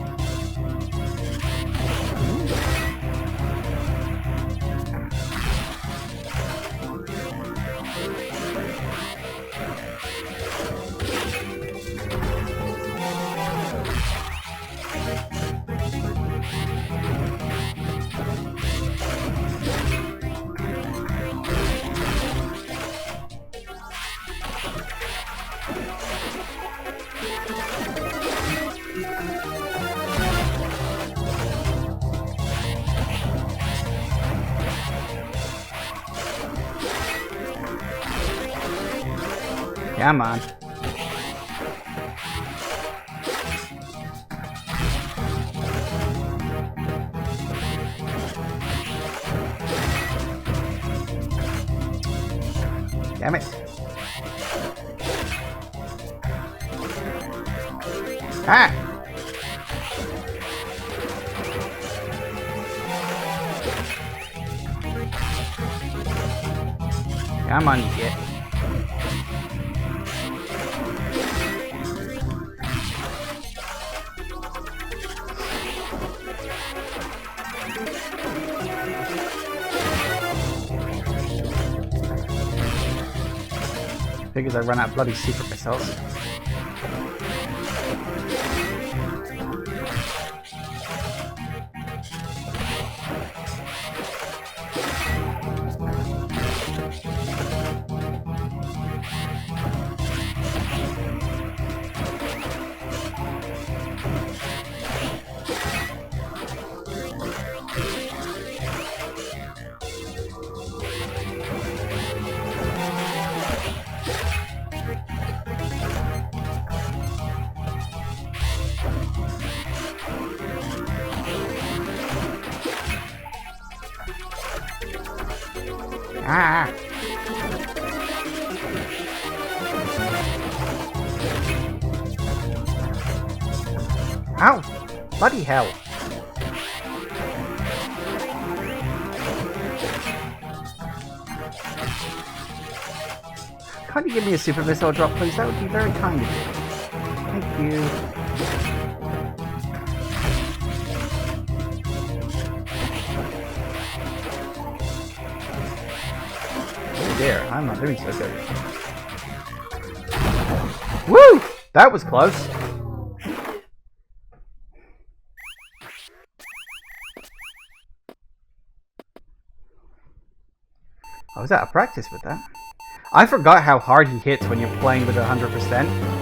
Come on. Damn it. Ah! Come on, you git. Figures I run out of bloody super missiles. Ah! Ow! Bloody hell! Can't you give me a super missile drop, please? That would be very kind of you. Thank you. Dear, I'm not doing so good. Woo! That was close. I was out of practice with that. I forgot how hard he hits when you're playing with 100%.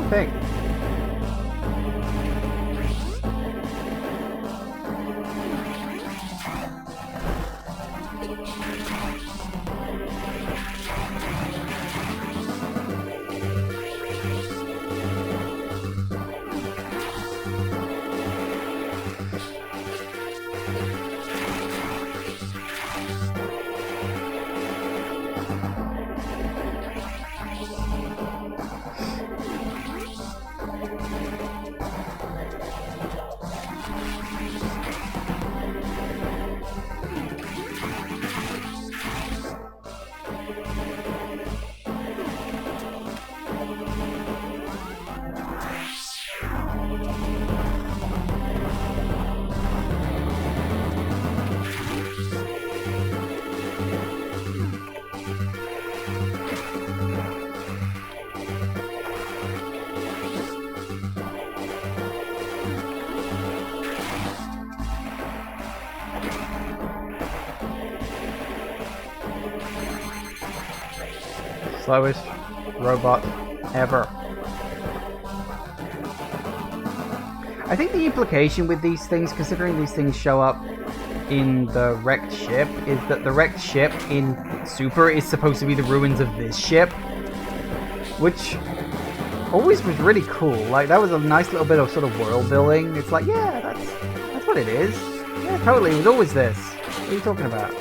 Thing. Slowest robot ever. I think the implication with these things, considering these things show up in the wrecked ship, is that the wrecked ship in Super is supposed to be the ruins of this ship, which always was really cool. Like, that was a nice little bit of sort of world building. It's like, yeah, that's what it is. Yeah, totally. It was always this. What are you talking about?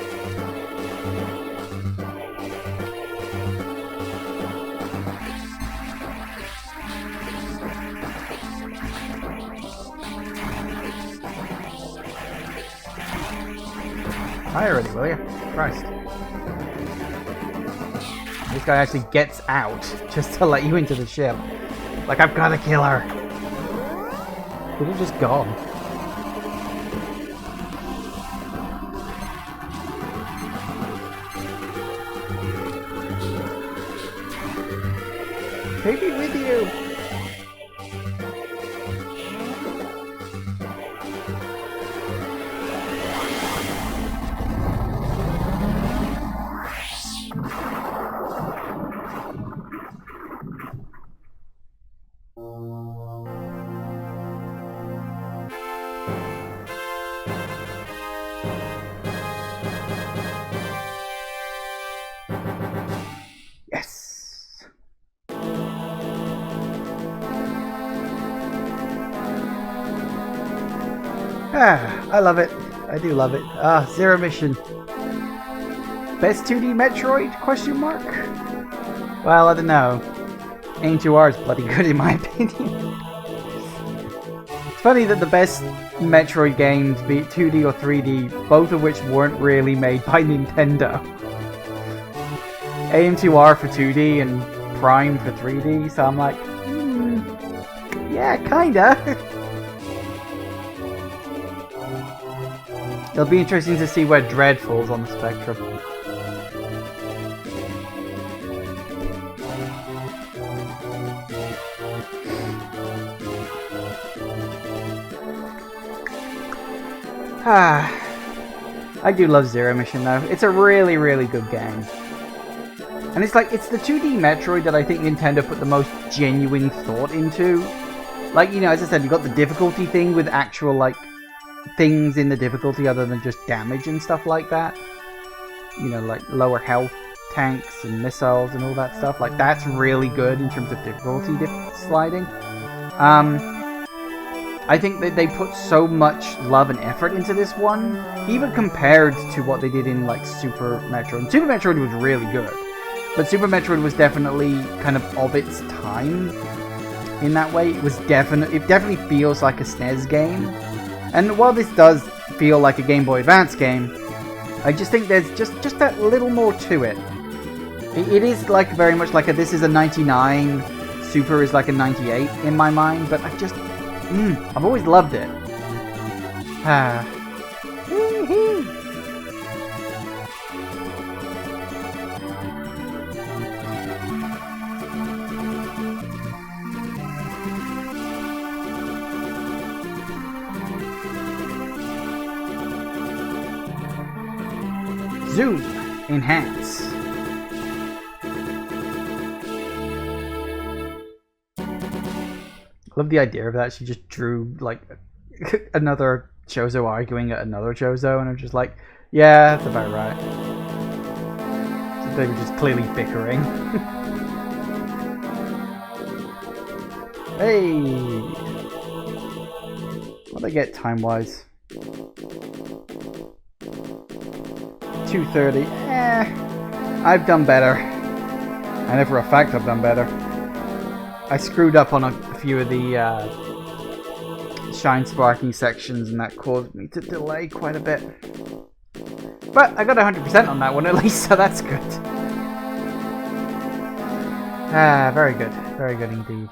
Hi already, will you? Christ. This guy actually gets out just to let you into the ship. Like, I've got to kill her. Could have just gone. Take me with you. Yes. Ah, I love it. I do love it. Ah, Zero Mission. Best 2D Metroid? Question mark? Well, I don't know. Aim2R is bloody good in my opinion. It's funny that the best Metroid games, be it 2D or 3D, both of which weren't really made by Nintendo. Aim2R for 2D and Prime for 3D, so I'm like, yeah, kinda. It'll be interesting to see where Dread falls on the spectrum. I do love Zero Mission though. It's a really, really good game. And it's like, it's the 2D Metroid that I think Nintendo put the most genuine thought into. Like, you know, as I said, you got the difficulty thing with actual, like, things in the difficulty other than just damage and stuff like that. You know, like lower health tanks and missiles and all that stuff. Like, that's really good in terms of difficulty sliding. I think that they put so much love and effort into this one, even compared to what they did in, like, Super Metroid. Super Metroid was really good, but Super Metroid was definitely kind of its time in that way. It definitely feels like a SNES game. And while this does feel like a Game Boy Advance game, I just think there's just that little more to it. It is like very much like this is a 99, Super is like a 98 in my mind, but I've always loved it. Zoom. Enhance. I love the idea of that. She just drew, like, another Chozo arguing at another Chozo, and I'm just like, yeah, that's about right. So they were just clearly bickering. Hey! What'd I get time-wise? 2:30. I've done better. I know for a fact I've done better. I screwed up on a few of the shine sparking sections, and that caused me to delay quite a bit. But I got 100% on that one at least, so that's good. Very good. Very good indeed.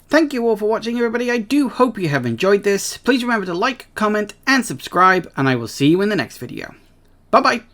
Thank you all for watching, everybody. I do hope you have enjoyed this. Please remember to like, comment, and subscribe, and I will see you in the next video. Bye-bye.